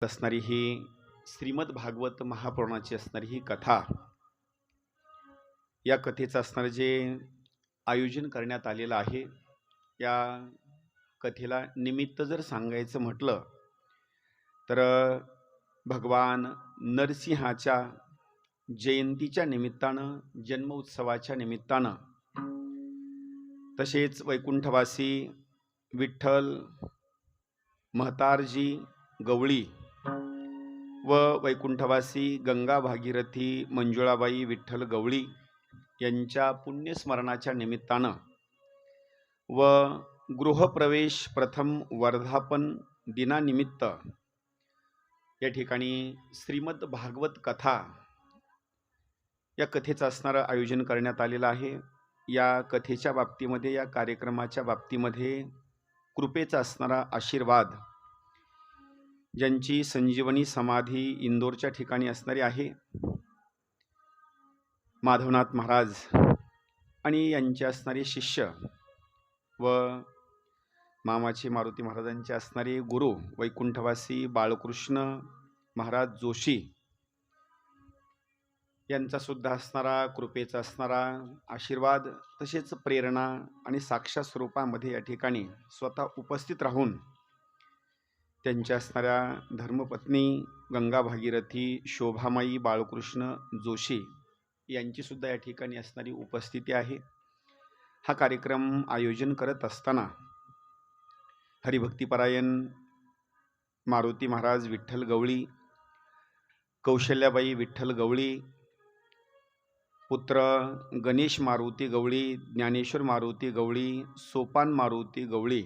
असणारी ही श्रीमद भागवत महापुराणाची असणारी ही कथा, या कथेचं असणारं जे आयोजन करण्यात आलेलं आहे, या कथेला निमित्त जर सांगायचं म्हटलं तर भगवान नरसिंहाच्या जयंतीच्या निमित्तानं, जन्मोत्सवाच्या निमित्तानं, तसेच वैकुंठवासी विठ्ठल महतारजी गवळी व वैकुंठवासी गंगा भागीरथी मंजुळाबाई विठ्ठल गवळी यांच्या पुण्यस्मरणाच्या निमित्तानं व गृहप्रवेश प्रथम वर्धापन दिनानिमित्त या ठिकाणी श्रीमद भागवत कथा या कथेचं असणारं आयोजन करण्यात आलेलं आहे। या कथेच्या बाबतीमध्ये, या कार्यक्रमाच्या बाबतीमध्ये कृपेचा असणारा आशीर्वाद, ज्यांची संजीवनी समाधी इंदोरच्या ठिकाणी असणारी आहे, माधवनाथ महाराज आणि यांचे असणारे शिष्य व मामाचे मारुती महाराजांचे असणारे गुरु वैकुंठवासी बाळकृष्ण महाराज जोशी यांचा सुद्धा असणारा कृपेचा असणारा आशीर्वाद, तसेच प्रेरणा आणि साक्षात स्वरूपामध्ये या ठिकाणी स्वतः उपस्थित राहून त्यांच्या असणाऱ्या धर्मपत्नी गंगा भागीरथी शोभामाई बाळकृष्ण जोशी यांची सुद्धा या ठिकाणी असणारी उपस्थिती आहे। हा कार्यक्रम आयोजन करत असताना हरिभक्तीपरायण मारुती महाराज विठ्ठल गवळी, कौशल्याबाई विठ्ठल गवळी, पुत्र गणेश मारुती गवळी, ज्ञानेश्वर मारुती गवळी, सोपान मारुती गवळी,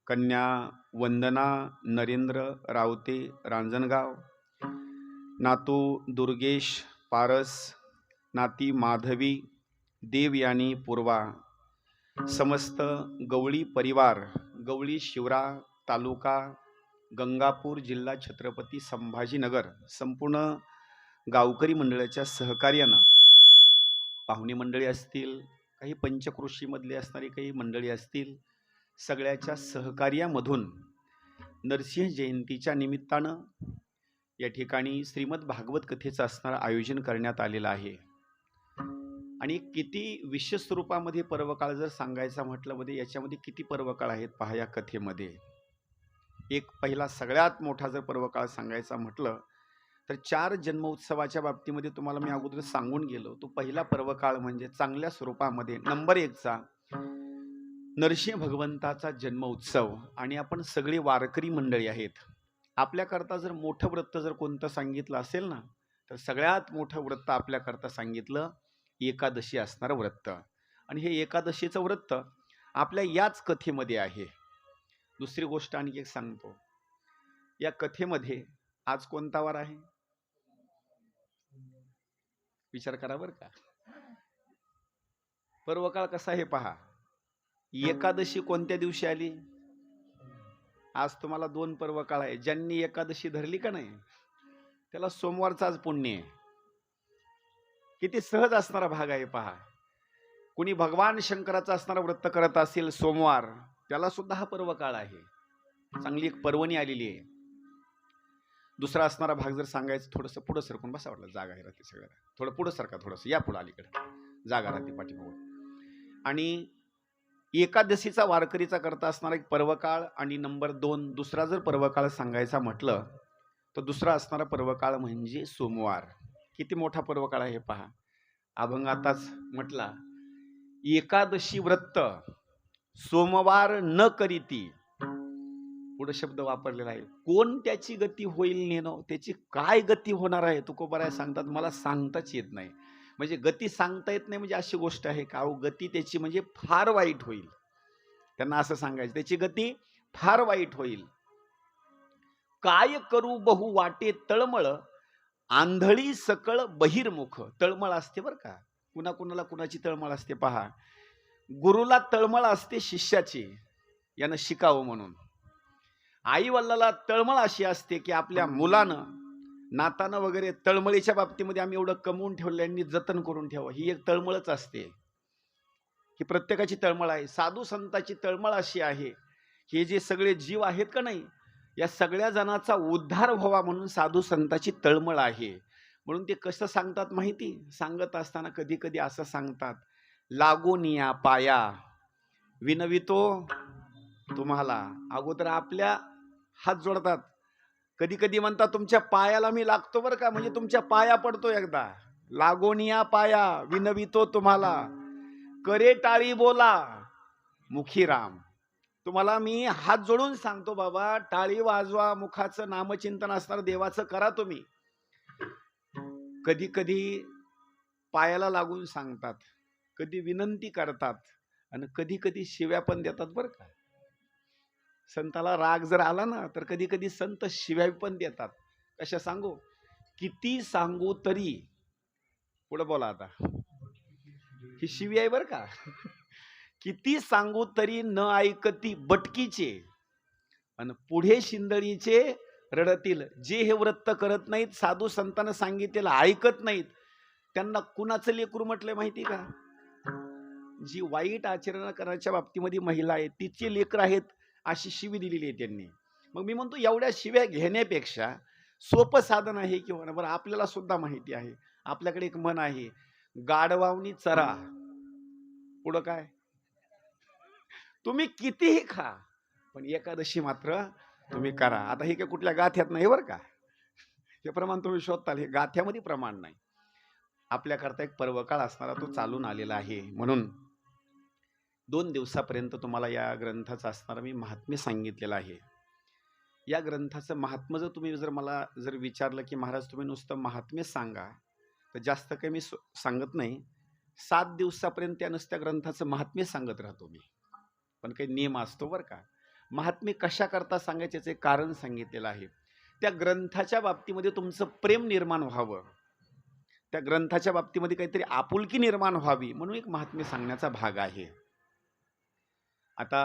कन्या वंदना नरेंद्र रावते रांजणगाव, नातू दुर्गेश पारस, नाती माधवी देवयानी पूर्वा, समस्त गवळी परिवार, गवळी शिवरा तालुका गंगापूर जिल्हा छत्रपती संभाजीनगर, संपूर्ण गावकरी मंडळाच्या सहकार्यानं, पाहुणे मंडळी असतील, काही पंचकृषीमधले असणारी काही मंडळी असतील, सगळ्याच्या सहकार्यामधून नरसिंह जयंतीच्या निमित्तानं या ठिकाणी श्रीमद भागवत कथेचं असणारं आयोजन करण्यात आलेलं आहे। आणि किती विशेष स्वरूपामध्ये पर्वकाळ जर सांगायचा म्हटलं मध्ये, याच्यामध्ये किती पर्वकाळ आहेत पहा या कथेमध्ये। एक पहिला सगळ्यात मोठा जर पर्वकाळ सांगायचा म्हटलं तर 4 जन्मोत्सवाच्या बाबतीमध्ये तुम्हाला मी अगोदर सांगून गेलो। तो पहिला पर्वकाळ म्हणजे चांगल्या स्वरूपामध्ये नंबर 1चा नरसिंह भगवंताचा जन्मोत्सव। आणि आपण सगळे वारकरी मंडळी आहेत, आपल्याकरता जर मोठं व्रत जर कोणतं सांगितलं असेल ना, तर सगळ्यात मोठं व्रत आपल्याकरता सांगितलं एकादशी असणारं व्रत। आणि हे एकादशीचं व्रत आपल्या याच कथेमध्ये आहे। दुसरी गोष्ट आणखी एक सांगतो, या कथेमध्ये आज कोणता वार आहे विचार करा बरं का। पर्वकाळ कसा आहे पहा, एकादशी कोणत्या दिवशी आली? आज तुम्हाला 2 पर्वकाळ आहे। ज्यांनी एकादशी धरली का नाही त्याला सोमवारचा आज पुण्य आहे। किती सहज असणारा भाग आहे पहा। कुणी भगवान शंकराचा असणारा व्रत करत असेल सोमवार, त्याला सुद्धा हा पर्वकाळ आहे, चांगली एक पर्वणी आलेली आहे। दुसरा असणारा भाग जर सांगायचं, थोडंसं पुढं सरकून बसा, वाटलं जागा आहे राहते सगळ्याला, थोडं पुढं सरका, थोडंसं या पुढं अलीकडे जागा राहते पाठीमागून। आणि एकादशीचा वारकरीचा करता असणारा एक पर्वकाळ, आणि नंबर 2 दुसरा जर पर्वकाळ सांगायचा म्हटलं तर दुसरा असणारा पर्वकाळ म्हणजे सोमवार। किती मोठा पर्वकाळ आहे पहा। अभंगातच म्हटला, एकादशी व्रत सोमवार न करीती, पुढे शब्द वापरलेला आहे, कोण त्याची गती होईल नेनो, त्याची काय गती होणार आहे तुकोबाराय सांगतात, मला सांगताच येत नाही। म्हणजे गती सांगता येत नाही म्हणजे अशी गोष्ट आहे का? गती त्याची म्हणजे फार वाईट होईल, त्यांना असं सांगायचं, त्याची गती फार वाईट होईल। काय करू बहु वाटे तळमळ, आंधळी सकळ बहिर्मुख। तळमळ असते बरं का, कुणाकुणाला कुणाची तळमळ असते पहा। गुरुला तळमळ असते शिष्याची, यानं शिकावं म्हणून। आई वडिलाला तळमळ अशी असते की आपल्या मुलानं नातानं वगैरे तळमळीच्या बाबतीमध्ये आम्ही एवढं कमवून ठेवलं, यांनी जतन करून ठेवा, ही एक तळमळच असते। ही प्रत्येकाची तळमळ आहे। साधू संतांची तळमळ अशी आहे, हे जे सगळे जीव आहेत का नाही, या सगळ्या जणांचा उद्धार व्हावा म्हणून साधू संतांची तळमळ आहे. म्हणून ते कसं सांगतात माहिती? सांगत असताना कधी कधी असं सांगतात, लागून या पाया विनवितो तुम्हाला. अगोदर आपल्या हात जोडतात, कधी कधी म्हणतात तुमच्या पायाला मी लागतो बरं का, म्हणजे तुमच्या पाया पडतो एकदा. लागून या पाया विनवितो तुम्हाला, करे टाळी बोला मुखी राम. तुम्हाला मी हात जोडून सांगतो बाबा, टाळी वाजवा, मुखाचं नामचिंतन असणार देवाचं करा तुम्ही. कधी कधी पायाला लागून सांगतात, कधी विनंती करतात, आणि कधी कधी शिव्या पण देतात बरं का. संताला राग जर आला ना तर कधी कधी संत शिव्या पण देतात. कशा सांगू? किती सांगू तरी, पुढे बोला आता, ही शिवी आहे बरं का. किती सांगू तरी न ऐकती बटकीचे, आणि पुढे शिंदळीचे रडतील. जे हे व्रत करत नाहीत, साधू संतांना सांगितलेलं ऐकत नाहीत, त्यांना कुणाचं लेकरू म्हटलंय माहिती का? जी वाईट आचरण करण्याच्या बाबतीमध्ये महिला आहे तिचे लेकर आहेत, अशी शिवी दिलेली आहे त्यांनी. मग मी म्हणतो एवढ्या शिव्या घेण्यापेक्षा सोपं साधन आहे किंवा बरं. आपल्याला सुद्धा माहिती आहे, आपल्याकडे एक म्हण आहे, गाढवावनी चरा, पुढं काय, तुम्ही कितीही खा पण एकादशी मात्र तुम्ही करा. आता हे काय कुठल्या गाथ्यात नाही बरं का, हे प्रमाण तुम्ही शोधताल, हे गाथ्यामध्ये प्रमाण नाही. आपल्याकरता एक पर्वकाळ असणारा तो चालून आलेला आहे. म्हणून 2 दिवसापर्यंत तुम्हाला या ग्रंथाचं असणारं मी महात्म्य सांगितलेलं आहे. या ग्रंथाचं महात्म्य जर तुम्ही मला विचारलं की महाराज तुम्ही नुसतं महात्म्य सांगा, तर जास्त काही मी सांगत नाही. 7 दिवसापर्यंत त्या नुसत्या ग्रंथाचं महात्म्य सांगत राहतो मी. पण काही नियम असतो बरं का. महात्म्य कशा करता सांगायचे एक कारण सांगितलेलं आहे. त्या ग्रंथाच्या बाबतीमध्ये तुमचं प्रेम निर्माण व्हावं, त्या ग्रंथाच्या बाबतीमध्ये काहीतरी आपुलकी निर्माण व्हावी, म्हणून एक महात्म्य सांगण्याचा भाग आहे. आता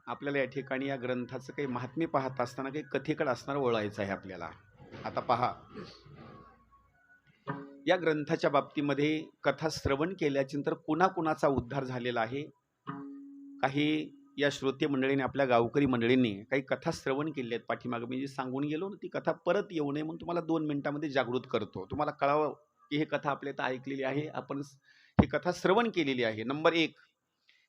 आपल्याला या ठिकाणी या ग्रंथाचं काही महात्म्य पाहत असताना काही कथेकडे असणार वळायचं आहे आपल्याला. आता पहा, या ग्रंथाच्या बाबतीमध्ये कथा श्रवण केल्याच्या नंतर कुणाकुणाचा उद्धार झालेला आहे. काही या श्रोते मंडळीने, आपल्या गावकरी मंडळींनी काही कथा श्रवण केल्या आहेत पाठीमागे. मी जी सांगून गेलो ना, ती कथा परत येऊ नये म्हणून तुम्हाला 2 मिनिटांमध्ये जागृत करतो. तुम्हाला कळावं की ही कथा आपल्या इथं ऐकलेली आहे, आपण ही कथा श्रवण केलेली आहे. नंबर 1,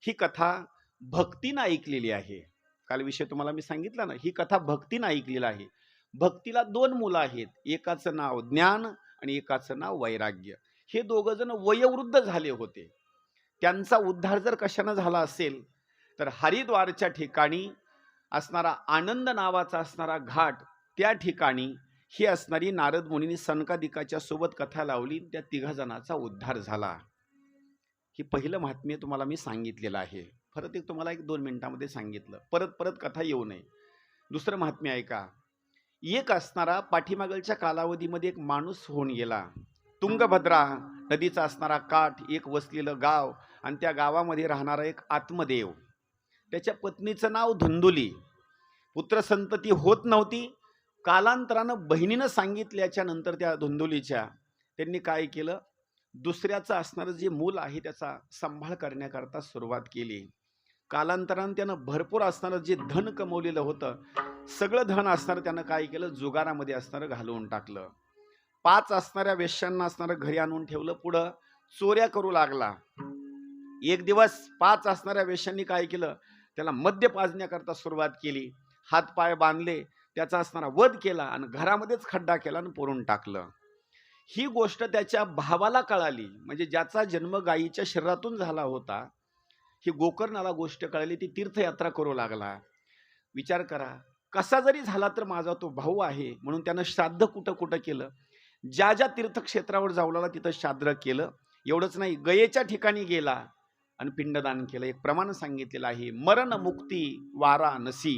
ही कथा भक्तीनं ऐकलेली आहे. काल विषय तुम्हाला मी सांगितला ना, ही कथा भक्तीनं ऐकलेली आहे. भक्तीला 2 मुलं आहेत, एकाचं नाव ज्ञान आणि एकाचं नाव वैराग्य. हे दोघं जण वयोवृद्ध झाले होते. त्यांचा उद्धार जर कशाने झाला असेल तर हरिद्वारच्या ठिकाणी असणारा आनंद नावाचा असणारा घाट, त्या ठिकाणी ही असणारी नारद मुनींनी सनकादिकाच्या सोबत कथा लावली, त्या 3 जणांचा उद्धार झाला. हे पहिलं महात्म्य तुम्हाला मी सांगितलेलं आहे. परत एक तुम्हाला 1-2 मिनिटांमध्ये सांगितलं, परत कथा येऊ नये. दुसरं महात्म्य आहे का, एक असणारा पाठीमागलच्या कालावधीमध्ये एक माणूस होऊन गेला. तुंगभद्रा नदीचा असणारा काठ, एक वसलेलं गाव, आणि त्या गावामध्ये राहणारा एक आत्मदेव. त्याच्या पत्नीचं नाव धुंदुली. पुत्रसंतती होत नव्हती. कालांतरानं बहिणीनं सांगितल्याच्या नंतर त्या धुंदुलीच्या त्यांनी काय केलं, दुसऱ्याचं असणारं जे मूल आहे त्याचा सांभाळ करण्याकरता सुरुवात केली. कालांतरानं त्यानं भरपूर असणारं जे धन कमवलेलं होतं, सगळं धन असणारं त्यानं काय केलं, जुगारामध्ये असणारं घालवून टाकलं. 5 असणाऱ्या वेश्यांना असणारं घरी आणून ठेवलं. पुढं चोऱ्या करू लागला. एक दिवस 5 असणाऱ्या वेश्यांनी काय केलं, त्याला मद्य पाजण्याकरता सुरुवात केली. हातपाय बांधले, त्याचा असणारा वध केला आणि घरामध्येच खड्डा केला आणि पुरून टाकलं. ही गोष्ट त्याच्या भावाला कळाली, म्हणजे ज्याचा जन्म गायीच्या शरीरातून झाला होता. ही गोकर्णाला गोष्ट कळाली, ती तीर्थयात्रा करू लागला. विचार करा, कसा जरी झाला तर माझा तो भाऊ आहे, म्हणून त्यानं श्राद्ध कुठं केलं, ज्या ज्या तीर्थक्षेत्रावर जाऊ लागला तिथं श्राद्ध केलं. एवढंच नाही, गयेच्या ठिकाणी गेला आणि पिंडदान केलं. एक प्रमाण सांगितलेलं आहे, मरण मुक्ती वाराणसी,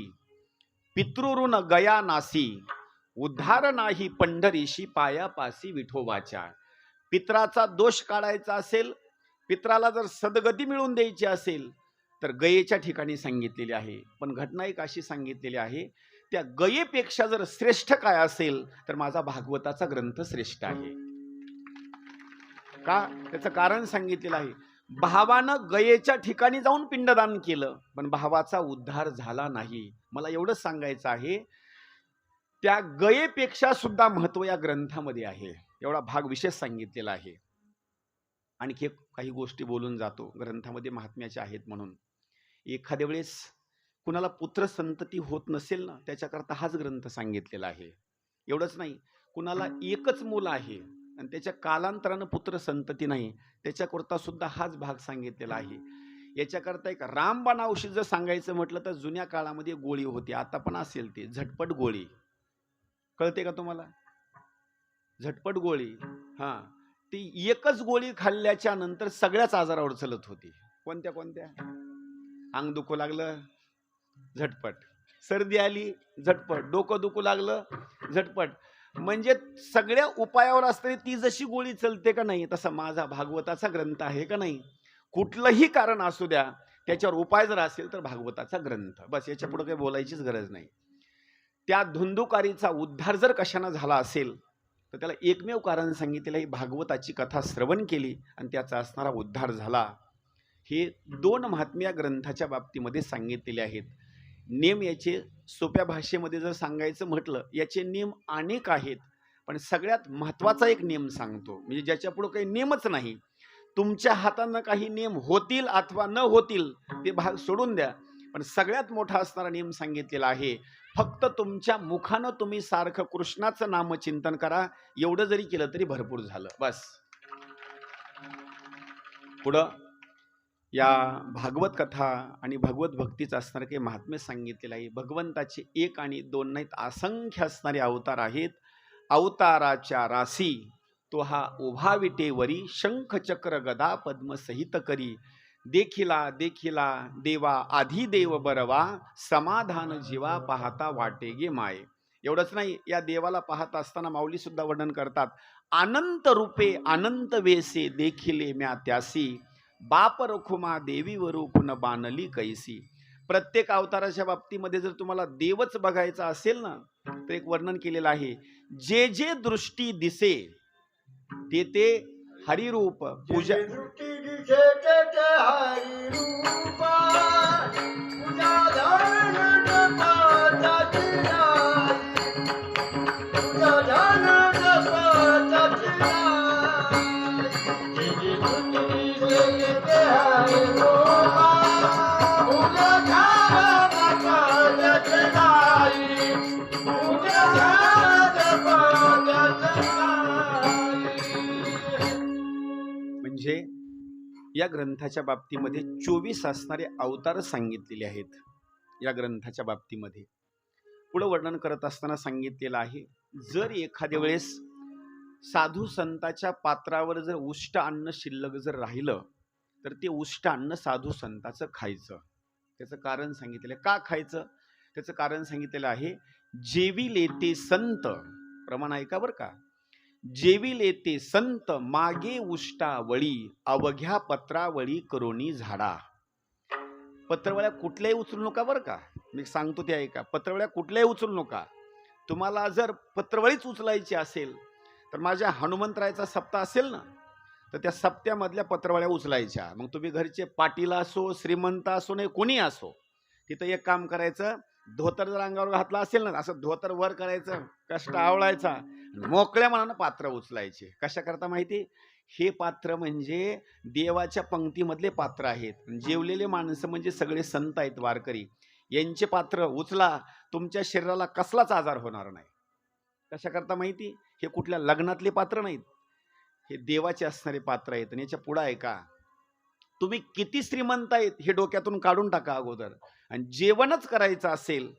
पितृऋण गया नासी, उद्धार नाही पंढरीशी, पायापासी विठोबाच्या. पित्राचा दोष काढायचा असेल, पित्राला जर सद्गती मिळवून द्यायची असेल तर गयेच्या ठिकाणी सांगितलेली आहे. पण घटना एक अशी सांगितलेली आहे, त्या गयेपेक्षा जर श्रेष्ठ काय असेल तर माझा भागवताचा ग्रंथ श्रेष्ठ आहे. का? त्याचं कारण सांगितलेलं आहे. भावानं गयेच्या ठिकाणी जाऊन पिंडदान केलं, पण भावाचा उद्धार झाला नाही. मला एवढंच सांगायचं आहे, त्या गयेपेक्षा सुद्धा महत्व या ग्रंथामध्ये आहे. एवढा भाग विशेष सांगितलेला आहे. आणखी काही गोष्टी बोलून जातो, ग्रंथामध्ये महात्म्याच्या आहेत म्हणून. एखाद्या वेळेस कुणाला पुत्र संतती होत नसेल ना, त्याच्याकरता हाच ग्रंथ सांगितलेला आहे. एवढंच नाही, कुणाला एकच मूल आहे आणि त्याच्या कालांतरानं पुत्र संतती नाही, त्याच्याकरता सुद्धा हाच भाग सांगितलेला आहे. याच्याकरता एक रामबाण औषध जर सांगायचं म्हटलं तर जुन्या काळामध्ये गोळी होती, आता पण असेल ते झटपट गोळी. कळते का तुम्हाला? झटपट गोळी. हा, ती एकच गोळी खाल्ल्याच्या नंतर सगळ्याच आजारावर चलत होती. कोणत्या कोणत्या? अंग दुखू लागलं, झटपट. सर्दी आली, झटपट. डोकं दुखू लागलं, झटपट. म्हणजे सगळ्या उपायावर असताना ती जशी गोळी चलते का नाही, तसा माझा भागवताचा ग्रंथ आहे का नाही. कुठलंही कारण असू द्या, त्याच्यावर उपाय जर असेल तर भागवताचा ग्रंथ. बस, याच्या पुढे काही बोलायचीच गरज नाही. त्या धुंदुकारीचा उद्धार जर कशाने झाला असेल तर त्याला एकमेव कारण सांगितलेलं, ही भागवताची कथा श्रवण केली आणि त्याचा असणारा उद्धार झाला. हे 2 महात्म्या ग्रंथाच्या बाबतीमध्ये सांगितलेले आहेत. नेम याचे सोप्या भाषेमध्ये जर सांगायचं म्हटलं, याचे नियम अनेक आहेत, पण सगळ्यात महत्वाचा एक नियम सांगतो, म्हणजे ज्याच्या पुढे काही नियमच नाही. तुमच्या हातानं काही नियम होतील अथवा न होतील ते भाग सोडून द्या, पण सगळ्यात मोठा असणारा नियम सांगितलेला आहे. फक्त तुमच्या मुखानं तुम्ही सारखं कृष्णाचं नामचिंतन करा. एवढं जरी केलं तरी भरपूर झालं. बस. पुढं या भागवत कथा आणि भगवत भक्तीचं असणारं काही महात्म्य सांगितलेलं आहे. भगवंताचे 1 आणि 2 नाहीत, असंख्य असणारे अवतार आहेत. अवताराच्या राशी तो हा उभा विटेवरी, शंख चक्र गदा पद्म सहित करी. देखिला देखिला देवा आधी देव बरवा, समाधान जीवा पाहता वाटे गे माये. एवढंच नाही, या देवाला पाहत असताना माऊली सुद्धा वर्णन करतात, अनंत रूपे अनंत वेसे देखिले म्या त्यासी, बाप रखुमा देवी वरूपुन बानली कैसी. प्रत्येक अवताराच्या बाबतीमध्ये जर तुम्हाला देवच बघायचा असेल ना, तर एक वर्णन केलेलं आहे, जे जे दृष्टी दिसे ते ते हरिरूप पूजा. म्हणजे या ग्रंथाच्या बाबतीमध्ये 24 असणारे अवतार सांगितलेले आहेत. या ग्रंथाच्या बाबतीमध्ये पुढे वर्णन करत असताना सांगितलेलं आहे, जर एखाद्या वेळेस साधू संताच्या पात्रावर जर उष्ट अन्न शिल्लक जर राहिलं तर ते उष्ट अन्न साधू संताचं खायचं. त्याचं कारण सांगितलेलं आहे. का खायचं त्याचं कारण सांगितलेलं आहे, जेविले ते संत, प्रमाण ऐका बरं का, जेविले ते संत मागे उष्टावळी, अवघ्या पत्रावळी करोनी झाडा. पत्रवळ्या कुठल्याही उचलू नका बरं का, मी सांगतो ते ऐका. पत्रवळ्या कुठल्याही उचलू नका. तुम्हाला जर पत्रवळीच उचलायची असेल तर माझ्या हनुमंतरायाचा सप्ताह असेल ना, तर त्या सप्त्यामधल्या पत्रवळ्या उचलायच्या. मग तुम्ही घरचे पाटील असो, श्रीमंत असो, नाही कोणी असो, तिथं एक काम करायचं, धोतर जर अंगावर घातला असेल ना, असं धोतर वर करायचं, कष्ट आवळायचा, मोकळ्या मनानं पात्र उचलायचे. कशा करता माहिती? हे पात्र म्हणजे देवाच्या पंक्तीमधले पात्र आहेत. जेवलेले माणसं म्हणजे सगळे संत आहेत, वारकरी, यांचे पात्र उचला, तुमच्या शरीराला कसलाच आजार होणार नाही. कशा करता माहिती? हे कुठल्या लग्नातले पात्र नाहीत, हे देवाचे असणारे पात्र आहेत. आणि याच्या पुढे आहे का, तुम्ही किती श्रीमंत आहेत हे डोक्यातून काढून टाका अगोदर. आणि जेवणच करायचं असेल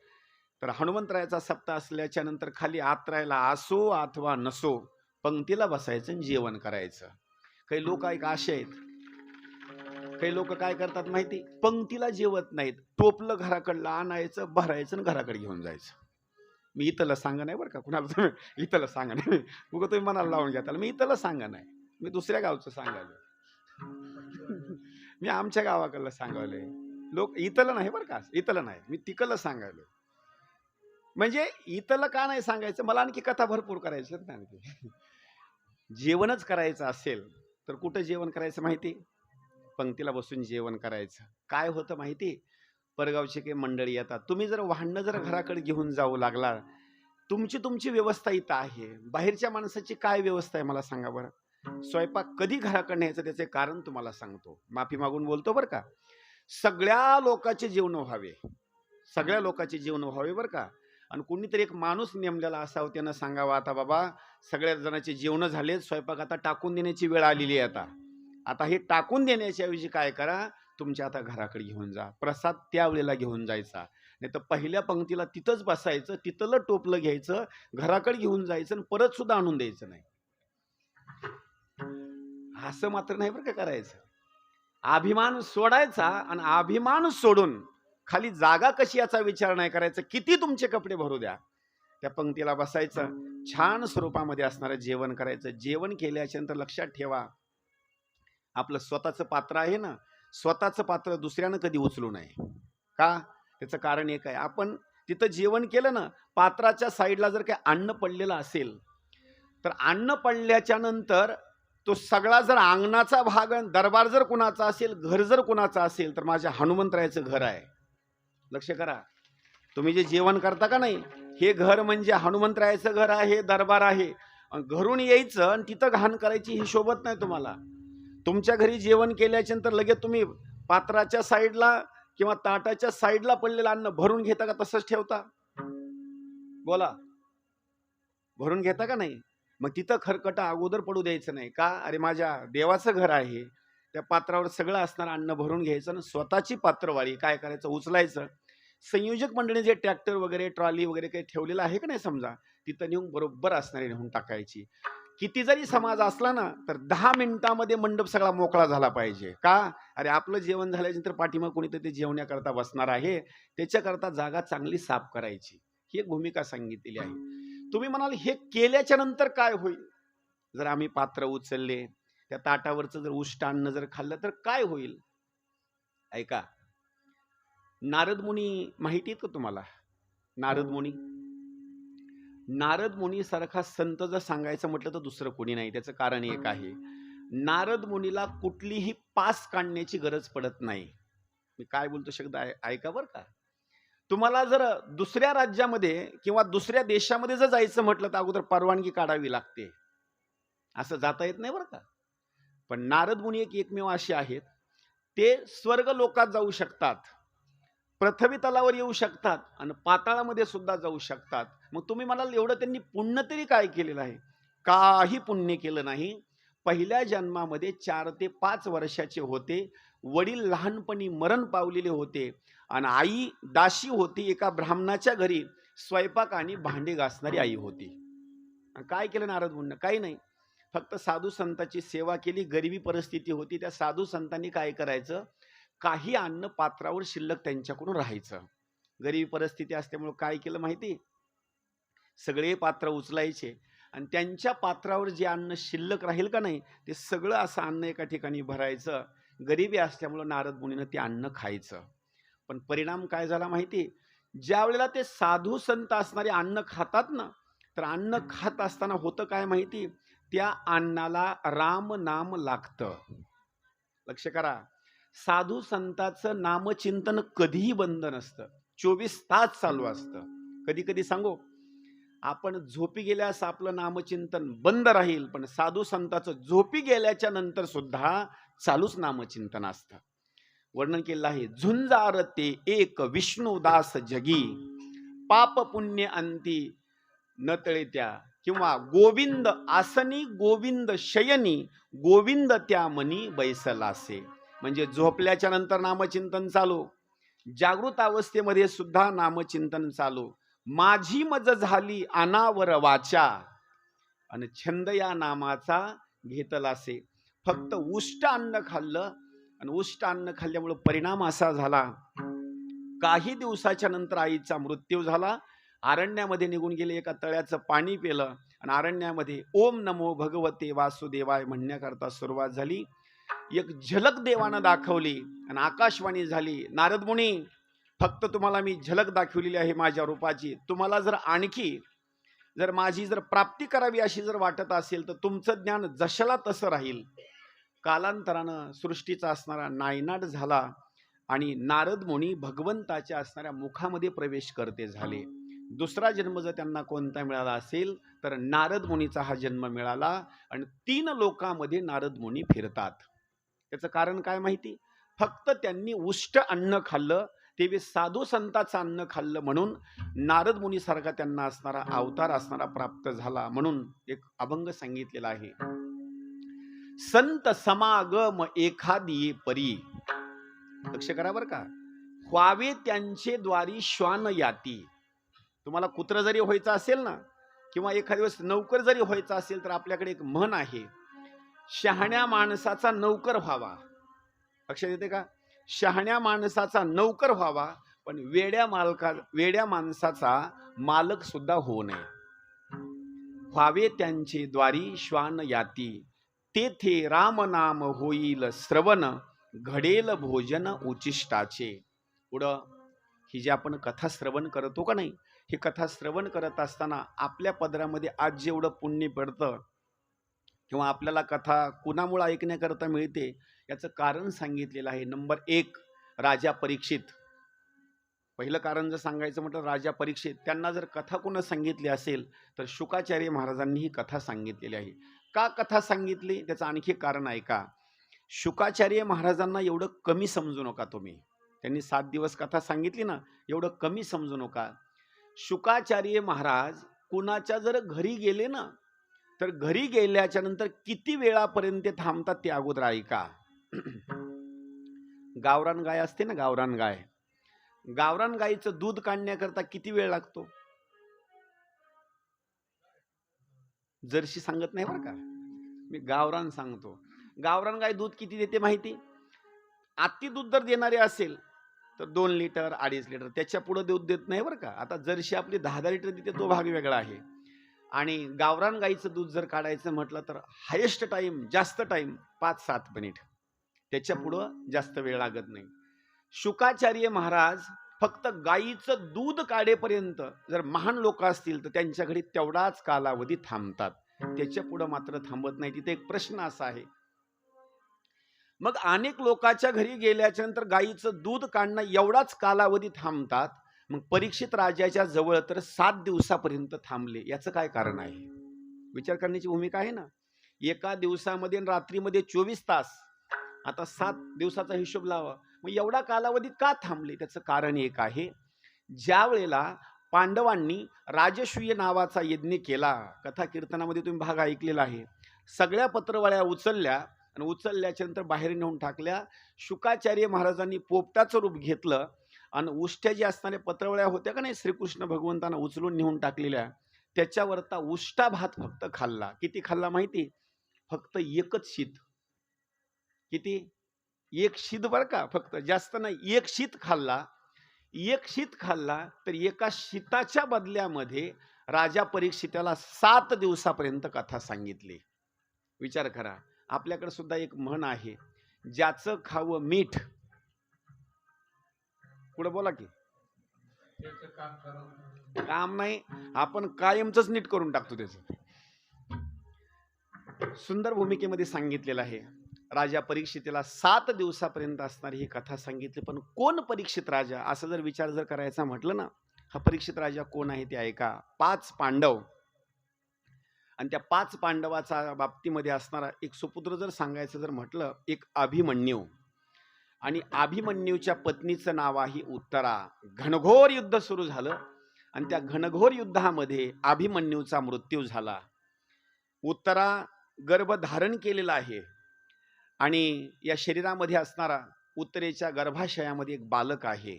तर हनुमंतरायाचा सप्ताह असल्याच्या नंतर खाली आत राहायला असो अथवा नसो, पंक्तीला बसायचं आणि जेवण करायचं. काही लोक एक असे आहेत, काही लोक काय करतात माहिती, पंक्तीला जेवत नाहीत, टोपलं घराकडलं आणायचं, भरायचं आणि घराकडे घेऊन जायचं. मी इथलं सांगा नाही बरं का कुणाला, तुम्ही इथलं सांगा नाही, उगा तुम्ही मनाला लावून घ्या त्याला. मी इथलं सांगा नाही, मी दुसऱ्या गावचं सांगायला, मी आमच्या गावाकडलं सांगायलोय. लोक इथलं नाही बरं का, इथलं नाही, मी तिकडलं सांगायलो. म्हणजे इथलं का नाही सांगायचं, मला आणखी कथा भरपूर करायची आणखी. जेवणच करायचं असेल तर कुठं जेवण करायचं माहिती? पंक्तीला बसून जेवण करायचं. काय होतं माहिती, परगावची काही मंडळी येतात, तुम्ही जर वाहनं जर घराकडे घेऊन जाऊ लागला तुमची तुमची व्यवस्था इथं आहे, बाहेरच्या माणसाची काय व्यवस्था आहे मला सांगा बरं. स्वयंपाक कधी घराकडे न्यायचं त्याचे कारण तुम्हाला सांगतो, माफी मागून बोलतो बरं का. सगळ्या लोकांचे जेवण व्हावे, सगळ्या लोकांचे जेवण व्हावे बरं का. आणि कोणीतरी एक माणूस नेमलेला असावं, त्यानं सांगावं आता बाबा सगळ्या जणांचे जेवण झाले, स्वयंपाक आता टाकून देण्याची वेळ आलेली आहे. आता हे टाकून देण्याच्या ऐवजी काय करा, तुमच्या आता घराकडे घेऊन जा, प्रसाद त्यावेळेला घेऊन जायचा. नाही तर पहिल्या पंक्तीला तिथंच बसायचं, तिथलं टोपलं घ्यायचं, घराकडे घेऊन जायचं आणि परत सुद्धा आणून द्यायचं नाही. असं मात्र नाही बरं का करायचं. अभिमान सोडायचा आणि अभिमान सोडून खाली जागा कशी याचा विचार नाही करायचा. किती तुमचे कपडे भरू द्या, त्या पंक्तीला बसायचं, छान स्वरूपामध्ये असणारं जेवण करायचं. जेवण केल्याच्या नंतर लक्षात ठेवा, आपलं स्वतःचं पात्र आहे ना, स्वतःचं पात्र दुसऱ्यानं कधी उचलू नये. का? त्याचं कारण एक आहे, आपण तिथं जेवण केलं ना, पात्राच्या साईडला जर काही अन्न पडलेलं असेल तर अन्न पडल्याच्या नंतर तो सगळा जर अंगणाचा भाग, दरबार जर कुणाचा असेल, घर जर कुणाचा असेल, तर माझ्या हनुमंतरायाचं घर आहे. लक्ष करा, तुम्ही जे जेवण करता का नाही, हे घर म्हणजे हनुमंतरायाचं घर आहे, दरबार आहे. घरून यायचं आणि तिथं घाण करायची, ही शोभत नाही तुम्हाला. तुमच्या घरी जेवण केल्याच्या नंतर लगेच तुम्ही पात्राच्या साईडला किंवा ताटाच्या साईडला पडलेलं अन्न भरून घेता का तसंच ठेवता? बोला, भरून घेता का नाही? मग तिथं खरकटा अगोदर पडू द्यायचं नाही. का? अरे माझ्या देवाचं घर आहे, त्या पात्रावर सगळं असणारं अन्न भरून घ्यायचं आणि स्वतःची पात्रवाळी काय करायचं, उचलायचं. संयोजक मंडळी जे ट्रॅक्टर वगैरे ट्रॉली वगैरे काही ठेवलेलं आहे का नाही समजा, तिथं नेऊन बरोबर असणारी नेऊन टाकायची. किती जरी समाज असला ना, तर 10 मिनिटामध्ये मंडप सगळा मोकळा झाला पाहिजे. का? अरे आपलं जेवण झाल्यानंतर पाठीमाग कोणीतरी ते जेवण्याकरता बसणार आहे, त्याच्याकरता जागा चांगली साफ करायची. ही एक भूमिका सांगितलेली आहे. तुम्ही म्हणाल हे केल्याच्या नंतर काय होईल? जर आम्ही पात्र उचलले, त्या ताटावरचं जर उष्ट अन्न जर खाल्लं तर काय होईल? ऐका, नारद मुनी माहिती आहेत का तुम्हाला? नारद मुनी, नारद मुनी सारखा संत जर सांगायचं म्हटलं तर दुसरं कोणी नाही. त्याचं कारण एक आहे, नारद मुनीला कुठलीही पास काढण्याची गरज पडत नाही. मी काय बोलतो शब्द ऐका बरं का. तुम्हाला जर दुसऱ्या राज्यामध्ये किंवा दुसऱ्या देशामध्ये जर जायचं म्हटलं तर अगोदर परवानगी काढावी लागते, असं जाता येत नाही बरं का. पण नारद मुनी एकमेव असे आहेत, ते स्वर्ग लोकात जाऊ शकतात, पृथ्वी तलावर येऊ शकतात आणि पाताळामध्ये सुद्धा जाऊ शकतात. मग तुम्ही म्हणाल एवढं त्यांनी पुण्य तरी काय केलेलं आहे? काही पुण्य केलं नाही. पहिल्या जन्मामध्ये 4 ते 5 वर्षाचे होते, वडील लहानपणी मरण पावलेले होते आणि आई दासी होती, एका ब्राह्मणाच्या घरी स्वयंपाक आणि भांडे घासणारी आई होती. काय केलं नारद मुनींनी? काही नाही, फक्त साधू संतांची सेवा केली. गरिबी परिस्थिती होती, त्या साधू संतांनी काय करायचं, काही अन्न पात्रावर शिल्लक त्यांच्याकडून राहायचं. गरिबी परिस्थिती असल्यामुळे काय केलं माहिती, सगळे पात्र उचलायचे आणि त्यांच्या पात्रावर जे अन्न शिल्लक राहील का नाही, ते सगळं असं अन्न एका ठिकाणी भरायचं. गरिबी असल्यामुळे नारद मुनीनं ते अन्न खायचं. पण परिणाम काय झाला माहिती, ज्या वेळेला ते साधू संत असणारे अन्न खातात ना, तर अन्न खात असताना होतं काय माहिती, त्या अन्नाला राम नाम लागतं. लक्ष करा, साधू संतांचं नामचिंतन कधीही बंद नसतं, 24 तास चालू असतं. कधी कधी सांगू, आपण झोपी गेल्यास आपलं नामचिंतन बंद राहील, पण साधू संतांचं झोपी गेल्याच्या नंतर सुद्धा चालूच नामचिंतन असतं. वर्णन केलं आहे, झुंजार ते एक विष्णुदास जगी, पाप पुण्य अंती न तळेत्या, किंवा गोविंद आसनी गोविंद शयनी, गोविंद त्या मनी बैसलासे. म्हणजे झोपल्याच्या नंतर नामचिंतन चालू, जागृत अवस्थेमध्ये सुद्धा नामचिंतन चालू. माझी मज झाली अनावर वाचा आणि छंद या नामाचा घेतलासे. फक्त उष्ट अन्न खाल्लं आणि उष्ट अन्न खाल्ल्यामुळे परिणाम असा झाला, काही दिवसाच्या नंतर आईचा मृत्यू झाला. अरण्यामध्ये निघून गेले, एका तळ्याचं पाणी पिलं आणि अरण्यामध्ये ओम नमो भगवते वासुदेवाय म्हणण्याकरता सुरुवात झाली. एक झलक देवानं दाखवली आणि आकाशवाणी झाली, नारद मुनी, फक्त तुम्हाला मी झलक दाखवलेली आहे माझ्या रूपाची. तुम्हाला जर आणखी जर माझी जर प्राप्ती करावी अशी जर वाटत असेल तर तुमचं ज्ञान जशाला तसं राहील. कालांतरानं सृष्टीचा असणारा नायनाट झाला आणि नारद मुनी भगवंताच्या असणाऱ्या मुखामध्ये प्रवेश करते झाले. दुसरा जन्म जर त्यांना कोणता मिळाला असेल तर नारद मुनीचा हा जन्म मिळाला. आणि 3 लोकांमध्ये नारद मुनी फिरतात. त्याचं कारण काय माहिती? फक्त त्यांनी उष्ट अन्न खाल्लं, ते साधू संतांचं अन्न खाल्लं, म्हणून नारद मुनी सारखा त्यांना असणारा अवतार असणारा प्राप्त झाला. म्हणून एक अभंग सांगितलेला आहे, संत समागम एखादी परी. लक्ष करा बरं का, व्हावे त्यांचे द्वारी श्वान याती. तुम्हाला कुत्र जरी व्हायचं असेल ना, किंवा एखाद्या वेळेस नौकर जरी व्हायचं असेल, तर आपल्याकडे एक म्हण आहे, शहाण्या माणसाचा नौकर व्हावा. लक्षात येते का? शहाण्या माणसाचा नौकर व्हावा, पण वेड्या माणसाचा मालक सुद्धा होऊ नये. व्हावे त्यांचे द्वारी श्वान याती, तेथे राम नाम होईल श्रवण, घडेल भोजन उचिष्टाचे. पुढं ही जी आपण कथा श्रवण करतो का नाही, ही कथा श्रवण करत असताना आपल्या पदरामध्ये आज जेवढं पुण्य पडतं, किंवा आपल्याला कथा कुणामुळे ऐकण्याकरता मिळते, याचं कारण सांगितलेलं आहे. नंबर 1, राजा परीक्षित. पहिलं कारण जर सांगायचं म्हटलं, राजा परीक्षित, त्यांना जर कथा कोण सांगितली असेल तर शुकाचार्य महाराजांनी ही कथा सांगितलेली आहे. का कथा सांगितली त्याचं आणखी कारण ऐका. शुकाचार्य महाराजांना एवढं कमी समजू नका तुम्ही. त्यांनी 7 दिवस कथा सांगितली ना, एवढं कमी समजू नका. शुकाचार्य महाराज कुणाच्या जर घरी गेले ना, तर घरी गेल्याच्या नंतर किती वेळापर्यंत थांबतात ते अगोदर ऐका. गावरान गाय असते ना, गावरान गाय, गावरान गायीचं दूध काढण्याकरता किती वेळ लागतो? जर्सी सांगत नाही बरं का, मी गावरान सांगतो. गावरान गाय दूध किती देते माहिती? अति दूध जर देणारे असेल तर 2 लिटर 2.5 लिटर, त्याच्या पुढे दूध देत नाही बरं का. आता जर्सी आपली 10 लिटर देते, तो भाग वेगळा आहे. आणि गावरान गाईचं दूध जर काढायचं म्हटलं तर हायेस्ट टाइम, जास्त टाइम 5-7 मिनिट, त्याच्या पुढं जास्त वेळ लागत नाही. शुकाचार्य महाराज फक्त गाईचं दूध काढेपर्यंत जर महान लोक असतील तर त्यांच्या घरी तेवढाच कालावधी थांबतात, त्याच्या पुढं मात्र थांबत नाही. तिथे एक प्रश्न असा आहे, मग अनेक लोकांच्या घरी गेल्याच्या नंतर गाईचं दूध काढणं एवढाच कालावधी थांबतात, मग परीक्षित राजाच्या जवळ तर 7 दिवसापर्यंत थांबले. याचं काय कारण आहे? विचार करण्याची भूमिका आहे ना. एका दिवसामध्ये रात्रीमध्ये 24 तास, आता 7 दिवसाचा हिशोब लावा, मग एवढा कालावधी का थांबले? त्याचं कारण एक आहे, ज्या वेळेला पांडवांनी राजसूय नावाचा यज्ञ केला, कथा कीर्तनामध्ये तुम्ही भाग ऐकलेला आहे, सगळ्या पत्रवळ्या उचलल्या आणि उचलल्याच्या नंतर बाहेर नेऊन टाकल्या. शुकाचार्य महाराजांनी पोपटाचं रूप घेतलं आणि उष्ट्या जी असणाऱ्या पत्रवळ्या होत्या का नाही, श्रीकृष्ण भगवंतांना उचलून नेऊन टाकलेल्या, त्याच्यावरता उष्टा भात फक्त खाल्ला. किती खाल्ला माहिती? फक्त एकच शीत. किती? 1 शीत बरं का, फक्त, जास्त नाही. 1 शीत खाल्ला. 1 शीत खाल्ला तर एका शीताच्या बदल्यामध्ये राजा परीक्षिताला 7 दिवसापर्यंत कथा सांगितली. विचार करा, आपल्याकडे सुद्धा एक म्हण आहे, ज्याचं खावं मीठ, पुढे बोला की, काम नाही, आपण कायमच नीट करून टाकतो. त्याचं सुंदर भूमिकेमध्ये सांगितलेलं आहे. राजा परीक्षितेला 7 दिवसापर्यंत असणारी ही कथा सांगितली. पण कोण परीक्षित राजा, असं जर विचार जर करायचा म्हटलं ना, हा परीक्षित राजा कोण आहे ते ऐका. 5 पांडव आणि त्या 5 पांडवाचा बाबतीमध्ये असणारा एक सुपुत्र जर सांगायचं जर म्हटलं, एक अभिमन्यू, आणि अभिमन्यूच्या पत्नीचं नाव आहे उत्तरा. घनघोर युद्ध सुरू झालं आणि त्या घनघोर युद्धामध्ये अभिमन्यूचा मृत्यू झाला. उत्तरा गर्भ धारण केलेला आहे आणि या शरीरामध्ये असणारा उत्तरेच्या गर्भाशयामध्ये एक बालक आहे.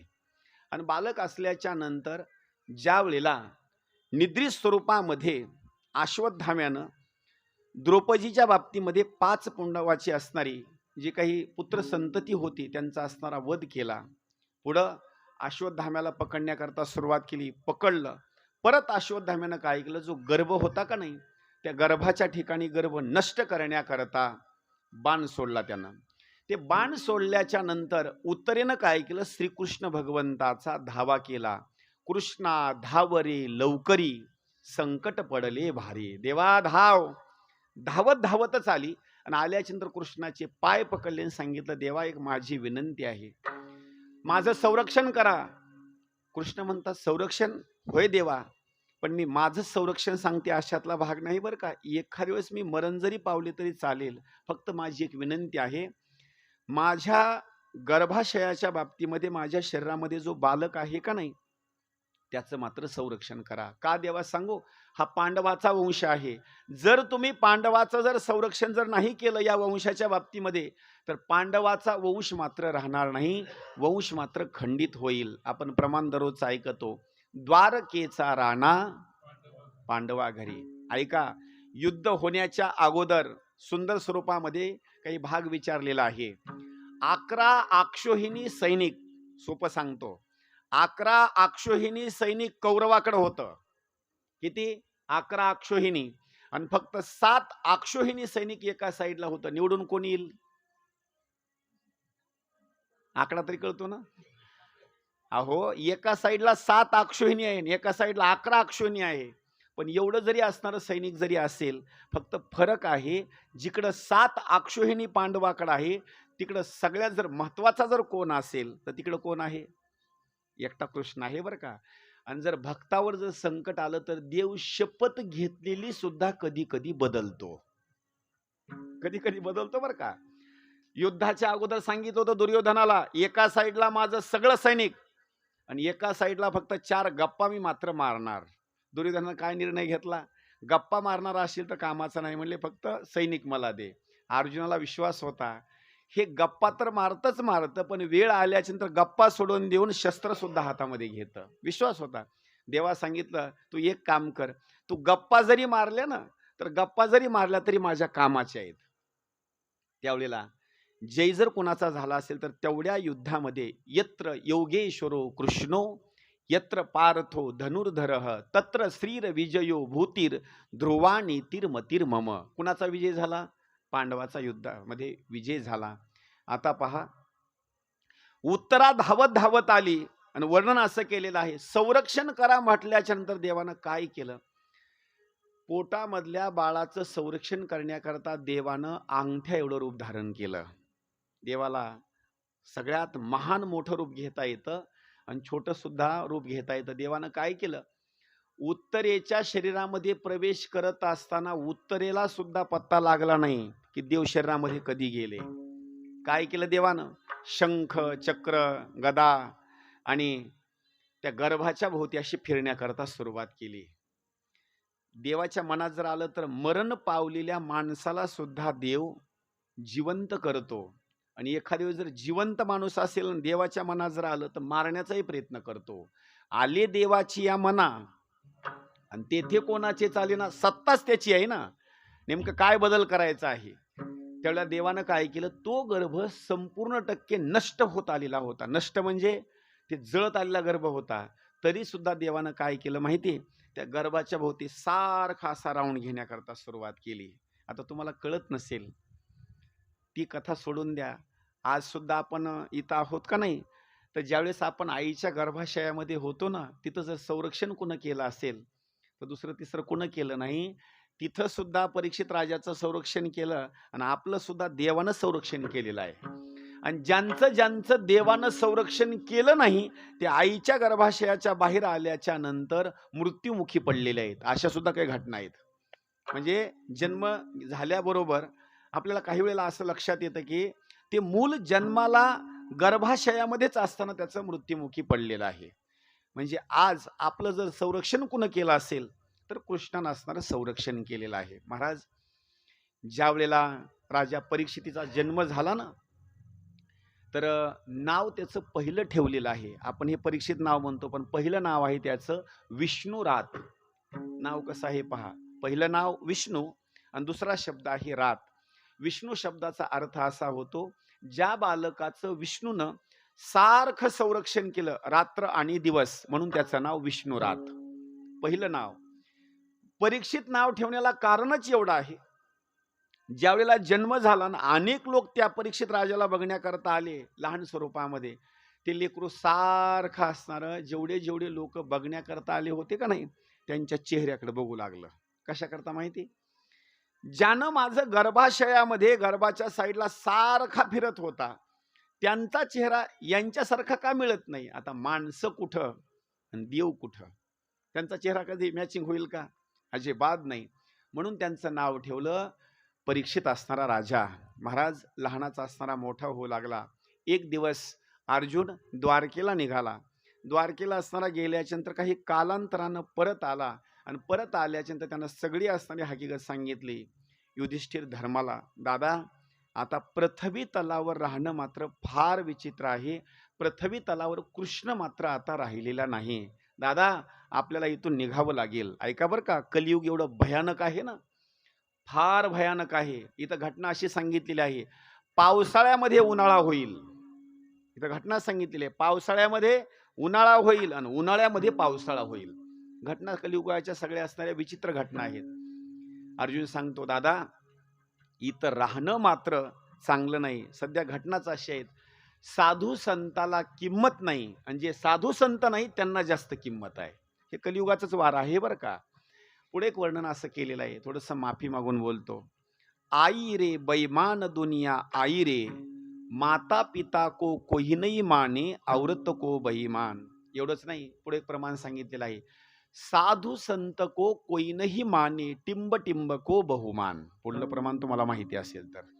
आणि बालक असल्याच्या नंतर ज्या वेळेला निद्रित स्वरूपामध्ये अश्वत्थाम्यानं द्रौपदीच्या बाबतीमध्ये 5 पांडवाची असणारी जी काही पुत्र संतती होती त्यांचा असणारा वध केला. पुढं अश्वत्थाम्याला पकडण्याकरता सुरुवात केली, पकडलं. परत अश्वत्थाम्यानं काय केलं, जो गर्भ होता का नाही, त्या गर्भाच्या ठिकाणी गर्भ नष्ट करण्याकरता बाण सोडला त्यानं. ते बाण सोडल्याच्या नंतर उत्तरेनं काय केलं, श्रीकृष्ण भगवंताचा धावा केला. कृष्णा धावरे लवकरी, संकट पडले भारी. देवा धाव. धावत धावतच आली आणि आल्याच्या नंतर कृष्णाचे पाय पकडले आणि सांगितलं, देवा एक माझी विनंती आहे, माझं संरक्षण करा. कृष्ण म्हणतात, संरक्षण? होय देवा, पण मी माझं संरक्षण सांगते अशातला भाग नाही बरं का. एखाद्या वेळेस मी मरण जरी पावले तरी चालेल. फक्त माझी एक विनंती आहे, माझ्या गर्भाशयाच्या बाबतीमध्ये माझ्या शरीरामध्ये जो बालक आहे का नाही, त्याचं मात्र संरक्षण करा. का देवा सांगू? हा पांडवाचा वंश आहे. जर तुम्ही पांडवाचं जर संरक्षण जर नाही केलं या वंशाच्या बाबतीमध्ये, तर पांडवाचा वंश मात्र राहणार नाही, वंश मात्र खंडित होईल. आपण प्रमाण दररोज ऐकतो, द्वारकेचा राणा पांडवा घरी. ऐका, युद्ध होण्याच्या अगोदर सुंदर स्वरूपामध्ये काही भाग विचारलेला आहे. 11 अक्षोहिणी सैनिक, सोपं सांगतो, 11 अक्षोहिणी सैनिक कौरवाकडे होतं. किती? 11 अक्षोहिणी. आणि फक्त 7 अक्षोहिणी सैनिक एका साईडला होतं. निवडून कोण येईल? आकडा तरी कळतो ना? अहो, एका साईडला 7 अक्षोहिणी आहे, एका साईडला 11 अक्षोहिणी आहे. पण एवढं जरी असणारं सैनिक जरी असेल, फक्त फरक आहे, जिकडं 7 अक्षोहिणी पांडवाकडे आहे, तिकडं सगळ्यात जर महत्वाचा जर कोण असेल तर तिकडं कोण आहे? एकटा कृष्ण आहे बरं का. आणि जर भक्तावर जर संकट आलं तर देव शपथ घेतलेली सुद्धा कधी कधी बदलतो, कधी कधी बदलतो बरं का. युद्धाच्या अगोदर सांगितलं होतं दुर्योधनाला, एका साईडला माझं सगळं सैनिक आणि एका साईडला फक्त 4 गप्पा मी मात्र मारणार. दुर्योधनानं काय निर्णय घेतला? गप्पा मारणार असेल तर कामाचा नाही म्हणले, फक्त सैनिक मला दे. अर्जुनाला विश्वास होता, हे गप्पा तर मारतच मारतं, पण वेळ आल्याच्या नंतर गप्पा सोडून देऊन शस्त्र सुद्धा हातामध्ये घेतं. विश्वास होता. देवा सांगितलं, तू एक काम कर, तू गप्पा जरी मारल्या ना, तर गप्पा जरी मारल्या तरी माझ्या कामाच्या आहेत. त्यावेळेला जय जर कोणाचा झाला असेल तर तेवढ्या युद्धामध्ये यत्र योगेश्वरो कृष्णो यत्र पार्थो धनुर्धरः तत्र श्रीर विजयो भूतीर ध्रुवानीतिर्मतीर मम. कुणाचा विजय झाला? पांडवाचा युद्धामध्ये विजय झाला. आता पहा, उत्तरा धावत धावत आली आणि वर्णन असं केलेलं आहे, संरक्षण करा म्हटल्याच्या नंतर देवानं काय केलं? पोटामधल्या बाळाचं संरक्षण करण्याकरता देवानं अंगठ्या एवढं रूप धारण केलं. देवाला सगळ्यात महान मोठं रूप घेता येतं आणि छोटं सुद्धा रूप घेता येतं. देवानं काय केलं? उत्तरेच्या शरीरामध्ये प्रवेश करत असताना उत्तरेला सुद्धा पत्ता लागला नाही की देव शरीरामध्ये कधी गेले. काय केलं देवानं? शंख, चक्र, गदा आणि त्या गर्भाच्या भोवती अशी फिरण्याकरता सुरुवात केली. देवाच्या मनात जर आलं तर मरण पावलेल्या माणसाला सुद्धा देव जिवंत करतो. आणि एखाद्या वेळेस जर जिवंत माणूस असेल आणि देवाच्या मनात जर आलं तर मारण्याचाही प्रयत्न करतो. आले देवाची या मना आणि तेथे कोणाचे चाले ना, सत्ताच त्याची आहे ना. नेमकं काय बदल करायचा आहे? त्यावेळेला देवानं काय केलं? तो गर्भ संपूर्ण टक्के नष्ट होत आलेला होता. नष्ट म्हणजे ते जळत आलेला गर्भ होता. तरी सुद्धा देवानं काय केलं माहिती? त्या गर्भाच्या भोवती सारखा असा राऊंड घेण्याकरता सुरुवात केली. आता तुम्हाला कळत नसेल, ती कथा सोडून द्या. आज सुद्धा आपण इथं आहोत का नाही, तर ज्यावेळेस आपण आईच्या गर्भाशयामध्ये होतो ना, तिथं जर संरक्षण कुणं केलं असेल तर दुसरं तिसरं कुणं केलं नाही. तिथं सुद्धा परीक्षित राजाचं संरक्षण केलं आणि आपलं सुद्धा देवानं संरक्षण केलेलं आहे. आणि ज्यांचं ज्यांचं देवानं संरक्षण केलं नाही ते आईच्या गर्भाशयाच्या बाहेर आल्याच्या नंतर मृत्युमुखी पडलेले आहेत. अशा सुद्धा काही घटना आहेत. म्हणजे जन्म झाल्याबरोबर आपल्याला काही वेळेला असं लक्षात येतं की ते मूल जन्माला गर्भाशयामध्येच असताना त्याचं मृत्युमुखी पडलेलं आहे. म्हणजे आज आपलं जर संरक्षण कुणं केलं असेल तर कृष्णानं असणारं संरक्षण केलेलं आहे. महाराज, ज्या वेळेला राजा परीक्षितीचा जन्म झाला ना, तर नाव त्याचं पहिलं ठेवलेलं आहे. आपण हे परीक्षित नाव म्हणतो, पण पहिलं नाव आहे त्याचं विष्णुरात. नाव कसं आहे पहा. पहिलं नाव विष्णू आणि दुसरा शब्द आहे रात. विष्णू शब्दाचा अर्थ असा होतो, ज्या बालकाचं विष्णूनं सारखं संरक्षण केलं रात्र आणि दिवस, म्हणून त्याचं नाव विष्णुरात. पहिलं नाव. परीक्षित नाव ठेवण्याला कारणच एवढं आहे, ज्यावेळेला जन्म झाला ना, अनेक लोक त्या परीक्षित राजाला बघण्याकरता आले लहान स्वरूपामध्ये. ते लेकरू सारखं असणारं, जेवढे जेवढे लोक बघण्याकरता आले होते का नाही, त्यांच्या चेहऱ्याकडे बघू लागलं. कशाकरता माहिती? ज्यानं माझं गर्भाशयामध्ये गर्भाच्या साईडला सारखा फिरत होता, त्यांचा चेहरा यांच्यासारखा का मिळत नाही? आता माणसं कुठं आणि देव कुठं? त्यांचा चेहरा कधी मॅचिंग होईल का? अजिबात नाही. म्हणून त्यांचं नाव ठेवलं परीक्षित असणारा राजा. महाराज लहानाचा असणारा मोठा होऊ लागला. एक दिवस अर्जुन द्वारकेला निघाला. द्वारकेला असणारा गेल्याच्यानंतर काही कालांतरानं परत आला आणि परत आल्याच्यानंतर त्यानं सगळी असणारी हकीकत सांगितली युधिष्ठिर धर्माला. दादा, आता पृथ्वी तलावर राहणं मात्र फार विचित्र आहे. पृथ्वी तलावर कृष्ण मात्र आता राहिलेला नाही. दादा, आपल्याला इथून निघावं लागेल. ऐका बरं का, कलियुग एवढं भयानक आहे ना, फार भयानक आहे. इथं घटना अशी सांगितलेली आहे, पावसाळ्यामध्ये उन्हाळा होईल. इथं घटना सांगितलेली आहे, पावसाळ्यामध्ये उन्हाळा होईल आणि उन्हाळ्यामध्ये पावसाळा होईल. घटना कलियुगाच्या सगळ्या असणाऱ्या विचित्र घटना आहेत. अर्जुन सांगतो, दादा, इथं राहणं मात्र चांगलं नाही. सध्या घटनाच अशा आहेत, साधू संताला किंमत नाही आणि जे साधू संत नाही त्यांना जास्त किंमत आहे. हे कलियुगाचंच वार आहे बरं का. पुढे एक वर्णन असं केलेलं आहे, थोडंसं माफी मागून बोलतो. आई रे बैमान दुनिया आई रे, माता पिता को कोही नहीं माने, औरत को बेईमान. एवढंच नाही, पुढे एक प्रमाण सांगितलेलं आहे, साधू संत को कोई नहीं माने, टिंब टिंब को बहुमान. पुढलं प्रमाण तुम्हाला माहिती असेल तर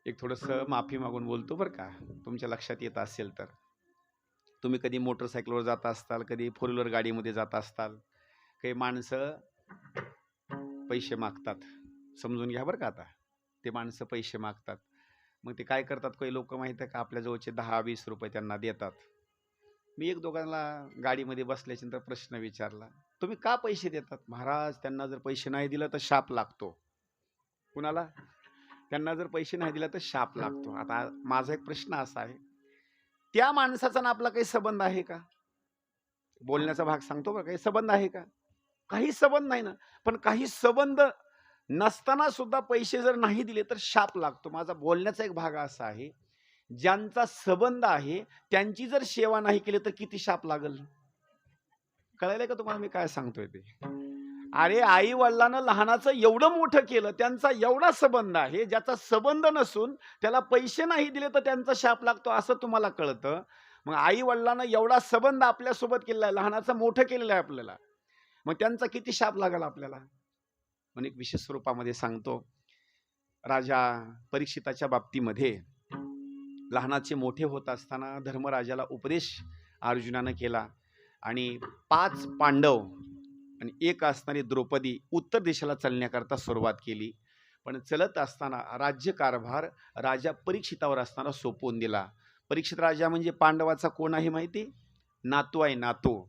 एक थोडंसं माफी मागून बोलतो बरं का, तुमच्या लक्षात येत असेल तर. तुम्ही कधी मोटरसायकलवर जात असताल, कधी फोर व्हीलर गाडीमध्ये जात असताल, काही माणसं पैसे मागतात. समजून घ्या बरं का. आता ते माणसं पैसे मागतात, मग ते काय करतात काही लोक माहिती आहे का, आपल्या जवळचे 10-20 रुपये त्यांना देतात. मी एक दोघांना गाडीमध्ये बसल्याच्यानंतर प्रश्न विचारला, तुम्ही का पैसे देतात? महाराज, त्यांना जर पैसे नाही दिलं तर शाप लागतो. कुणाला? त्यांना जर पैसे नाही दिला तर शाप लागतो. आता माझा एक प्रश्न असा आहे, त्या माणसाचा ना आपला काही संबंध आहे का? बोलण्याचा भाग सांगतो बरं, काही संबंध आहे का? काही संबंध नाही ना. पण काही संबंध नसताना सुद्धा पैसे जर नाही दिले तर शाप लागतो. माझा बोलण्याचा एक भाग असा आहे, ज्यांचा संबंध आहे त्यांची जर सेवा नाही केली तर किती शाप लागल. कळायला का तुम्हाला मी काय सांगतोय ते? अरे, आई वडिलांना लहानाचं एवढं मोठं केलं, त्यांचा एवढा संबंध आहे, ज्याचा संबंध नसून त्याला पैसे नाही दिले तर त्यांचा शाप लागतो, असं तुम्हाला कळतं. मग आई वडिलांना एवढा संबंध आपल्यासोबत केलेला आहे, लहानाचं मोठं केलेलं आहे आपल्याला, मग त्यांचा किती शाप लागला आपल्याला. म्हणून एक विशेष स्वरूपामध्ये सांगतो, राजा परीक्षिताच्या बाबतीमध्ये लहानाचे मोठे होत असताना धर्मराजाला उपदेश अर्जुनानं केला आणि 5 पांडव आणि एक असणारी द्रौपदी उत्तर दिशेला चालण्याकरता सुरुवात केली. पण चलत असताना राज्यकारभार राजा परीक्षितावर असताना सोपवून दिला. परीक्षित राजा म्हणजे पांडवाचा कोण आहे माहिती? नातू आहे, नातू.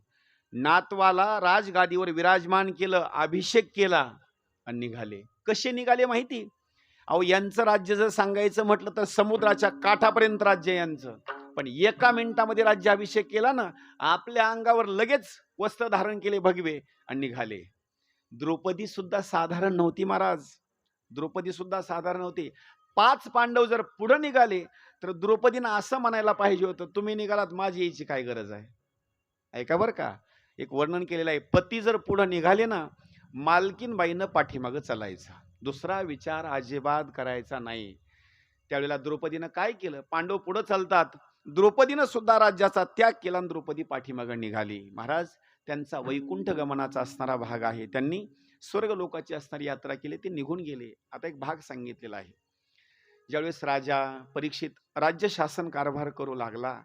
नातवाला राजगादीवर विराजमान केलं, अभिषेक केला आणि निघाले. कसे निघाले माहिती? अहो, यांचं राज्य जर सांगायचं म्हटलं तर समुद्राच्या काठापर्यंत राज्य यांचं, पण एका मिनिटामध्ये राज्याभिषेक केला ना, आपल्या अंगावर लगेच वस्त्र धारण केले भगवे आणि निघाले. द्रौपदी सुद्धा साधारण नव्हती महाराज, द्रौपदी सुद्धा साधारण नव्हती. 5 पांडव जर पुढे निघाले तर द्रौपदीनं असं म्हणायला पाहिजे होतं, तुम्ही निघालात, माझी यायची काय गरज आहे. ऐका बरं का, एक वर्णन केलेलं आहे, पती जर पुढे निघाले ना, मालकीनबाईनं पाठीमागं चालायचं, दुसरा विचार अजिबात करायचा नाही. त्यावेळेला द्रौपदीनं काय केलं? पांडव पुढे चालतात, द्रौपदीनं सुद्धा राज्याचा त्याग केला आणि द्रौपदी पाठीमागं निघाली. महाराज, त्यांचा वैकुंठ गमनाचा असणारा भाग आहे, त्यांनी स्वर्ग लोकाची असणारी यात्रा केली, ते निघून गेले. आता एक भाग सांगितलेला आहे, ज्यावेळेस राजा परीक्षित राज्य शासन कारभार करू लागला,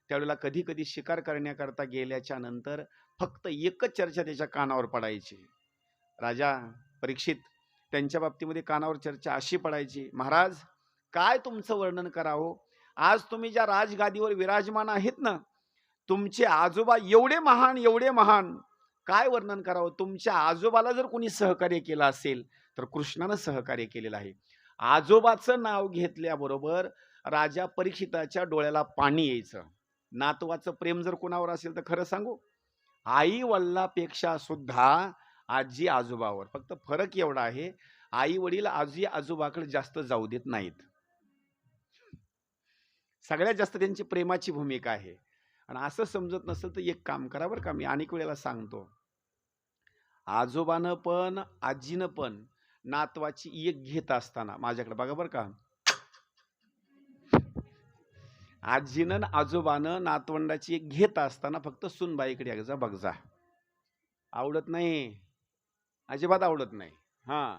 त्यावेळेला कधी कधी शिकार करण्याकरता गेल्याच्या नंतर फक्त एकच चर्चा त्याच्या कानावर पडायची. राजा परीक्षित त्यांच्या बाबतीमध्ये कानावर चर्चा अशी पडायची, महाराज, काय तुमचं वर्णन करावं? आज तुम्ही ज्या राजगादीवर विराजमान आहेत ना, तुमचे आजोबा एवढे महान, एवढे महान, काय वर्णन करावं? तुमच्या आजोबाला जर कोणी सहकार्य केलं असेल तर कृष्णानं सहकार्य केलेलं आहे. आजोबाचं नाव घेतल्याबरोबर राजा परीक्षिताच्या डोळ्याला पाणी यायचं. नातवाचं प्रेम जर कोणावर असेल तर खरं सांगू, आई वडिलापेक्षा सुद्धा आजी आजोबावर. फक्त फरक एवढा आहे, आई वडील आजी आजोबाकडे जास्त जाऊ देत नाहीत. सगळ्यात जास्त त्यांची प्रेमाची भूमिका आहे. आणि असं समजत नसेल तर एक काम करा बरं का, मी अनेक वेळेला सांगतो, आजोबानं पण आजीनं पण नातवाची एक घेत असताना माझ्याकडे बघा बरं का, आजीनं न आजोबानं नातवंडाची एक घेत असताना फक्त सूनबाईकडे एकदा बघ जा. आवडत नाही, अजिबात आवडत नाही. हा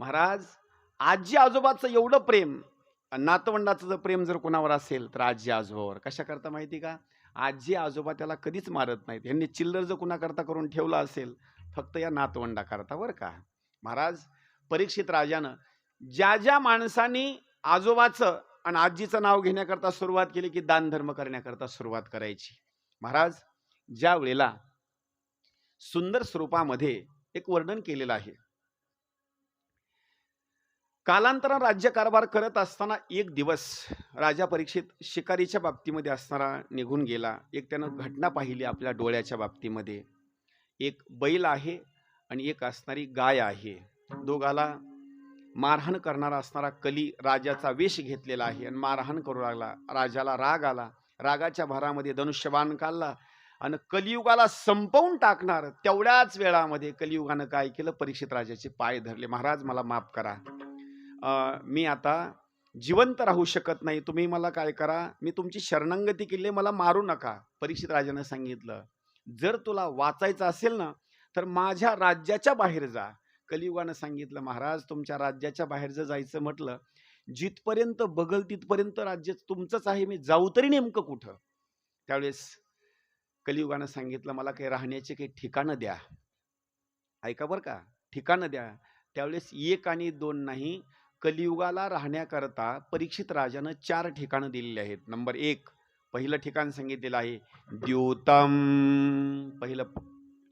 महाराज, आजी आजोबाचं एवढं प्रेम, नातवंडाचं जर प्रेम जर कोणावर असेल तर आजी आजोबावर. कशा करता माहिती का? आजी आजोबा त्याला कधीच मारत नाहीत. यांनी चिल्लर जर कुणा करता करून ठेवला असेल फक्त या नातवंडा करता बरं का. महाराज, परीक्षित राजानं ज्या ज्या माणसांनी आजोबाचं आणि आजीचं नाव घेण्याकरता सुरुवात केली की दान धर्म करण्याकरता सुरुवात करायची. महाराज, ज्या वेळेला सुंदर स्वरूपामध्ये एक वर्णन केलेलं आहे. कालांतराने राज्यकारभार करत असताना एक दिवस राजा परीक्षित शिकारीच्या बाबतीमध्ये असणारा निघून गेला. एक त्यानं घटना पाहिली आपल्या डोळ्याच्या बाबतीमध्ये. एक बैल आहे आणि एक असणारी गाय आहे. दोघाला मारहाण करणारा असणारा कली राजाचा वेश घेतलेला आहे आणि मारहाण करू लागला. राजाला राग आला. रागाच्या भरामध्ये धनुष्यबाण काढला आणि कलियुगाला संपवून टाकणार तेवढ्याच वेळामध्ये कलियुगानं काय केलं? परीक्षित राजाचे पाय धरले. महाराज, मला माफ करा, मी आता जिवंत राहू शकत नाही, तुम्ही मला काय करा, मी तुमची शरणागती केली, मला मारू नका. परीक्षित राजानं सांगितलं, जर तुला वाचायचं असेल ना तर माझ्या राज्याच्या बाहेर जा. कलियुगानं सांगितलं, महाराज, तुमच्या राज्याच्या बाहेर जर जायचं म्हटलं, जिथपर्यंत बघल तिथपर्यंत राज्य तुमचंच आहे, मी जाऊ तरी नेमकं कुठं? त्यावेळेस कलियुगानं सांगितलं, मला काही राहण्याचे काही ठिकाणं द्या. ऐका बरं का, ठिकाणं द्या. त्यावेळेस एक आणि दोन नाही, कलियुगाला राहण्याकरता परीक्षित राजानं 4 ठिकाणं दिलेली आहेत. नंबर 1, पहिलं ठिकाण सांगितलेलं आहे द्योतम. पहिलं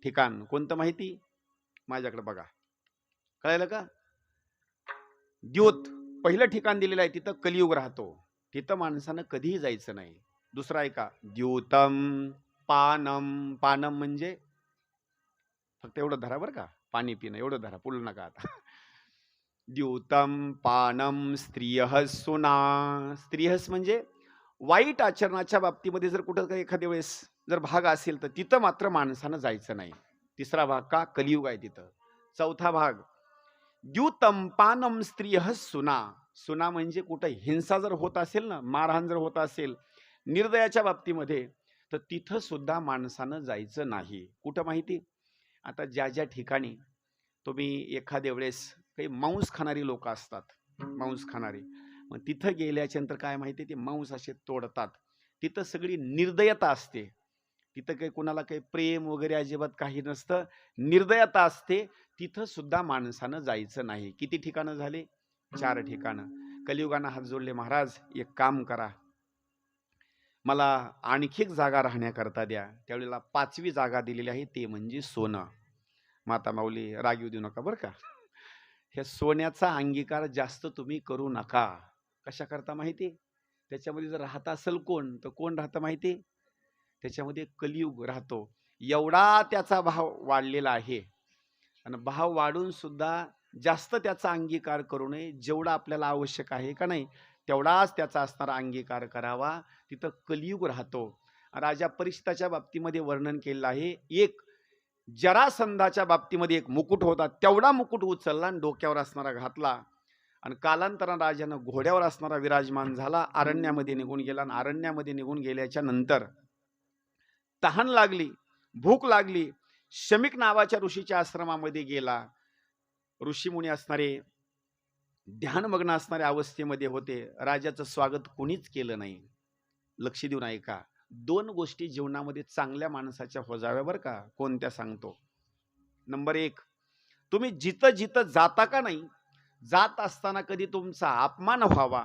ठिकाण कोणतं माहिती? माझ्याकडे बघा, कळलं का? द्योत पहिलं ठिकाण दिलेलं आहे, तिथं कलियुग राहतो, तिथं माणसानं कधीही जायचं नाही. दुसरं आहे का? द्योतम पानम. पानम म्हणजे फक्त एवढं धरा बरं का, पाणी पिणं, एवढं धरा, पुढलं नका आता. द्योतम पानम स्त्रियः सुना. स्त्रियस म्हणजे वाईट आचरणाच्या बाबतीमध्ये जर कुठं काही एखाद्या वेळेस जर भाग असेल तर तिथं मात्र माणसानं जायचं नाही. तिसरा भाग का? कलियुग आहे तिथं. चौथा भाग द्युतम पानम स्त्रियः सुना. सुना म्हणजे कुठं हिंसा जर होत असेल ना, मारहाण जर होत असेल निर्दयाच्या बाबतीमध्ये, तर तिथं सुद्धा माणसानं जायचं नाही. कुठं माहिती? आता ज्या ज्या ठिकाणी तुम्ही एखाद्या वेळेस काही मांस खाणारी लोक असतात, मांस खाणारी, मग तिथं गेल्याच्या नंतर काय माहिती, ते मांस असे तोडतात. तिथं सगळी निर्दयता असते. तिथं काही कुणाला काही प्रेम वगैरे अजिबात काही नसतं, निर्दयता असते. तिथं सुद्धा माणसानं जायचं नाही. किती ठिकाणं झाले? 4 ठिकाणं. कलियुगानं हात जोडले, महाराज एक काम करा, मला आणखी एक जागा राहण्याकरता द्या. त्यावेळेला 5वी जागा दिलेली आहे, ते म्हणजे सोनं. माता माऊली राग येऊ देऊ नका बरं का. ह्या सोन्याचा अंगीकार जास्त तुम्ही करू नका. कशा करता माहिती? त्याच्यामध्ये जर राहत असेल कोण, तर कोण राहतं माहिती? त्याच्यामध्ये कलियुग राहतो. एवढा त्याचा भाव वाढलेला आहे आणि भाव वाढून सुद्धा जास्त त्याचा अंगीकार करू नये. जेवढा आपल्याला आवश्यक आहे का नाही तेवढाच त्याचा असणारा अंगीकार करावा. तिथं कलियुग राहतो. राजा परीक्षिताच्या बाबतीमध्ये वर्णन केलेलं आहे. एक जरासंधाच्या बाबतीमध्ये एक मुकुट होता, तेवढा मुकुट उचलला आणि डोक्यावर असणारा घातला आणि कालांतरानं राजानं घोड्यावर असणारा विराजमान झाला. अरण्यामध्ये निघून गेला आणि अरण्यामध्ये निघून गेल्याच्या नंतर तहान लागली, भूक लागली. शमिक नावाच्या ऋषीच्या आश्रमामध्ये गेला. ऋषीमुनी असणारे, ध्यानमग्न असणाऱ्या अवस्थेमध्ये होते. राजाचं स्वागत कोणीच केलं नाही. लक्ष देऊन ऐका, 2 गोष्टी जीवनामध्ये चांगल्या माणसाच्या होजाव्या बरं का. कोणत्या सांगतो? नंबर 1, तुम्ही जिथं जिथं जाता का नाही, जात असताना कधी तुमचा अपमान व्हावा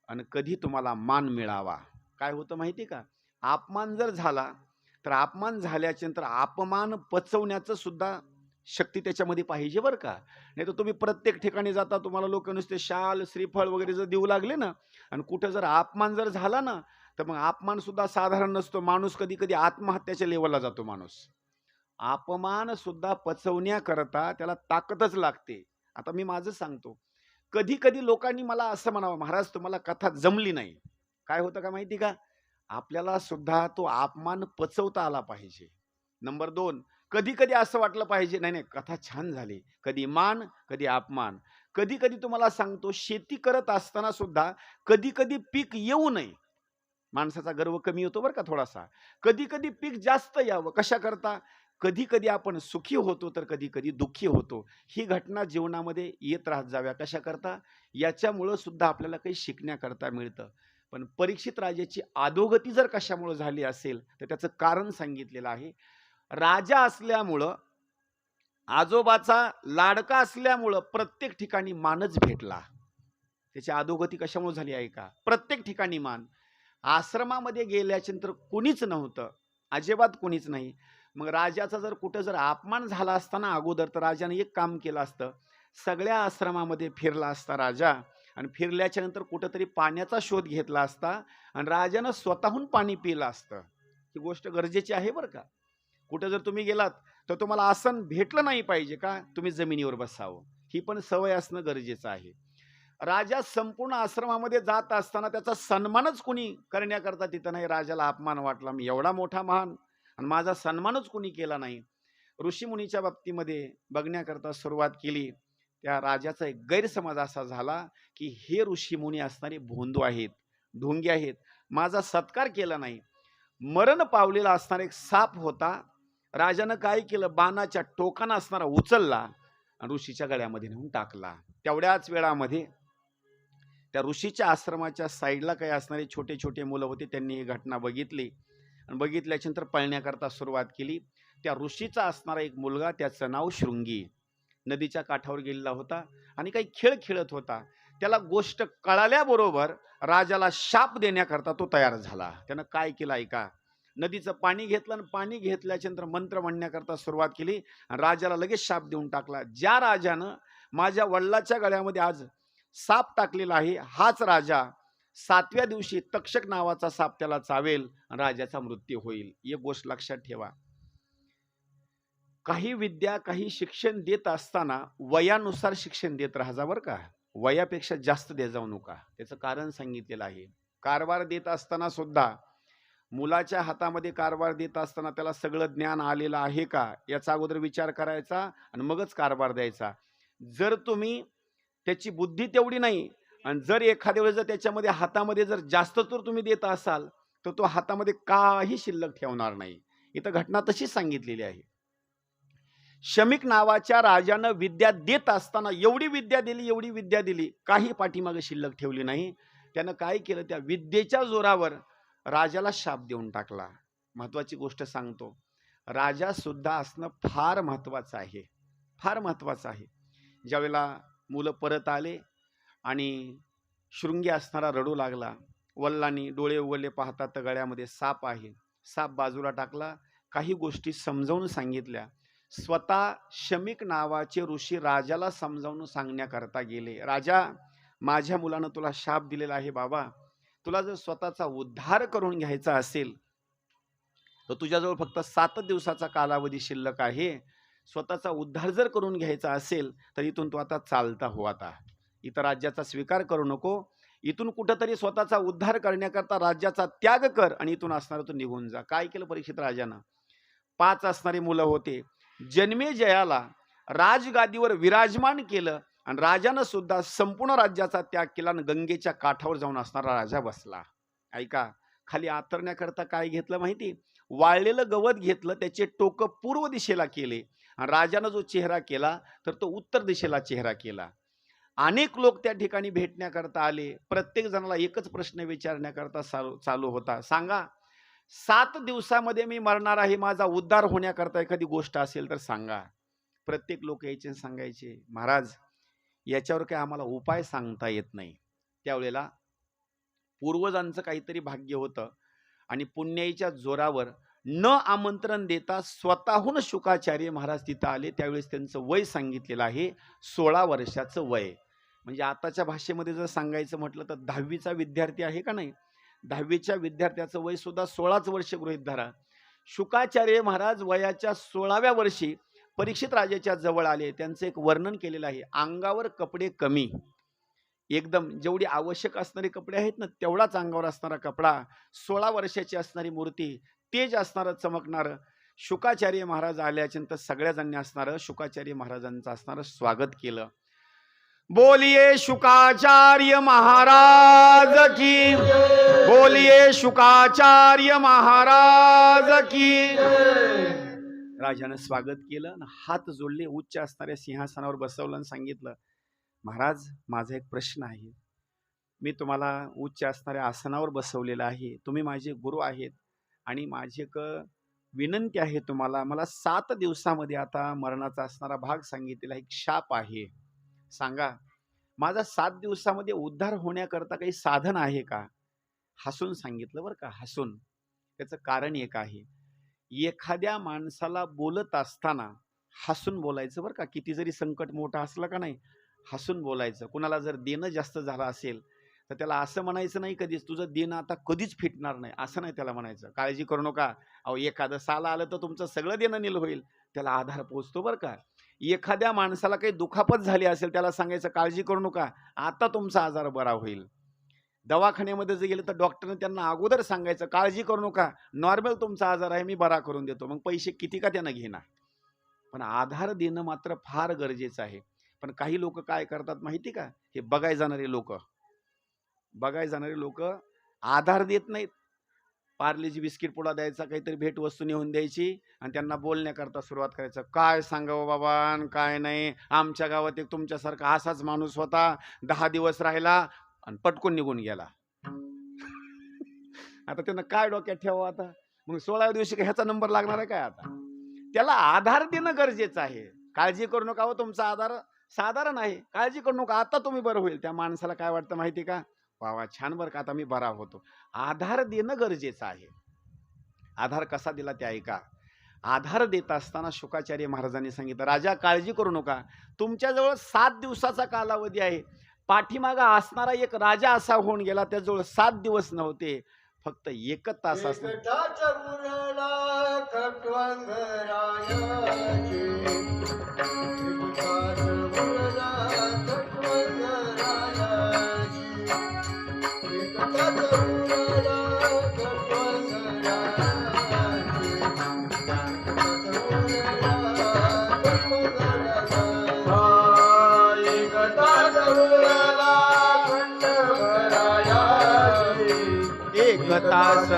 आणि कधी तुम्हाला मान मिळावा. काय होतं माहिती का? अपमान जर झाला तर अपमान झाल्याच्या नंतर अपमान पचवण्याचं सुद्धा शक्ती त्याच्यामध्ये पाहिजे बरं का. नाही तर तुम्ही प्रत्येक ठिकाणी जाता, तुम्हाला लोक नुसते शाल श्रीफळ वगैरे जर देऊ लागले ना आणि कुठं जर अपमान जर झाला ना, तर मग अपमान सुद्धा साधारण नसतो. माणूस कधी कधी आत्महत्याच्या लेवलला जातो. माणूस अपमान सुद्धा पचवण्याकरता त्याला ताकदच लागते. आता मी माझं सांगतो, कधी कधी लोकांनी मला असं म्हणावं, महाराज तुम्हाला कथा जमली नाही. काय होतं का माहिती का? आपल्याला सुद्धा तो अपमान पचवता आला पाहिजे. नंबर 2, कधी कधी असं वाटलं पाहिजे, नाही नाही कथा छान झाली. कधी मान, कधी अपमान. कधी कधी तुम्हाला सांगतो, शेती करत असताना सुद्धा कधी कधी पीक येऊ नये, माणसाचा गर्व कमी होतो बरं का थोडासा. कधी कधी पीक जास्त यावं, कशा करता? कधी कधी आपण सुखी होतो तर कधी कधी दुःखी होतो. ही घटना जीवनामध्ये येत राहत जाव्या, कशा करता? याच्यामुळं सुद्धा आपल्याला काही शिकण्याकरता मिळतं. पण परीक्षित राजाची अधोगती जर कशामुळे झाली असेल तर त्याचं कारण सांगितलेलं आहे. राजा असल्यामुळं, आजोबाचा लाडका असल्यामुळं प्रत्येक ठिकाणी मानच भेटला. त्याची अधोगती कशामुळे झाली आहे का? प्रत्येक ठिकाणी मान. आश्रमामध्ये गेल्याच्यानंतर कुणीच नव्हतं, अजिबात कुणीच नाही. मग राजाचा जर कुठं जर अपमान झाला असता ना अगोदर, तर राजाने एक काम केलं असतं. सगळ्या आश्रमामध्ये फिरला असता राजा, आणि फिरल्याच्या नंतर कुठंतरी पाण्याचा शोध घेतला असता, आणि राजानं स्वतःहून पाणी पिलं असतं. ही गोष्ट गरजेची आहे बरं का. कुठं जर तुम्ही गेलात तर तुम्हाला आसन भेटलं नाही पाहिजे का, तुम्ही जमिनीवर बसावं. ही पण सवय असणं गरजेचं आहे. राजा संपूर्ण आश्रमामध्ये जात असताना त्याचा सन्मानच कोणी करण्याकरता तिथं नाही. राजाला अपमान वाटला, मी एवढा मोठा महान आणि माझा सन्मानच कोणी केला नाही. ऋषीमुनीच्या बाबतीमध्ये बघण्याकरता सुरुवात केली. त्या राजाचा एक गैरसमज असा झाला की हे ऋषीमुनी असणारे भोंदू आहेत, ढोंगी आहेत, माझा सत्कार केला नाही. मरण पावलेला असणारा एक साप होता. राजानं काय केलं, बाणाच्या टोकानं असणारा उचलला आणि ऋषीच्या गळ्यामध्ये नेऊन टाकला. तेवढ्याच वेळामध्ये त्या ऋषीच्या आश्रमाच्या साईडला काही असणारे छोटे छोटे मुलं होते, त्यांनी ही घटना बघितली आणि बघितल्याच्या नंतर पळण्याकरता सुरुवात केली. त्या ऋषीचा असणारा एक मुलगा, त्याचं नाव शृंगी, नदीच्या काठावर गेलेला होता आणि काही खेळ खेळत होता. त्याला गोष्ट कळाल्याबरोबर राजाला शाप देण्याकरता तो तयार झाला. त्यानं काय केलं ऐका, नदीचं पाणी घेतलं आणि पाणी घेतल्याच्या नंतर मंत्र म्हणण्याकरता सुरुवात केली आणि राजाला लगेच शाप देऊन टाकला. ज्या राजानं माझ्या वडिलाच्या गळ्यामध्ये आज साप टाकलेला आहे, हाच राजा 7व्या दिवशी तक्षक नावाचा साप त्याला चावेल आणि राजाचा मृत्यू होईल. एक गोष्ट लक्षात ठेवा, काही विद्या, काही शिक्षण देत असताना वयानुसार शिक्षण देत राहा बरं का. वयापेक्षा जास्त दे जाऊ नका. त्याचं कारण सांगितलेलं आहे. कारभार देत असताना सुद्धा, मुलाच्या हातामध्ये कारभार देत असताना त्याला सगळं ज्ञान आलेलं आहे का याचा अगोदर विचार करायचा आणि मगच कारभार द्यायचा. जर तुम्ही त्याची बुद्धी तेवढी नाही आणि जर एखाद्या वेळेस जर त्याच्यामध्ये हातामध्ये जर जास्त जर तुम्ही देत असाल तर तो हातामध्ये काही शिल्लक ठेवणार नाही. इथं घटना तशीच सांगितलेली आहे. शमिक नावाच्या राजानं विद्या देत असताना एवढी विद्या दिली, एवढी विद्या दिली, काही पाठीमागे शिल्लक ठेवली नाही. त्यानं काय केलं, त्या विद्येच्या जोरावर राजाला शाप देऊन टाकला. महत्वाची गोष्ट सांगतो, राजा सुद्धा असणं फार महत्वाचं आहे, फार महत्वाचं आहे. ज्यावेळेला मुलं परत आले आणि शृंगी असणारा रडू लागला, वल्लानी डोळे उघडले, पाहतात तर गळ्यामध्ये साप आहे. साप बाजूला टाकला, काही गोष्टी समजावून सांगितल्या. स्वतः शमिक नावाचे ऋषी राजाला समजावून सांगण्याकरता गेले. राजा, माझ्या मुलानं तुला शाप दिलेला आहे बाबा, तुला जर स्वतःचा उद्धार करून घ्यायचा असेल तर तुझ्याजवळ फक्त 7 दिवसाचा कालावधी शिल्लक आहे. स्वतःचा उद्धार जर करून घ्यायचा असेल तर इथून तू आता चालता हो. आता इथं राज्याचा स्वीकार करू नको. इथून कुठंतरी स्वतःचा उद्धार करण्याकरता राज्याचा त्याग कर आणि इथून असणार तू निघून जा. काय केलं परीक्षित राजानं? 5 असणारी मुलं होते. जन्मेजयाला राजगादीवर विराजमान केलं आणि राजानं सुद्धा संपूर्ण राज्याचा त्याग केला आणि गंगेच्या काठावर जाऊन असणारा राजा बसला. ऐका, खाली आतरण्याकरता काय घेतलं माहिती? वाळलेलं गवत घेतलं, त्याचे टोक पूर्व दिशेला केले आणि राजानं जो चेहरा केला तर तो उत्तर दिशेला चेहरा केला. अनेक लोक त्या ठिकाणी भेटण्याकरता आले. प्रत्येक जणाला एकच प्रश्न विचारण्याकरता चालू होता, सांगा 7 दिवसामध्ये मी मरणार आहे, माझा उद्धार होण्याकरता एखादी गोष्ट असेल तर सांगा. प्रत्येक लोक यायचे सांगायचे, महाराज याच्यावर काय आम्हाला उपाय सांगता येत नाही. त्यावेळेला पूर्वजांचं काहीतरी भाग्य होतं आणि पुण्याईच्या जोरावर न आमंत्रण देता स्वतःहून शुकाचार्य महाराज तिथं आले. त्यावेळेस त्यांचं वय सांगितलेलं आहे 16 वर्षाचं वय. म्हणजे आताच्या भाषेमध्ये जर सांगायचं म्हटलं तर 10वीचा विद्यार्थी आहे का नाही, 10वीच्या विद्यार्थ्याचं वय सुद्धा 16च वर्ष गृहीत धरा. शुकाचार्य महाराज वयाच्या 16व्या वर्षी परीक्षित राजाच्या जवळ आले. त्यांचं एक वर्णन केलेलं आहे. अंगावर कपडे कमी, एकदम जेवढी आवश्यक असणारे कपडे आहेत ना तेवढाच अंगावर असणारा कपडा, 16 वर्षाची असणारी मूर्ती, तेज असणारं चमकणारं. शुकाचार्य महाराज आल्याच्यानंतर सगळ्या जणांनी असणारं शुकाचार्य महाराजांचं असणारं स्वागत केलं. बोलिए शुकाचार्य महाराज की, बोलिए शुकाचार्य महाराज की। राजानं स्वागत केलं आणि हात जोडले, उच्च असणाऱ्या सिंहासनावर बसवलं आणि सांगितलं, महाराज माझा एक प्रश्न आहे. मी तुम्हाला उच्च असणाऱ्या आसनावर बसवलेलं आहे, तुम्ही माझे गुरु आहेत आणि माझी एक विनंती आहे तुम्हाला. मला 7 दिवसामध्ये आता मरणाचा असणारा भाग सांगितलेला एक शाप आहे. सांगा माझा 7 दिवसामध्ये उद्धार होण्याकरता काही साधन आहे का? हसून सांगितलं बरं का, हसून. त्याचं कारण एक आहे, एखाद्या माणसाला बोलत असताना हसून बोलायचं बरं का. किती जरी संकट मोठं असलं का नाही, हसून बोलायचं. कुणाला जर देणं जास्त झालं असेल तर त्याला असं म्हणायचं नाही कधीच, तुझं देणं आता कधीच फिटणार नाही, असं नाही त्याला म्हणायचं. काळजी करू नका, अहो एखादं साल आलं तर तुमचं सगळं देणं नील होईल, त्याला आधार पोचतो बरं का. एखाद्या माणसाला काही दुखापत झाली असेल त्याला सांगायचं, काळजी करू नका, आता तुमचा आजार बरा होईल. दवाखान्यामध्ये जर गेलं तर डॉक्टरने त्यांना अगोदर सांगायचं, काळजी करू नका, नॉर्मल तुमचा आजार आहे, मी बरा करून देतो. मग पैसे किती का त्यानं घेणार, पण आधार देणं मात्र फार गरजेचं आहे. पण काही लोक काय करतात माहिती का, हे बघाय जाणारे लोक आधार देत नाहीत. पार्लेजी बिस्किट पुडा द्यायचा, काहीतरी भेट वस्तू नेऊन द्यायची आणि त्यांना बोलण्याकरता सुरुवात करायचं, काय सांगावं बाबा काय नाही, आमच्या गावात एक तुमच्यासारखा असाच माणूस होता, 10 दिवस राहिला आणि पटकून निघून गेला. आता त्यांना काय डोक्यात ठेवावं आता, मग 16व्या दिवशी ह्याचा नंबर लागणार आहे काय? आता त्याला आधार देणं गरजेचं आहे. काळजी करू नका, तुमचा आधार साधारण आहे, काळजी करू नका, आता तुम्ही बरं होईल. त्या माणसाला काय वाटतं माहिती का, वा छान बरं का, आता मी बरा होतो. आधार देणं गरजेचं आहे. आधार कसा दिला ते ऐका. आधार देत असताना शुकाचार्य महाराजांनी सांगितलं, राजा काळजी करू नका, तुमच्याजवळ 7 दिवसाचा कालावधी आहे. पाठीमागा असणारा एक राजा असा होऊन गेला, त्याजवळ 7 दिवस नव्हते, फक्त 1 तास असतो. तास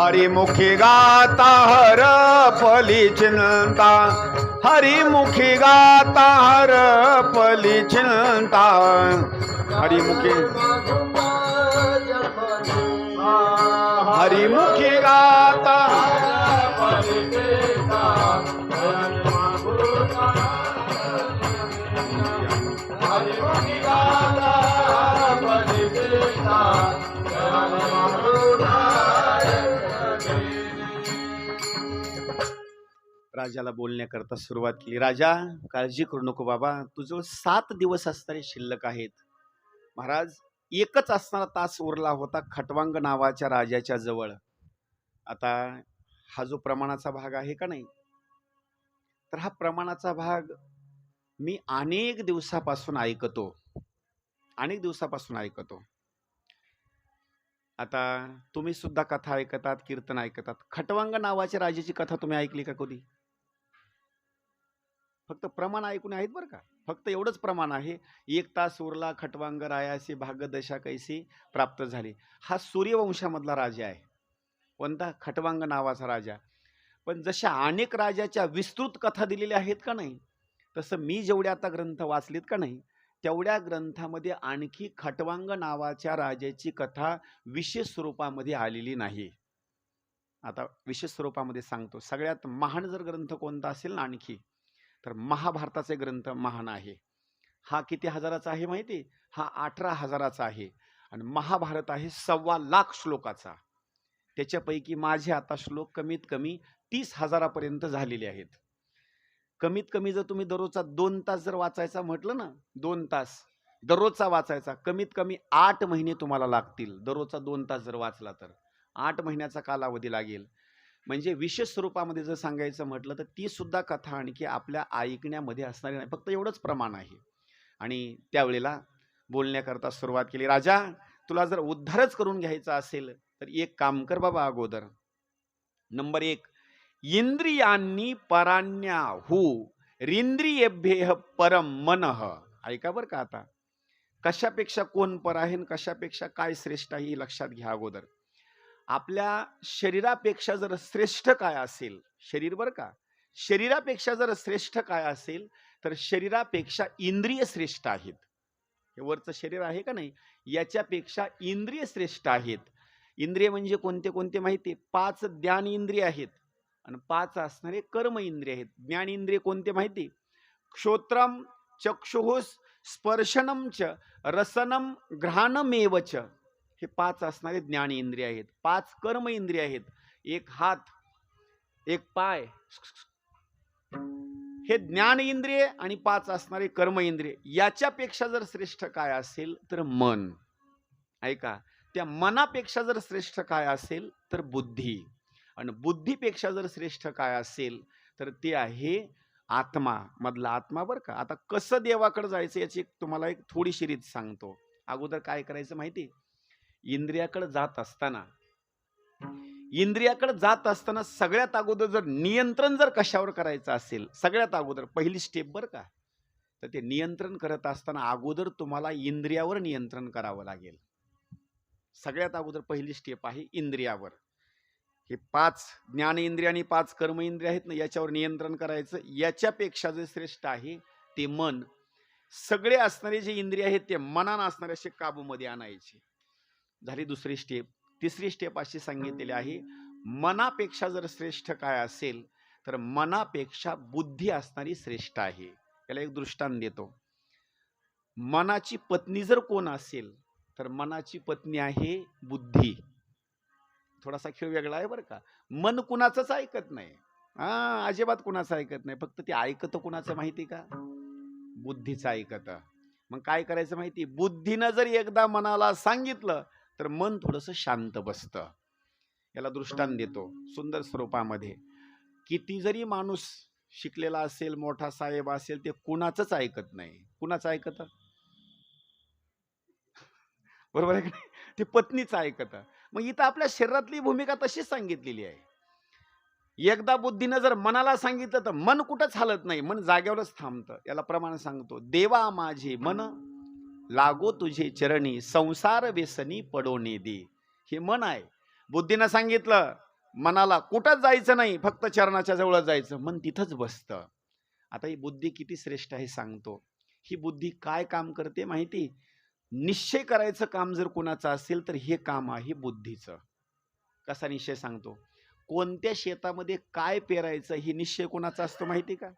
हरिमुखी गाता हर फली चिंता, हरिमुखी गाता हर फली चिंता, हरिमुखी हरिमुखी गाता राजाला बोलण्याकरता सुरुवात केली. राजा काळजी करू नको बाबा, तुझं 7 दिवस असणारे शिल्लक आहेत. महाराज एकच असणारा तास उरला होता खटवांग नावाच्या राजाच्या जवळ. आता हा जो प्रमाणाचा भाग आहे का नाही, तर हा प्रमाणाचा भाग मी अनेक दिवसापासून ऐकतो. आता तुम्ही सुद्धा कथा ऐकतात, कीर्तन ऐकतात. खटवांग नावाच्या राजाची कथा तुम्ही ऐकली का कधी? फक्त प्रमाण ऐकून आहेत बरं का, फक्त एवढंच प्रमाण आहे. 1 तास उरला खटवांग रायासी, भागदशा कैसी प्राप्त झाली. हा सूर्यवंशामधला राजा आहे. कोणता? खटवांग नावाचा राजा. पण जशा अनेक राजाच्या विस्तृत कथा दिलेल्या आहेत का नाही, तसं मी जेवढ्या आता ग्रंथ वाचलीत का नाही, तेवढ्या ग्रंथामध्ये आणखी खटवांग नावाच्या राजाची कथा विशेष स्वरूपामध्ये आलेली नाही. आता विशेष स्वरूपामध्ये सांगतो. सगळ्यात महान जर ग्रंथ कोणता असेल ना आणखी, तर महाभारताचे ग्रंथ महान आहे. हा किती हजाराचा आहे माहिती? हा 18,000चा आहे. आणि महाभारत आहे 1.25 लाख श्लोकाचा. त्याच्यापैकी माझे आता श्लोक कमीत कमी 30,000 झालेले आहेत. कमीत कमी जर तुम्ही दररोजचा 2 तास जर वाचायचा म्हटलं ना, 2 तास दररोजचा वाचायचा, कमीत कमी 8 महिने तुम्हाला लागतील. दररोजचा 2 तास जर वाचला तर 8 महिन्याचा कालावधी लागेल. म्हणजे विशेष स्वरूपामध्ये जर सांगायचं म्हटलं तर ती सुद्धा कथा आणखी आपल्या ऐकण्यामध्ये असणारी नाही, फक्त एवढंच प्रमाण आहे. आणि त्यावेळेला बोलण्याकरता सुरुवात केली, राजा तुला जर उद्धारच करून घ्यायचा असेल तर एक काम कर बाबा. अगोदर नंबर 1, इंद्रियांनी पराण्याहू रिंद्रियेभ्यः परम मनः. ऐका बरं का, आता कशापेक्षा कोण पर आहे आणि कशापेक्षा काय श्रेष्ठ आहे हे लक्षात घ्या. अगोदर आपल्या शरीरापेक्षा जर श्रेष्ठ काय असेल, शरीर बरं का, शरीरापेक्षा जर श्रेष्ठ काय असेल तर शरीरापेक्षा इंद्रिय श्रेष्ठ आहेत. हे वरचं शरीर आहे का नाही, याच्यापेक्षा इंद्रिय श्रेष्ठ आहेत. इंद्रिय म्हणजे कोणते कोणते माहिती? 5 ज्ञान इंद्रिय आहेत आणि 5 असणारे कर्म इंद्रिय आहेत. ज्ञान इंद्रिय कोणते माहिती? श्रोत्रम, चक्षुः, स्पर्शनम च, रसनम, घ्राणमेव च. हे 5 असणारे ज्ञान इंद्रिय आहेत. 5 कर्म इंद्रिय आहेत. एक हात, एक पाय, हे ज्ञान इंद्रिय आणि 5 असणारे कर्म इंद्रिय. याच्यापेक्षा जर श्रेष्ठ काय असेल तर मन. ऐका, त्या मनापेक्षा जर श्रेष्ठ काय असेल तर बुद्धी, आणि बुद्धीपेक्षा जर श्रेष्ठ काय असेल तर ते आहे आत्मा, मधला आत्मा. बरं का, आता कसं देवाकडे जायचं याची तुम्हाला एक थोडीशी रीत सांगतो. अगोदर काय करायचं माहिती? इंद्रियाकडे जात असताना सगळ्यात अगोदर जर नियंत्रण जर कशावर करायचं असेल, सगळ्यात अगोदर पहिली स्टेप बरं का, तर ते नियंत्रण करत असताना अगोदर तुम्हाला इंद्रियावर नियंत्रण करावं लागेल. सगळ्यात अगोदर पहिली स्टेप आहे इंद्रियावर. हे 5 ज्ञान इंद्रिय आणि 5 कर्म इंद्रिय आहेत ना, याच्यावर नियंत्रण करायचं. याच्यापेक्षा जे श्रेष्ठ आहे ते मन. सगळे असणारे जे इंद्रिय आहेत ते मनानं असणारे असे काबूमध्ये आणायचे. झाली दुसरी स्टेप. तिसरी स्टेप अशी सांगितलेली आहे, मनापेक्षा जर श्रेष्ठ काय असेल तर मनापेक्षा बुद्धी असणारी श्रेष्ठ आहे. याला एक दृष्टांत देतो. मनाची पत्नी जर कोण असेल तर मनाची पत्नी आहे बुद्धी. थोडासा खेळ वेगळा आहे बरं का. मन कुणाचंच ऐकत नाही, अजिबात कुणाचं ऐकत नाही. फक्त ते ऐकतं कुणाचं माहिती का? बुद्धीचं ऐकतं. मग काय करायचं माहिती? बुद्धीनं जर एकदा मनाला सांगितलं तर मन थोडंसं शांत बसतं. याला दृष्टांत देतो सुंदर स्वरूपामध्ये. किती जरी माणूस शिकलेला असेल, मोठा साहेब असेल, ते कुणाचंच ऐकत नाही. कुणाचं ऐकतं? बरोबर आहे का नाही? ते पत्नीचं ऐकतं. मग इथं आपल्या शरीरातली भूमिका तशीच सांगितलेली आहे. एकदा बुद्धीनं जर मनाला सांगितलं तर मन कुठंच हालत नाही, मन जागेवरच थांबतं. याला प्रमाण सांगतो, देवा माझे मन लागो तुझे चरणी, संसार व्यसनी पडोने दे. हे मन आहे. बुद्धीनं सांगितलं मनाला कुठंच जायचं नाही, फक्त चरणाच्या जवळ जायचं, मन तिथंच बसतं. आता ही बुद्धी किती श्रेष्ठ आहे सांगतो. ही बुद्धी काय काम करते माहिती? निश्चय करायचं काम जर कोणाचं असेल तर हे काम आहे बुद्धीचं. कसा निश्चय सांगतो? कोणत्या शेतामध्ये काय पेरायचं हे निश्चय कोणाचा असतो माहिती का?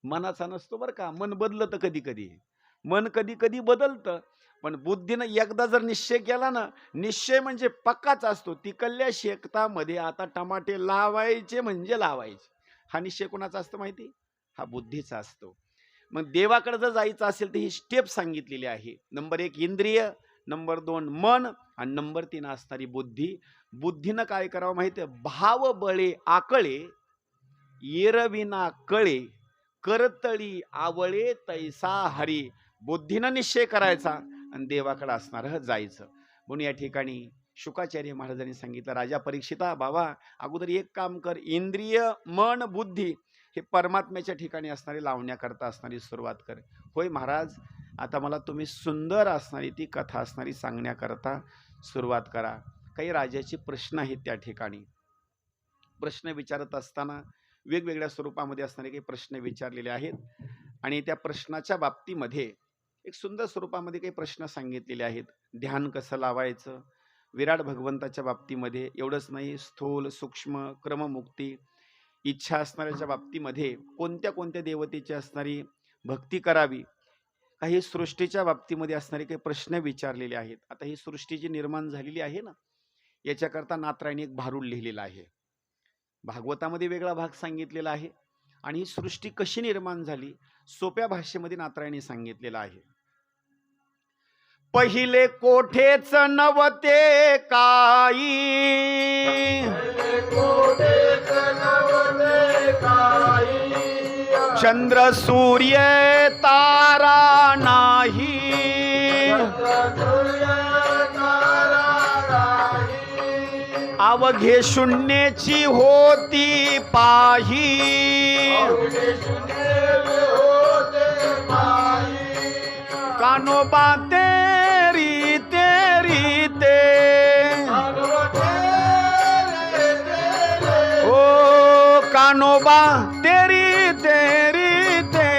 मनाचा नसतो बरं का. मन बदलतं कधी कधी, मन कधी कधी बदलतं, पण बुद्धीनं एकदा जर निश्चय केला ना, निश्चय म्हणजे पक्काच असतो. तिकडल्या शेतामध्ये आता टमाटे लावायचे म्हणजे लावायचे. हा निश्चय कोणाचा असतो माहिती? हा बुद्धीचा असतो. मग देवाकडे जर जायचं असेल तर ही स्टेप सांगितलेली आहे. नंबर 1 इंद्रिय, नंबर 2 मन आणि नंबर 3 असणारी बुद्धी. बुद्धीनं काय करावं माहिती? भाव बळे आकळे येरविना कळे, करतळी आवळे तैसा हरी. बुद्धीनं निश्चय करायचा आणि देवाकडे असणारं जायचं. म्हणून या ठिकाणी शुकाचार्य महाराजांनी सांगितलं, राजा परीक्षिता बाबा, अगोदर एक काम कर, इंद्रिय मन बुद्धी हे परमात्म्याच्या ठिकाणी असणारे लावण्याकरता असणारी सुरुवात कर. होय महाराज, आता मला तुम्ही सुंदर असणारी ती कथा असणारी सांगण्याकरता सुरुवात करा. काही राजाचे प्रश्न आहेत त्या ठिकाणी. प्रश्न विचारत असताना वेगवेगळ्या स्वरूपामध्ये असणारे काही प्रश्न विचारलेले आहेत आणि त्या प्रश्नाच्या बाबतीमध्ये एक सुंदर स्वरूपामध्ये काही प्रश्न सांगितलेले आहेत. ध्यान कसं लावायचं, विराट भगवंताच्या बाबतीमध्ये एवढंच नाही, स्थूल सूक्ष्म क्रममुक्ती, इच्छा असणाऱ्याच्या बाबतीमध्ये कोणत्या कोणत्या देवतेची असणारी भक्ती करावी, काही सृष्टीच्या बाबतीमध्ये असणारे काही प्रश्न विचारलेले आहेत. आता ही सृष्टी जी निर्माण झालेली आहे ना, याच्याकरता नाथरायणी एक भारूड लिहिलेला आहे. भागवतामध्ये वेगळा भाग सांगितलेला आहे आणि ही सृष्टी कशी निर्माण झाली सोप्या भाषेमध्ये नाथरायणी सांगितलेला आहे. पहिले कोठेच नवते काही, चंद्र सूर्य तारा नाही, अवघे शून्यची होती पाही, कानोबा तेरी तेरी ते, ओ कानोबा तेरी तेरी ते,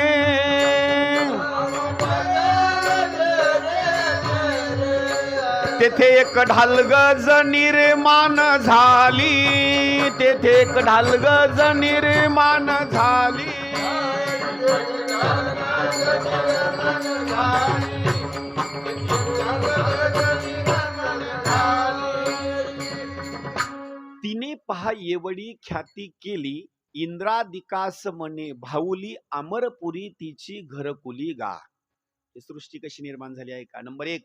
तेथे एक ढालगज निर्माण झाली, तेथे एक ढालगज निर्माण झाली, तिने पहा एवढी ख्याती केली, इंद्रादिकास म्हणे भाऊली, अमरपुरी तिची घरकुली गा. ही सृष्टी कशी निर्माण झाली आहे का? नंबर 1,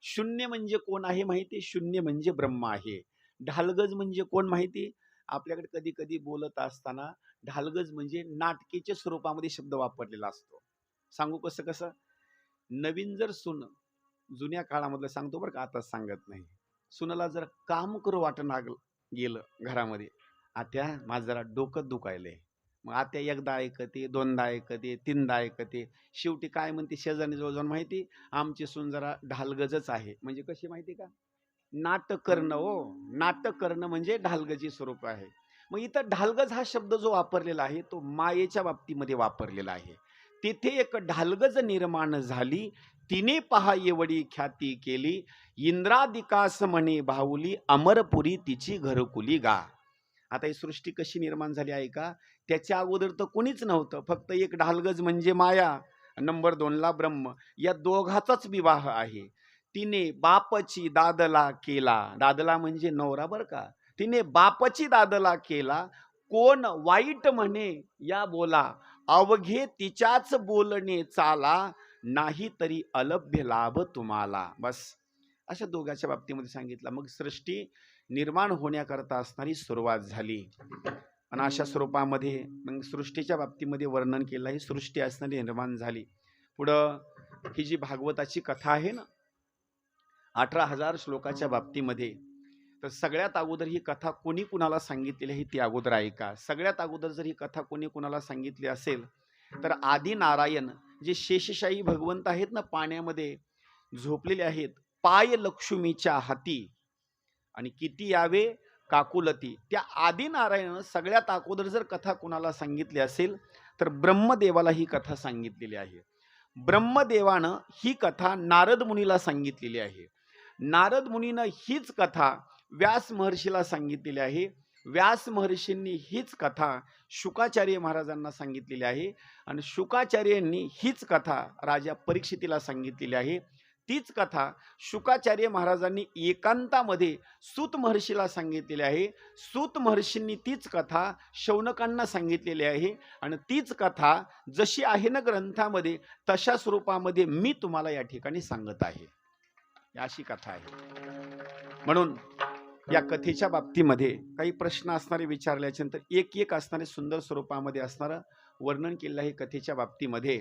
शून्य म्हणजे कोण आहे माहिती? शून्य म्हणजे ब्रह्म आहे. ढालगज म्हणजे कोण माहिती? आपल्याकडे कधी कधी बोलत असताना ढालगज म्हणजे नाटकीच्या स्वरूपामध्ये शब्द वापरलेला असतो. सांगू कसं कसं? नवीन जर सून, जुन्या काळामधलं सांगतो बरं का, आता सांगत नाही, सुनाला जर काम करू वाटणं गेलं घरामध्ये, आत्या माझं जरा डोकं दुखायलंय, मग आत्या एकदा ऐकते, दोनदा ऐकते, तीनदा ऐकते, शेवटी काय म्हणते शेजारी जवळ जाऊन, माहिती आमची सून जरा ढालगजच आहे. म्हणजे कशी माहिती का? नाटक करणं. हो, नाटक करणं म्हणजे ढालगजी स्वरूप आहे. मग इथं ढालगज हा शब्द जो वापरलेला आहे तो मायेच्या बाबतीमध्ये वापरलेला आहे. तिथे एक ढालगज निर्माण झाली, तिने पहा एवढी ख्याती केली, इंद्रादिकास म्हणे भाऊली, अमरपुरी तिची घरकुली गा. आता ही सृष्टी कशी निर्माण झाली आहे का? त्याच्या अगोदर तर कोणीच नव्हतं, फक्त एक ढालगज म्हणजे माया, नंबर 2ला ब्रह्म. या दोघाचाच विवाह आहे. तिने बापची दादला केला, दादला म्हणजे नवरा बर का, तिने बापची दादला केला, कोण वाईट म्हणे या बोला, अवघे तिच्याच बोलणे चाला, नाही तरी अलभ्य लाभ तुम्हाला. बस अशा दोघांच्या बाबतीमध्ये सांगितलं. मग सृष्टी निर्माण होण्याकरता असणारी सुरुवात झाली आणि अशा स्वरूपामध्ये मग सृष्टीच्या बाबतीमध्ये वर्णन केलं. ही सृष्टी असणारी निर्माण झाली. पुढं ही जी भागवताची कथा आहे ना, 18,000 श्लोकाच्या बाबतीमध्ये, तर सगळ्यात अगोदर ही कथा कोणी कुणाला सांगितलेली आहे ती अगोदर ऐका. सगळ्यात अगोदर जर ही कथा कोणी कुणाला सांगितली असेल तर आदि नारायण जे शेषशाही भगवंत आहेत ना, पाण्यामध्ये झोपलेले आहेत, पाय लक्ष्मीच्या हाती आणि किती यावे काकुलती, त्या आदि नारायण सगळ्यात अगोदर जर कथा कुणाला सांगितली असेल तर ब्रह्मदेवाला ही कथा सांगितलेली आहे. ब्रह्मदेवानं ही कथा नारद मुनीला सांगितलेली आहे. नारद मुनीनं हीच कथा व्यास महर्षीला सांगितलेली आहे. व्यास महर्षींनी हीच कथा शुकाचार्य महाराजांना सांगितलेली आहे आणि शुकाचार्यांनी हीच कथा राजा परीक्षितीला सांगितलेली आहे. तीच कथा शुकाचार्य महाराजांनी एकांतामध्ये सूत महर्षीला सांगितलेली आहे. सूत महर्षींनी तीच कथा शौनकांना सांगितलेली आहे आणि तीच कथा जशी आहे ना ग्रंथामध्ये तशा स्वरूपामध्ये मी तुम्हाला या ठिकाणी सांगत आहे. अशी कथा आहे. म्हणून या कथेच्या बाबतीमध्ये काही प्रश्न असणारे विचारल्याच्या नंतर एक एक असणारे सुंदर स्वरूपामध्ये असणारं वर्णन केलेलं आहे कथेच्या बाबतीमध्ये.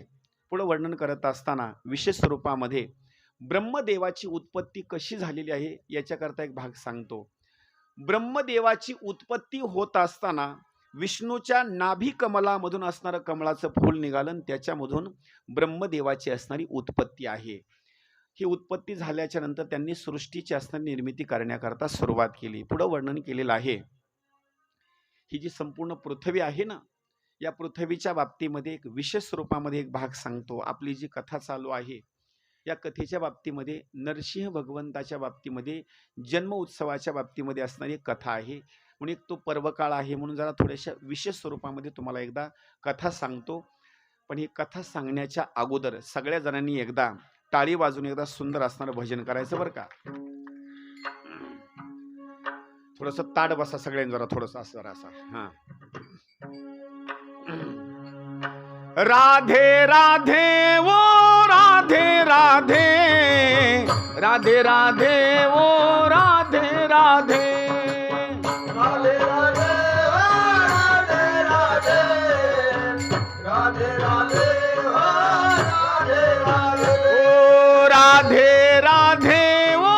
पुढे वर्णन करत असताना विशेष स्वरूपामध्ये ब्रह्मदेवाची उत्पत्ती कशी झालेली आहे याच्याकरता एक भाग सांगतो. ब्रह्मदेवाची उत्पत्ती होत असताना विष्णूच्या नाभी कमलामधून असणारं कमळाचं फूल निघालं, त्याच्यामधून ब्रह्मदेवाची असणारी उत्पत्ती आहे. ही उत्पत्ती झाल्याच्या नंतर त्यांनी सृष्टीची असणारी निर्मिती करण्याकरता सुरुवात केली. पुढे वर्णन केलेलं आहे. ही जी संपूर्ण पृथ्वी आहे ना, या पृथ्वीच्या बाबतीमध्ये एक विशेष स्वरूपामध्ये एक भाग सांगतो. आपली जी कथा चालू आहे या कथेच्या बाबतीमध्ये नरसिंह भगवंताच्या बाबतीमध्ये जन्म उत्सवाच्या बाबतीमध्ये असणारी एक कथा आहे. म्हणून एक तो पर्वकाळ आहे म्हणून जरा थोड्याशा विशेष स्वरूपामध्ये तुम्हाला एकदा कथा सांगतो. पण ही कथा सांगण्याच्या अगोदर सगळ्या जणांनी एकदा टाळी वाजून एकदा सुंदर असणारं भजन करायचं बरं का. थोडस ताड बसा सगळ्यांनी जरा थोडस असं जरा असा. हा. राधे राधे ओ राधे राधे, राधे राधे ओ राधे राधे, राधे राधे राधे राधे, राधे राधे राधे राधे, ओ राधे राधे ओ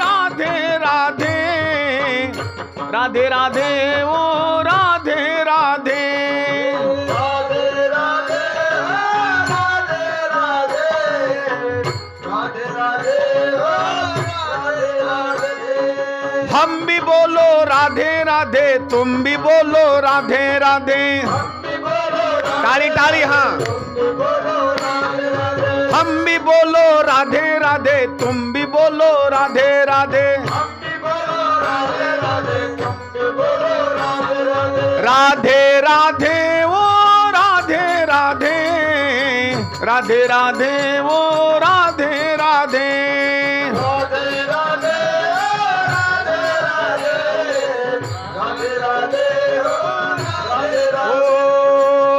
राधे राधे, राधे राधे ओ राधे राधे, राधे राधे राधे राधे, राधे राधे। हम भी बोलो राधे राधे, तुम भी बोलो राधे राधे, ताली ताली. हाँ. हम भी बोलो राधे राधे, तुम भी बोलो राधे राधे, राधे राधे ओ राधे राधे, राधे राधे ओ राधे राधे, ओ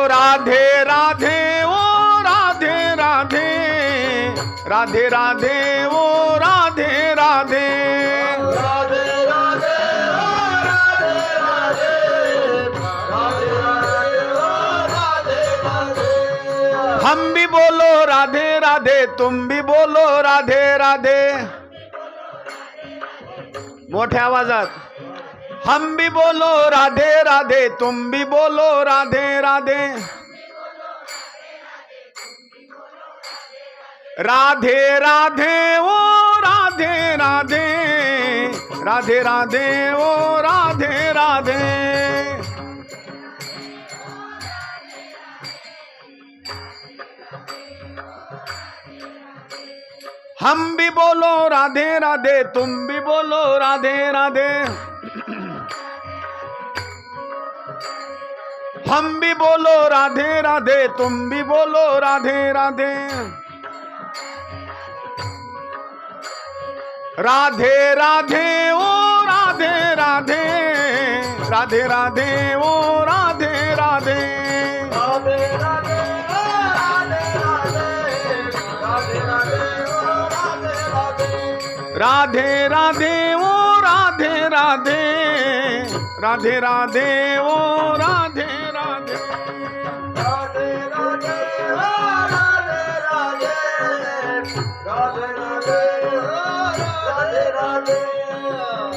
राधे राधे ओ राधे राधे, राधे राधे ओ राधे राधे, हम भी बोलो राधे राधे, तुम भी बोलो राधे राधे, मोठ्या आवाजात. हम भी बोलो राधे राधे, तुम भी बोलो राधे राधे, राधे राधे ओ राधे राधे, राधे राधे ओ राधे राधे, हम भी बोलो राधे राधे, तुम भी बोलो राधे राधे, हम भी बोलो राधे राधे, तुम भी बोलो राधे राधे, राधे राधे ओ राधे राधे, राधे राधे ओ राधे राधे, राधे राधे ओ राधे राधे, राधे राधे ओ राधे राधे,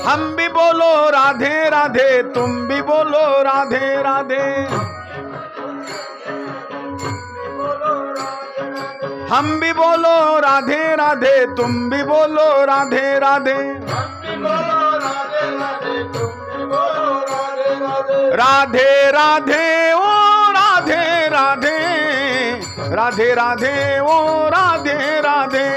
हम भी बोलो राधे राधे, तुम भी बोलो राधे राधे, हम भी बोलो राधे राधे, तुम भी बोलो राधे राधे, राधे राधे ओ राधे राधे, राधे राधे ओ राधे राधे,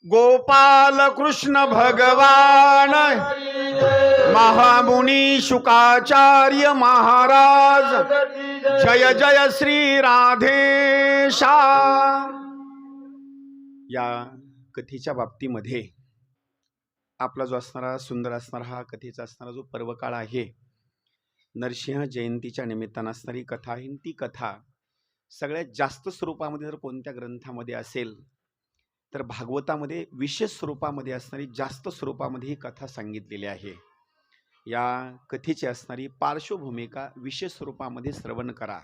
गोपाल कृष्ण भगवान, महामुनी शुकाचार्य महाराज, जय जय श्री राधेशा. या कथेच्या बाबतीमध्ये आपला जो असणारा सुंदर असणारा हा कथेचा असणारा जो पर्वकाळ आहे, नरसिंह जयंतीच्या निमित्तानं असणारी कथा आहे. ती कथा सगळ्यात जास्त स्वरूपामध्ये जर कोणत्या ग्रंथामध्ये असेल तर भागवतामध्ये विशेष स्वरूपामध्ये असणारी, जास्त स्वरूपामध्ये ही कथा सांगितलेली आहे. या कथेची असणारी पार्श्वभूमिका विशेष स्वरूपामध्ये श्रवण करा.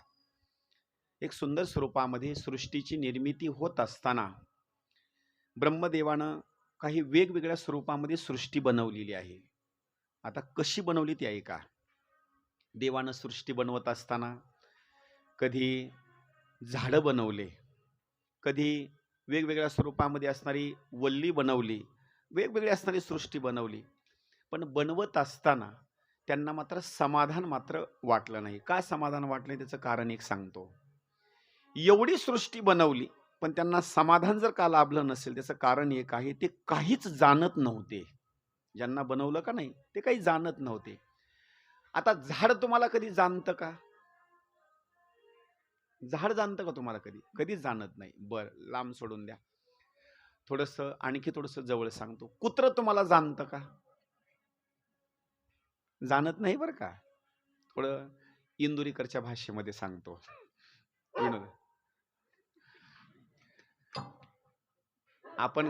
एक सुंदर स्वरूपामध्ये सृष्टीची निर्मिती होत असताना ब्रह्मदेवानं काही वेगवेगळ्या स्वरूपामध्ये सृष्टी बनवलेली आहे. आता कशी बनवली ती ऐका. देवानं सृष्टी बनवत असताना कधी झाडं बनवले, कधी वेगवेगळ्या स्वरूपामध्ये असणारी वल्ली बनवली, वेगवेगळी असणारी सृष्टी बनवली, पण बनवत असताना त्यांना मात्र समाधान मात्र वाटलं नाही. का समाधान वाटलं नाही त्याचं कारण एक सांगतो. एवढी सृष्टी बनवली पण त्यांना समाधान जर का लाभलं नसेल त्याचं कारण एक आहे, ते काहीच जाणत नव्हते. ज्यांना बनवलं का नाही ते काही जाणत नव्हते. आता झाड तुम्हाला कधी जाणतं का? झाड जाणतं का तुम्हाला कधी? कधीच जाणत नाही. बर, लांब सोडून द्या. आणखी थोडस जवळ सांगतो. कुत्र तुम्हाला जाणतं का? जाणत नाही बरं का. थोडं इंदुरीकरच्या भाषेमध्ये सांगतो. विनोद, आपण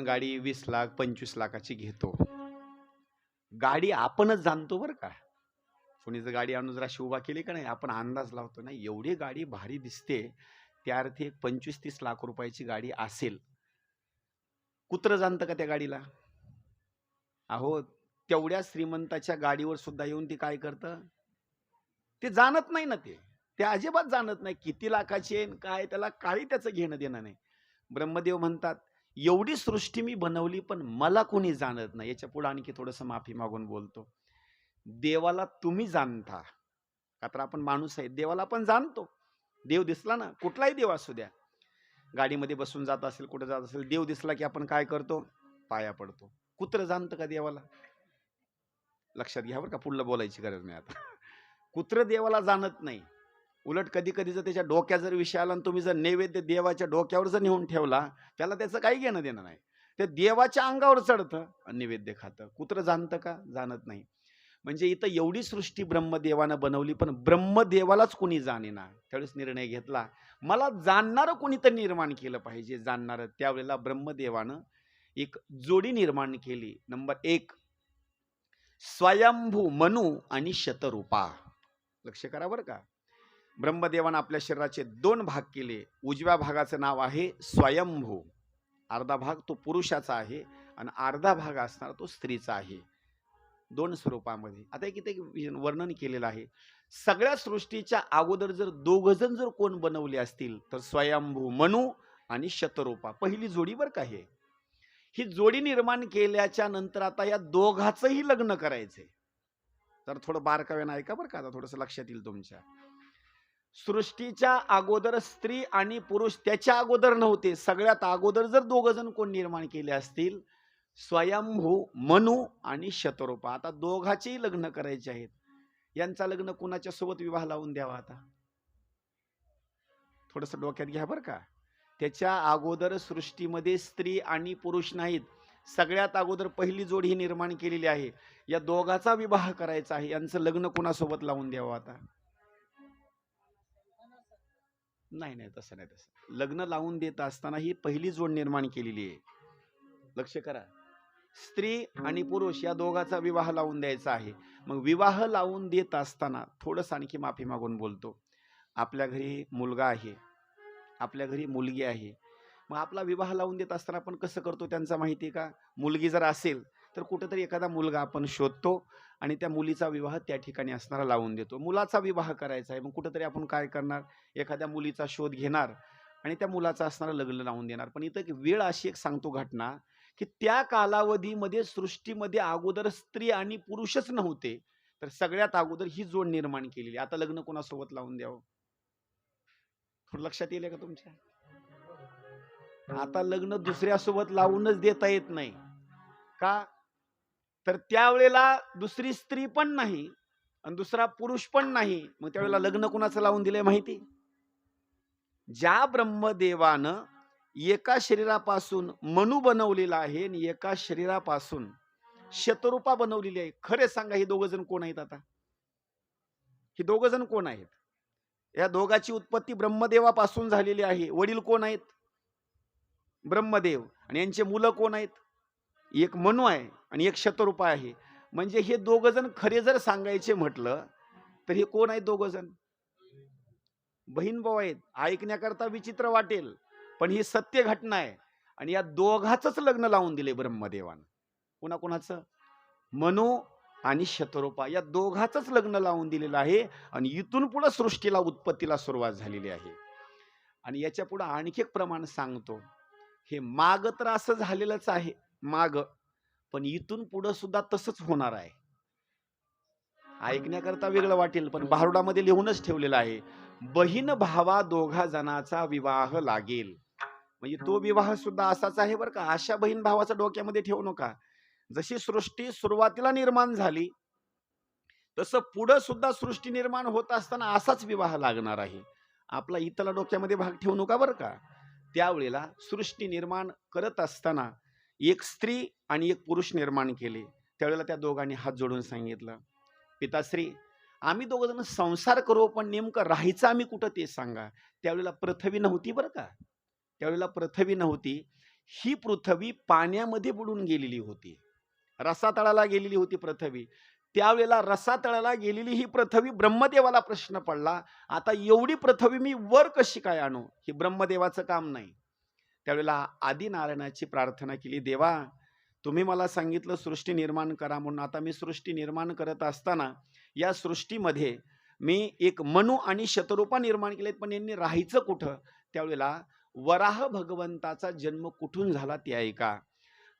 गाडी 20 लाख 25 लाखाची घेतो. गाडी आपणच जाणतो बरं का. कोणी जर गाडी आणून जरा उभा केली का नाही, आपण अंदाज लावतो नाही एवढी गाडी भारी दिसते, त्या अर्थी 25-30 लाख रुपयाची गाडी असेल. कुत्र जाणतं का त्या गाडीला? अहो, तेवढ्या श्रीमंताच्या गाडीवर सुद्धा येऊन ती काय करतं? ते जाणत नाही ना. ते अजिबात जाणत नाही किती लाखाची आहे काय, त्याला काही त्याचं घेणं देणं नाही. ब्रह्मदेव म्हणतात एवढी सृष्टी मी बनवली पण मला कोणी जाणत नाही. याच्या पुढे आणखी थोडंसं माफी मागून बोलतो. देवाला तुम्ही जाणता का? तर आपण माणूस आहे, देवाला आपण जाणतो. देव दिसला ना, कुठलाही देव असू द्या, गाडीमध्ये बसून जात असेल, कुठे जात असेल, देव दिसला की आपण काय करतो? पाया पडतो. कुत्र जाणतं का देवाला? लक्षात घ्या बरं का, पुढलं बोलायची गरज नाही आता. कुत्र देवाला जाणत नाही. उलट कधी कधी जर त्याच्या डोक्यात जर विषय आला आणि तुम्ही जर नैवेद्य देवाच्या डोक्यावर जर नेऊन ठेवला, त्याला त्याचं काही घेणं देणं नाही. ते देवाच्या अंगावर चढतं आणि नैवेद्य खातं. कुत्र जाणतं का? जाणत नाही. म्हणजे इथं एवढी सृष्टी ब्रह्मदेवानं बनवली पण ब्रह्मदेवालाच कोणी जाणेना. त्यावेळेस निर्णय घेतला मला जाणणारं कोणी तर निर्माण केलं पाहिजे. जाणणारं, त्यावेळेला ब्रह्मदेवानं एक जोडी निर्माण केली. नंबर 1, स्वयंभू मनू आणि शतरूपा. लक्ष करा बरं का. ब्रह्मदेवानं आपल्या शरीराचे 2 भाग केले. उजव्या भागाचं नाव आहे स्वयंभू. अर्धा भाग तो पुरुषाचा आहे आणि अर्धा भाग असणार तो स्त्रीचा आहे. 2 स्वरूपामध्ये. आता एक इथे वर्णन केलेलं आहे. सगळ्या सृष्टीच्या अगोदर जर 2 जण जर कोण बनवले असतील तर स्वयंभू मनू आणि शतरूपा, पहिली जोडी बरं का. ही जोडी निर्माण केल्याच्या नंतर आता या दोघांचंही लग्न करायचंय. तर थोडं बारकाव्यानं ऐका बरं का, आता थोडंसं लक्षात येईल तुमच्या. सृष्टीच्या अगोदर स्त्री आणि पुरुष त्याच्या अगोदर नव्हते. सगळ्यात अगोदर जर 2 जण कोण निर्माण केले असतील, स्वयंभू मनू आणि शतरूपा, आता दोघांचेही लग्न करायचे आहेत. यांचा लग्न कुणाच्या सोबत विवाह लावून द्यावा? आता थोडंसं डोक्यात घ्या बरं का. त्याच्या अगोदर सृष्टीमध्ये स्त्री आणि पुरुष नाहीत. सगळ्यात अगोदर पहिली जोडी ही निर्माण केलेली आहे. या दोघांचा विवाह करायचा आहे. यांचं लग्न कुणासोबत लावून द्यावं? आता नाही, तसं नाही. तसं लग्न लावून देत असताना ही पहिली जोड निर्माण केलेली आहे. लक्ष करा. स्त्री आणि पुरुष या दोघांचा विवाह लावून द्यायचा आहे. मग विवाह लावून देत असताना थोडंसं आणखी माफी मागून बोलतो. आपल्या घरी मुलगा आहे, आपल्या घरी मुलगी आहे. मग आपला विवाह लावून देत असताना आपण कसं करतो त्यांचा माहिती आहे का? मुलगी जर असेल तर कुठेतरी एखादा मुलगा आपण शोधतो आणि त्या मुलीचा विवाह त्या ठिकाणी असणारा लावून देतो. मुलाचा विवाह करायचा आहे, मग कुठेतरी आपण काय करणार? एखाद्या मुलीचा शोध घेणार आणि त्या मुलाचा असणारं लग्न लावून देणार. पण इथं एक वेळ अशी एक सांगतो घटना की त्या कालावधीमध्ये सृष्टीमध्ये अगोदर स्त्री आणि पुरुषच नव्हते, तर सगळ्यात अगोदर ही जोड निर्माण केलेली. आता लग्न कोणासोबत लावून द्यावं? थोडं लक्षात येईल का तुमच्या? आता लग्न दुसऱ्यासोबत लावूनच देता येत नाही. का? तर त्यावेळेला दुसरी स्त्री पण नाही आणि दुसरा पुरुष पण नाही. मग त्यावेळेला लग्न कुणाचं लावून दिलंय माहिती? ज्या ब्रह्मदेवानं एका शरीरापासून मनू बनवलेला आहे आणि एका शरीरापासून शतरूपा बनवलेली आहे. खरे सांगा, हे 2 जण कोण आहेत? आता हे 2 जण कोण आहेत? या दोघांची उत्पत्ती ब्रह्मदेवापासून झालेली आहे. वडील कोण आहेत? ब्रह्मदेव. आणि यांचे मुलं कोण आहेत? एक मनू आहे आणि एक शतरूपा आहे. म्हणजे हे 2 जण खरे जर सांगायचे म्हटलं तर हे कोण आहेत? 2 जण बहीण भाऊ आहेत. ऐकण्याकरता विचित्र वाटेल पण ही सत्य घटना आहे. आणि या दोघांचंच लग्न लावून दिले ब्रह्मदेवानं. कोणाकोणाचं? मनू आणि शतरूपा या दोघांचंच लग्न लावून दिलेलं आहे. आणि इथून पुढे सृष्टीला उत्पत्तीला सुरुवात झालेली आहे. आणि याच्या पुढे आणखी एक प्रमाण सांगतो. हे माग तर असं झालेलंच आहे माग, पण इथून पुढं सुद्धा तसंच होणार आहे. ऐकण्याकरता वेगळं वाटेल, पण भारुडामध्ये लिहूनच ठेवलेलं आहे, बहीण भावा दोघा जणाचा विवाह लागेल. म्हणजे तो विवाह सुद्धा असाच आहे बरं का. अशा बहीण भावाचं डोक्यामध्ये ठेवू नका. जशी सृष्टी सुरुवातीला निर्माण झाली, तसं पुढं सुद्धा सृष्टी निर्माण होत असताना असाच विवाह लागणार आहे. आपला इथला डोक्यामध्ये भाग ठेवू नका बरं का. त्यावेळेला सृष्टी निर्माण करत असताना एक स्त्री आणि एक पुरुष निर्माण केले. त्यावेळेला त्या दोघांनी हात जोडून सांगितलं, पिताश्री, आम्ही दोघ जण संसार करू, पण नेमकं राहायचं आम्ही कुठं ते सांगा. त्यावेळेला पृथ्वी नव्हती बरं का. त्यावेळेला पृथ्वी नव्हती. ही पृथ्वी पाण्यामध्ये बुडून गेलेली होती, रसातळाला गेलेली होती पृथ्वी. त्यावेळेला रसातळाला गेलेली ही पृथ्वी, ब्रह्मदेवाला प्रश्न पडला, आता एवढी पृथ्वी मी वर कशी काय आणू? हे ब्रह्मदेवाचं काम नाही. त्यावेळेला आदिनारायणाची प्रार्थना केली, देवा तुम्ही मला सांगितलं सृष्टी निर्माण करा म्हणून. आता मी सृष्टी निर्माण करत असताना या सृष्टीमध्ये मी एक मनु आणि शतरूपा निर्माण केलेत, पण यांनी राहायचं कुठं? त्यावेळेला वराह भगवंताचा जन्म कुठून झाला ते ऐका.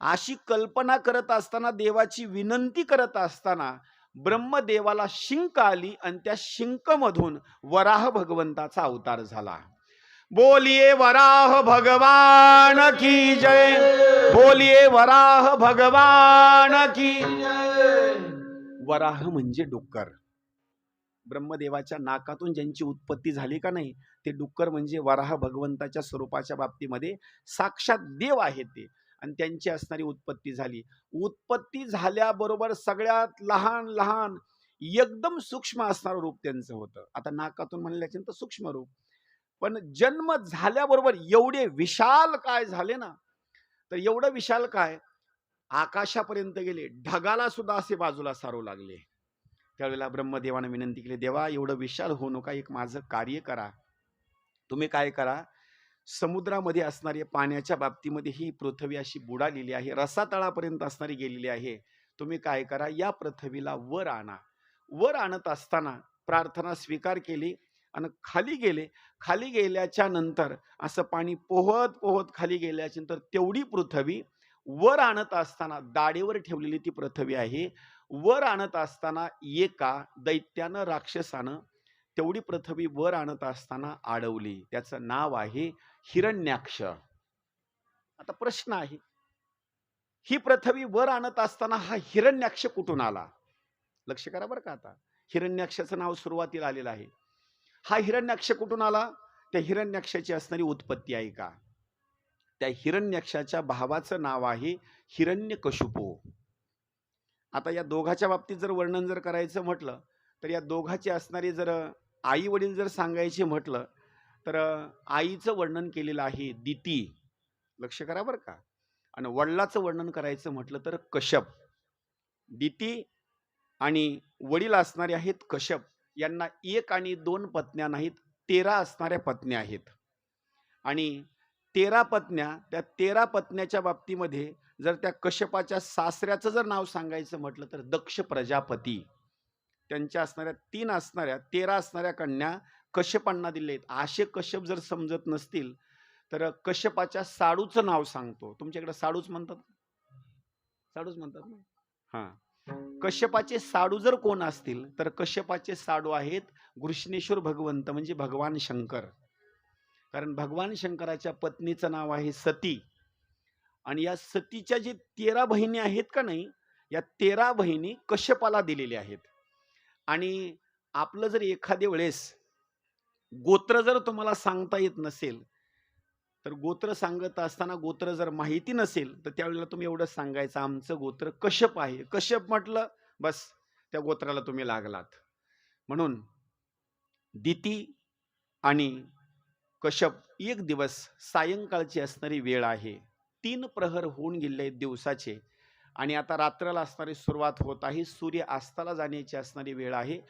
अशी कल्पना करत असताना, देवाची विनंती करत असताना ब्रह्मदेवाला शिंक आली आणि त्या शिंकमधून वराह भगवंताचा अवतार झाला. बोलिए वराह भगवान की जय, बोलिए वराह भगवान की. वराह म्हणजे डुक्कर. ब्रह्मदेवाच्या नाकातून ज्यांची उत्पत्ती झाली का नाही, ते डुक्कर म्हणजे वराह भगवंताच्या स्वरूपाच्या बाबतीमध्ये साक्षात देव आहेत ते, आणि त्यांची असणारी उत्पत्ती झाली. उत्पत्ती झाल्याबरोबर सगळ्यात लहान लहान एकदम सूक्ष्म असणारं रूप त्यांचं होतं. आता नाकातून म्हणल्याच्यानंतर सूक्ष्म रूप, पण जन्म झाल्याबरोबर एवढे विशाल काय झाले ना, तर एवढं विशाल काय, आकाशापर्यंत गेले, ढगाला सुद्धा असे बाजूला सारू लागले. त्यावेळेला ब्रह्मदेवाने विनंती केली, देवा एवढं विशाल होऊ नका, एक माझं कार्य करा. तुम्ही काय करा, समुद्रामध्ये असणारी पाण्याच्या बाबतीमध्ये ही पृथ्वी अशी बुडालेली आहे, रसातळापर्यंत असणारी गेलेली आहे. तुम्ही काय करा, या पृथ्वीला वर आणा. वर आणत असताना प्रार्थना स्वीकार केली आणि खाली गेले. खाली गेल्याच्या नंतर असं पाणी पोहत पोहत खाली गेल्याच्या नंतर तेवढी पृथ्वी वर आणत असताना, दाढेवर ठेवलेली ती पृथ्वी आहे, वर आणत असताना एका दैत्यानं, राक्षसानं तेवढी पृथ्वी वर आणत असताना अडवली. त्याचं नाव आहे हिरण्याक्ष. आता प्रश्न आहे, ही पृथ्वी वर आणत असताना हा हिरण्याक्ष कुठून आला? लक्ष करा बरं का. आता हिरण्याक्षाचं नाव सुरुवातीला आलेलं आहे. हा हिरण्याक्ष कुठून आला? त्या हिरण्याक्षाची असणारी उत्पत्ती आहे का, त्या हिरण्याक्षाच्या भावाचं नाव आहे हिरण्यकशिपू. आता या दोघाच्या बाबतीत जर वर्णन जर करायचं म्हटलं, तर या दोघाची असणारी जर आई वडील जर सांगायचे म्हटलं, तर आईचं वर्णन केलेलं आहे दिती. लक्ष करा बरं का. आणि वडिलाचं वर्णन करायचं म्हटलं तर कश्यप. दिती आणि वडील असणारे आहेत कश्यप. यांना 1 आणि 2 पत्न्या नाहीत, 13 असणाऱ्या पत्न्या आहेत. आणि 13 पत्न्या, त्या 13 पत्न्याच्या बाबतीमध्ये जर त्या कश्यपाच्या सासऱ्याचं जर नाव सांगायचं म्हटलं तर दक्ष प्रजापती. त्यांच्या असणाऱ्या 3 असणाऱ्या 13 असणाऱ्या कन्या कश्यपांना दिलेत. असे कश्यप जर समजत नसतील तर कश्यपाच्या साडूचं नाव सांगतो. तुमच्याकडे साडूच म्हणतात, साडूच म्हणतात ना. हां, कश्यपाचे साडू जर कोण असतील तर कश्यपाचे साडू आहेत घृष्णेश्वर भगवंत, म्हणजे भगवान शंकर. कारण भगवान शंकराच्या पत्नीचं नाव आहे सती. आणि या सतीच्या जे 13 बहिणी आहेत का नाही, या 13 बहिणी कश्यपाला दिलेल्या आहेत. आणि आपलं जर एखाद्या वेळेस गोत्र जर तुम्हाला सांगता येत नसेल, तर गोत्र सांगत असताना गोत्र जर माहिती नसेल, तर त्यावेळेला तुम्ही एवढं सांगायचं, आमचं गोत्र कश्यप आहे. कश्यप म्हटलं बस, त्या गोत्राला तुम्ही लागलात. म्हणून दिती आणि कश्यप, एक दिवस सायंकाळची असणारी वेळ आहे, 3 प्रहर होऊन गेले दिवसाचे, आणि आता रात्राला असणारी सुरुवात होत आहे. सूर्य अस्ताला जाण्याची असणारी वेळ आहे.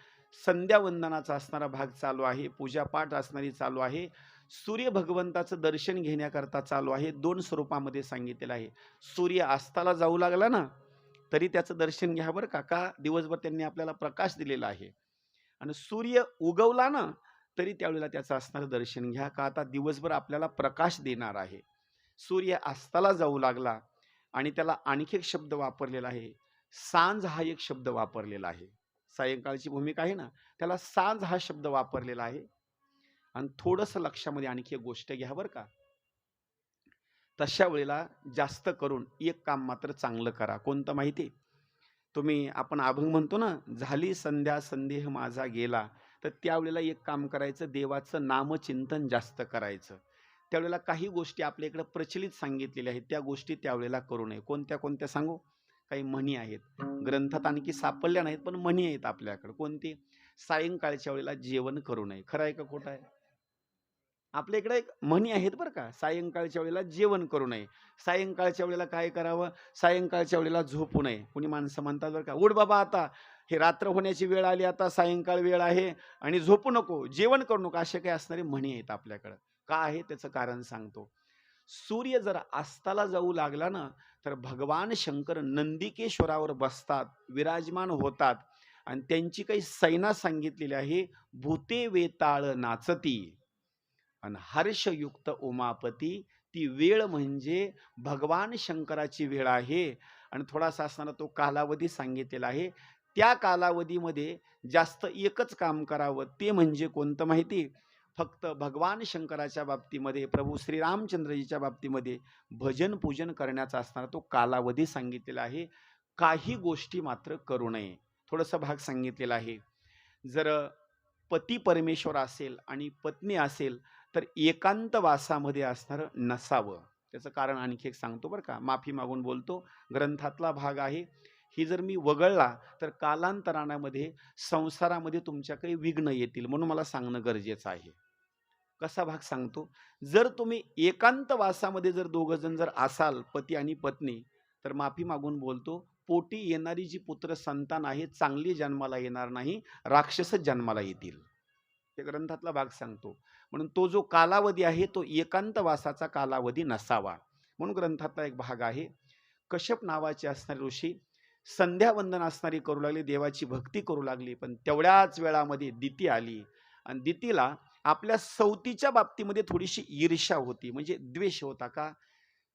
संध्यावंदनाचा असणारा भाग चालू आहे, पूजापाठ असणारी चालू आहे, सूर्य भगवंताचं दर्शन घेण्याकरता चालू आहे. 2 स्वरूपामध्ये सांगितलेलं आहे. सूर्य अस्ताला जाऊ लागला ना, तरी त्याचं दर्शन घ्या बरं का. दिवसभर त्यांनी आपल्याला प्रकाश दिलेला आहे. आणि सूर्य उगवला ना, तरी त्यावेळेला त्याचं असणारं दर्शन घ्या, का आता दिवसभर आपल्याला प्रकाश देणार आहे. सूर्य अस्ताला जाऊ लागला आणि त्याला आणखी एक शब्द वापरलेला आहे, सांज हा एक शब्द वापरलेला आहे. सायंकाळची भूमिका आहे ना, त्याला सांज हा शब्द वापरलेला आहे. आणि थोडंसं लक्षामध्ये आणखी एक गोष्ट घ्या बरं का. तशा वेळेला जास्त करून एक काम मात्र चांगलं करा. कोणतं माहिती? आपण अभंग म्हणतो ना, झाली संध्या संदेह माझा गेला, तर त्यावेळेला एक काम करायचं, देवाचं नामचिंतन जास्त करायचं. त्यावेळेला काही गोष्टी आपल्या इकडे प्रचलित सांगितलेल्या आहेत, त्या गोष्टी त्यावेळेला करू नये. कोणत्या कोणत्या सांगू? काही म्हणी आहेत, ग्रंथात आणखी सापडल्या नाहीत, पण म्हणी आहेत आपल्याकडे. कोणती? सायंकाळच्या वेळेला जेवण करू नये. खरं आहे का खोटं आहे? आपल्या इकडे एक म्हणी आहेत बरं का. सायंकाळच्या वेळेला जेवण करू नये. सायंकाळच्या वेळेला काय करावं? सायंकाळच्या वेळेला झोपू नये. कोणी माणसं म्हणतात बरं का, उठ बाबा आता, हे रात्र होण्याची वेळ आली, आता सायंकाळ वेळ आहे आणि झोपू नको, जेवण करू नको, अशा काही असणारी म्हणी आहेत आपल्याकडं. का आहे त्याचं कारण सांगतो. सूर्य जर अस्ताला जाऊ लागला ना, तर भगवान शंकर नंदिकेश्वरावर बसतात, विराजमान होतात आणि त्यांची काही सैना सांगितलेली आहे, भूते वेताळ नाचती आणि हर्षयुक्त उमापती. ती वेळ म्हणजे भगवान शंकराची वेळ आहे आणि थोडासा असताना तो कालावधी सांगितलेला आहे. त्या कालावधीमध्ये जास्त एकच काम करावं, ते म्हणजे कोणतं माहिती? फक्त भगवान शंकराच्या बाबतीमध्ये, प्रभू श्रीरामचंद्रजीच्या बाबतीमध्ये भजन पूजन करण्याचा असणारा तो कालावधी सांगितलेला आहे. काही गोष्टी मात्र करू नये. थोडंसं भाग सांगितलेला आहे. जर पती परमेश्वर असेल आणि पत्नी असेल, तर एकांतवासामध्ये असणारं नसावं. त्याचं कारण आणखी एक सांगतो बरं का, माफी मागून बोलतो, ग्रंथातला भाग आहे. ही जर मी वगळला तर कालांतरामध्ये संसारामध्ये तुमच्याकडे विघ्न येतील, म्हणून मला सांगणं गरजेचं आहे. कसा भाग सांगतो? जर तुम्ही एकांतवासामध्ये जर दोघं जण जर असाल, पती आणि पत्नी, तर माफी मागून बोलतो, पोटी येणारी जी पुत्र संतान आहे, चांगली जन्माला येणार नाही, राक्षसच जन्माला येतील. ते ग्रंथातला भाग सांगतो. म्हणून तो जो कालावधी आहे तो एकांतवासाचा कालावधी नसावा. म्हणून ग्रंथातला एक भाग आहे. कश्यप नावाचे असणारे ऋषी संध्यावंदन असणारी करू लागले, देवाची भक्ती करू लागली, पण तेवढ्याच वेळामध्ये दिती आली आणि दितीला आपल्या सौतीच्या बाबतीमध्ये थोडीशी ईर्ष्या होती, म्हणजे द्वेष होता. का?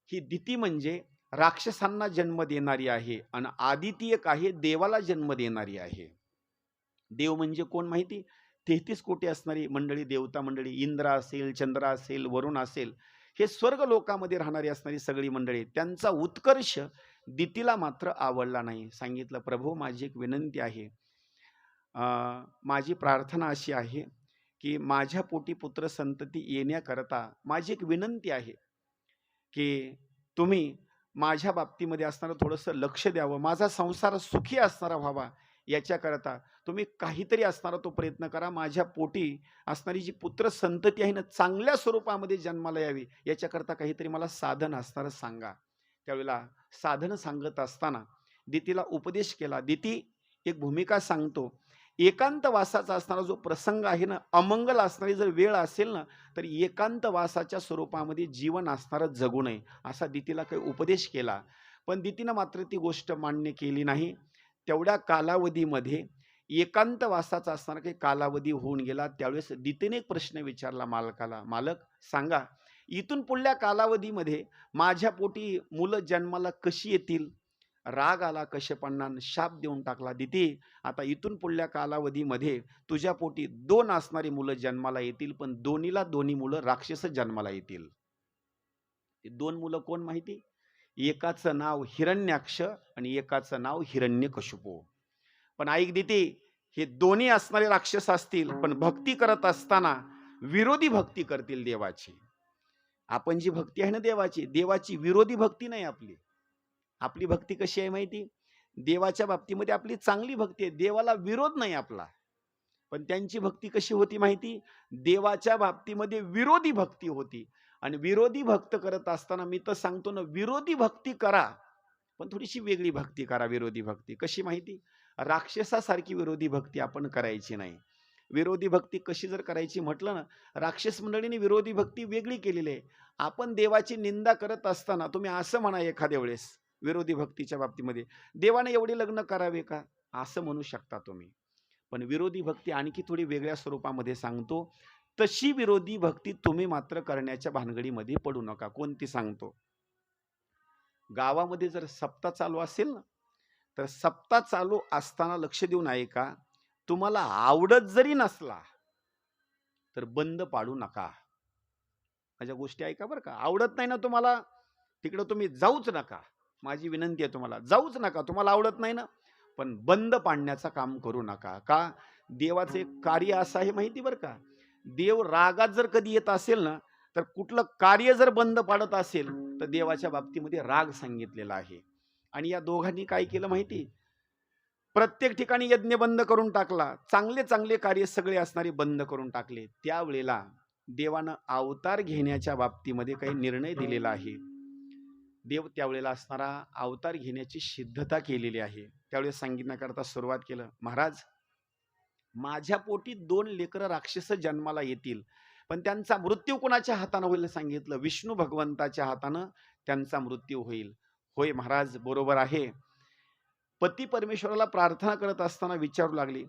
ही दिती म्हणजे राक्षसांना जन्म देणारी आहे आणि आदिती एक आहे, देवाला जन्म देणारी आहे. देव म्हणजे कोण माहिती? 33 कोटी असणारी मंडळी, देवता मंडळी, इंद्र असेल, चंद्र असेल, वरुण असेल, हे स्वर्ग लोकामध्ये राहणारी असणारी सगळी मंडळी, त्यांचा उत्कर्ष दितीला मात्र आवडला नाही. सांगितलं, प्रभू माझी एक विनंती आहे, माझी प्रार्थना अशी आहे की माझ्या पोटी पुत्र संतती येण्याकरता माझी एक विनंती आहे की तुम्ही माझ्या बाबतीमध्ये असणारं थोडंसं लक्ष द्यावं, माझा संसार सुखी असणारा व्हावा, याच्याकरता तुम्ही काहीतरी असणारा तो प्रयत्न करा. माझ्या पोटी असणारी जी पुत्र संतती आहे ना, चांगल्या स्वरूपामध्ये जन्माला यावी, याच्याकरता काहीतरी मला साधन असणारं सांगा. त्यावेळेला साधन सांगत असताना दितीला उपदेश केला. दिती एक भूमिका सांगतो, एकांतवासाचा असणारा जो प्रसंग आहे ना, अमंगल असणारी जर वेळ असेल ना, तर एकांतवासाच्या स्वरूपामध्ये जीवन असणारं जगू नये, असा दितीला काही उपदेश केला. पण दितीनं मात्र ती गोष्ट मान्य केली नाही. तेवढ्या कालावधीमध्ये एकांतवासाचा असणारा काही कालावधी होऊन गेला. त्यावेळेस दितीने एक प्रश्न विचारला मालकाला, मालक सांगा, इथून पुढल्या कालावधीमध्ये माझ्या पोटी मुलं जन्माला कशी येतील? राग आला कश्यपांना, शाप देऊन टाकला, दिती आता इथून पुढल्या कालावधीमध्ये तुझ्या पोटी 2 असणारी मुलं जन्माला येतील, पण दोन्ही मुलं राक्षस जन्माला येतील. ते 2 मुलं कोण माहिती? एकाचं नाव हिरण्याक्ष आणि एकाचं नाव हिरण्यकशिपू. पण ऐक दिती, हे दोन्ही असणारे राक्षस असतील, पण भक्ती करत असताना विरोधी भक्ती करतील देवाची. आपण जी भक्ती आहे ना देवाची विरोधी भक्ती नाही आपली. आपली भक्ती कशी आहे माहिती? देवाच्या बाबतीमध्ये आपली चांगली भक्ती आहे, देवाला विरोध नाही आपला. पण त्यांची भक्ती कशी होती माहिती? देवाच्या बाबतीमध्ये विरोधी भक्ती होती. आणि विरोधी भक्त करत असताना मी तर सांगतो ना, विरोधी भक्ती करा, पण थोडीशी वेगळी भक्ती करा. विरोधी भक्ती कशी माहिती? राक्षसासारखी विरोधी भक्ती आपण करायची नाही. विरोधी भक्ती कशी जर करायची म्हटलं ना, राक्षस मंडळीने विरोधी भक्ती वेगळी केलेली आहे. आपण देवाची निंदा करत असताना तुम्ही असं म्हणा एखाद्या वेळेस विरोधी भक्तीच्या बाबतीमध्ये, देवाने एवढे लग्न करावे का, असं म्हणू शकता तुम्ही. पण विरोधी भक्ती आणखी थोडी वेगळ्या स्वरूपामध्ये सांगतो. तशी विरोधी भक्ती तुम्ही मात्र करण्याच्या भानगडीमध्ये पडू नका. कोणती सांगतो? गावामध्ये जर सप्ताह चालू असेल ना, तर सप्ताह चालू असताना लक्ष देऊन ऐका, तुम्हाला आवडत जरी नसला तर बंद पाडू नका. माझ्या गोष्टी ऐका बरं का. आवडत नाही ना तुम्हाला, तिकडे तुम्ही जाऊच नका. माझी विनंती आहे तुम्हाला, जाऊच नका. तुम्हाला आवडत नाही ना, पण बंद पाडण्याचं काम करू नका. का? देवाचे कार्य असं आहे माहिती बरं का. देव रागात जर कधी येत असेल ना, तर कुठलं कार्य जर बंद पाडत असेल तर देवाच्या बाबतीमध्ये राग सांगितलेला आहे. आणि या दोघांनी काय केलं माहिती? प्रत्येक ठिकाणी यज्ञ बंद करून टाकला. चांगले चांगले कार्य सगळे असणारे बंद करून टाकले. त्यावेळेला देवानं अवतार घेण्याच्या बाबतीमध्ये काही निर्णय दिलेला आहे. देव त्यावेळेला असणारा अवतार घेण्याची सिद्धता केलेली आहे. त्यावेळेस सांगितण्याकरता सुरुवात केलं, महाराज माझ्या पोटी 2 लेकरं राक्षस जन्माला येतील, पण त्यांचा मृत्यू कोणाच्या हातानं होईल सांगितलं? विष्णू भगवंताच्या हातानं त्यांचा मृत्यू होईल. होय महाराज, बरोबर आहे. पती परमेश्वराला प्रार्थना करत असताना विचारू लागली,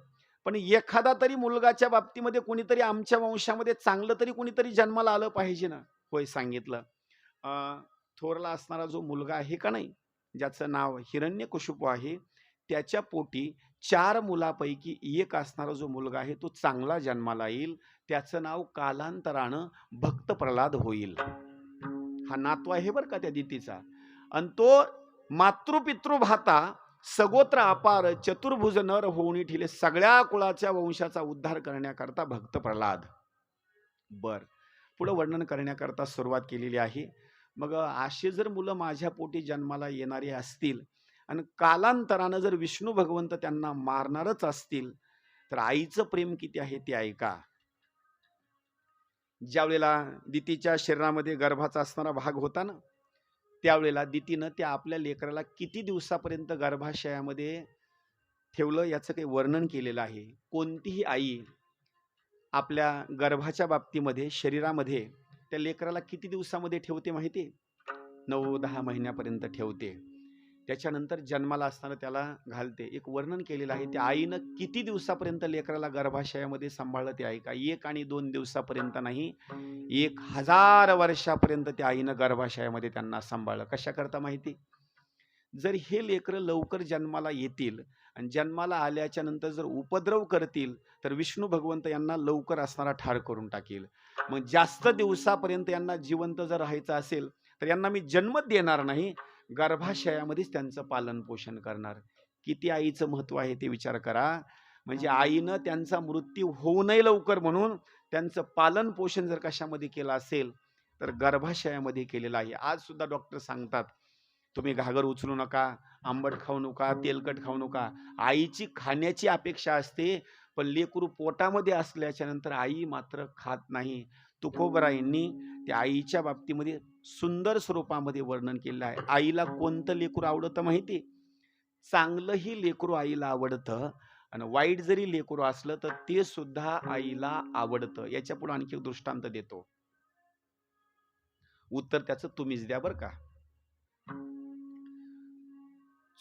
पण एखादा तरी मुलगाच्या बाबतीमध्ये कोणीतरी आमच्या वंशामध्ये चांगलं तरी कोणीतरी जन्माला आलं पाहिजे ना. होय सांगितलं. थोरला असणारा जो मुलगा आहे का नाही, ज्याचं नाव हिरण्यकशिपू आहे, त्याच्या पोटी 4 मुलापैकी एक असणारा जो मुलगा आहे तो चांगला जन्माला येईल. त्याचं नाव कालांतरानं भक्त प्रल्हाद होईल. हा नातू आहे बरं का त्या दितीचा. आणि तो मातृपितृ भाता सगोत्र अपार चतुर्भुज नर होऊन ठेले सगळ्या कुळाच्या वंशाचा उद्धार करण्याकरता भक्त प्रल्हाद. बर, पुढे वर्णन करण्याकरता सुरुवात केलेली आहे. मग असे जर मुलं माझ्या पोटी जन्माला येणारे असतील आणि कालांतरानं जर विष्णू भगवंत त्यांना मारणारच असतील तर आईचं प्रेम किती आहे ते ऐका. ज्यावेळेला दितीच्या शरीरामध्ये गर्भाचा असणारा भाग होता ना, त्यावेळेला दितीनं त्या आपल्या लेकराला किती दिवसापर्यंत गर्भाशयामध्ये ठेवलं याचं काही वर्णन केलेलं आहे. कोणतीही आई आपल्या गर्भाच्या बाबतीमध्ये शरीरामध्ये त्या लेकराला किती दिवसामध्ये ठेवते माहिती? 9-10 महिन्यापर्यंत ठेवते. त्याच्यानंतर जन्माला असताना त्याला घालते. एक वर्णन केलेलं आहे त्या आईनं किती दिवसापर्यंत लेकराला गर्भाशयामध्ये सांभाळलं ते ऐका. 1 आणि 2 दिवसापर्यंत नाही, 1000 वर्षापर्यंत त्या आईनं गर्भाशयामध्ये त्यांना सांभाळलं. कशा करता माहिती? जर हे लेकरं लवकर जन्माला येतील आणि जन्माला आल्याच्या नंतर जर उपद्रव करतील तर विष्णू भगवंत यांना लवकर असणारा ठार करून टाकेल. मग जास्त दिवसापर्यंत यांना जिवंत जर राहायचं असेल तर यांना मी जन्मच देणार नाही, गर्भाशयामध्येच त्यांचं पालन पोषण करणार. किती आईचं महत्व आहे ते विचार करा. म्हणजे आईनं त्यांचा मृत्यू होऊ नये लवकर म्हणून त्यांचं पालन पोषण जर कशामध्ये केलं असेल तर गर्भाशयामध्ये केलेलं आहे. आज सुद्धा डॉक्टर सांगतात तुम्ही घागर उचलू नका, आंबट खाऊ नका, तेलकट खाऊ नका. आईची खाण्याची अपेक्षा असते, पण लेकरू पोटामध्ये असल्याच्या नंतर आई मात्र खात नाही. तुकोबरायांनी त्या आईच्या बाबतीमध्ये सुंदर स्वरूपामध्ये वर्णन केलं आहे. आईला कोणतं लेकरू आवडतं माहिती? चांगलंही लेकरू आईला आवडतं आणि वाईट जरी लेकरू असलं तर ते सुद्धा आईला आवडतं. याच्या पुढे आणखी एक दृष्टांत देतो, उत्तर त्याचं तुम्हीच द्या बरं का.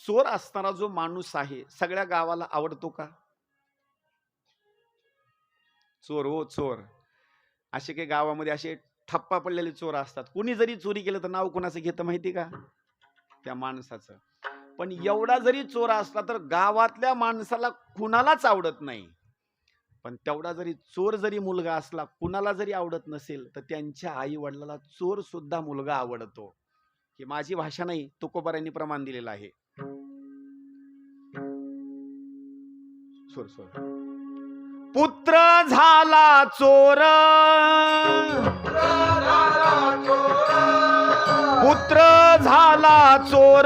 चोर असणारा जो माणूस आहे सगळ्या गावाला आवडतो का? चोर हो चोर. असे काही गावामध्ये असे ठप्पा पडलेले चोर असतात. कुणी जरी चोरी केलं तर नाव कुणाचं घेतं माहिती का? त्या माणसाचं. पण एवढा जरी चोर असला तर गावातल्या माणसाला कुणालाच आवडत नाही. पण तेवढा जरी चोर जरी मुलगा असला, कुणाला जरी आवडत नसेल तर त्यांच्या आई वडिलाला चोर सुद्धा मुलगा आवडतो. ही माझी भाषा नाही, तुकोबारांनी प्रमाण दिलेलं आहे. पुत्र झाला चोर, पुत्र झाला चोर,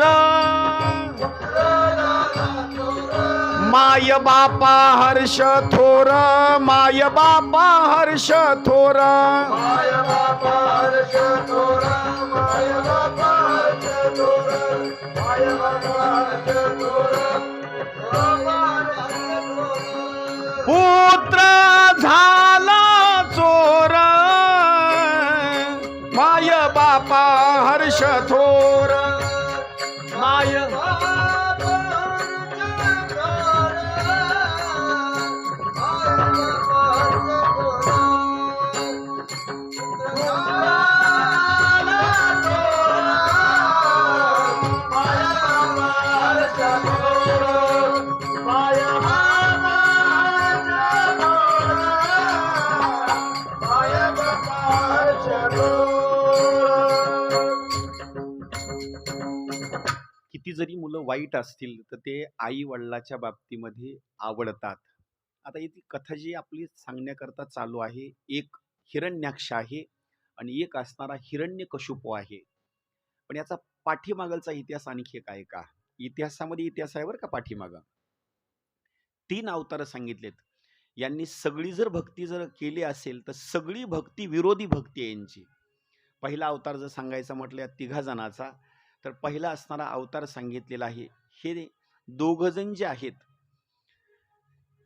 माय बापा हर्ष थोर, माय बापा हर्ष थोर, माय बापा हर्ष थोर, माय बापा हर्ष थोर, माय बापा हर्ष थोर, पुत्र झाला चोर, माय बापा हर्ष थोर, माय किती जरी मुलं वाईट असतील तर ते आई वडिलाच्या बाबतीमध्ये आवडतात. आता इथे कथा जी आपली सांगण्याकरता चालू आहे, एक हिरण्याक्ष आहे आणि एक असणारा हिरण्यकशिपू आहे. पण याचा पाठीमागचा इतिहास आणखी एक आहे का? इतिहासामध्ये इतिहास आहे बरं का पाठीमागं. 3 अवतार सांगितलेत. यांनी सगळी जर भक्ती जर केली असेल तर सगळी भक्ती विरोधी भक्ती आहे यांची. पहिला अवतार जर सांगायचा म्हटलं या तिघा जणाचा, तर पहिला असणारा अवतार सांगितलेला आहे. हे दोघ जण जे आहेत,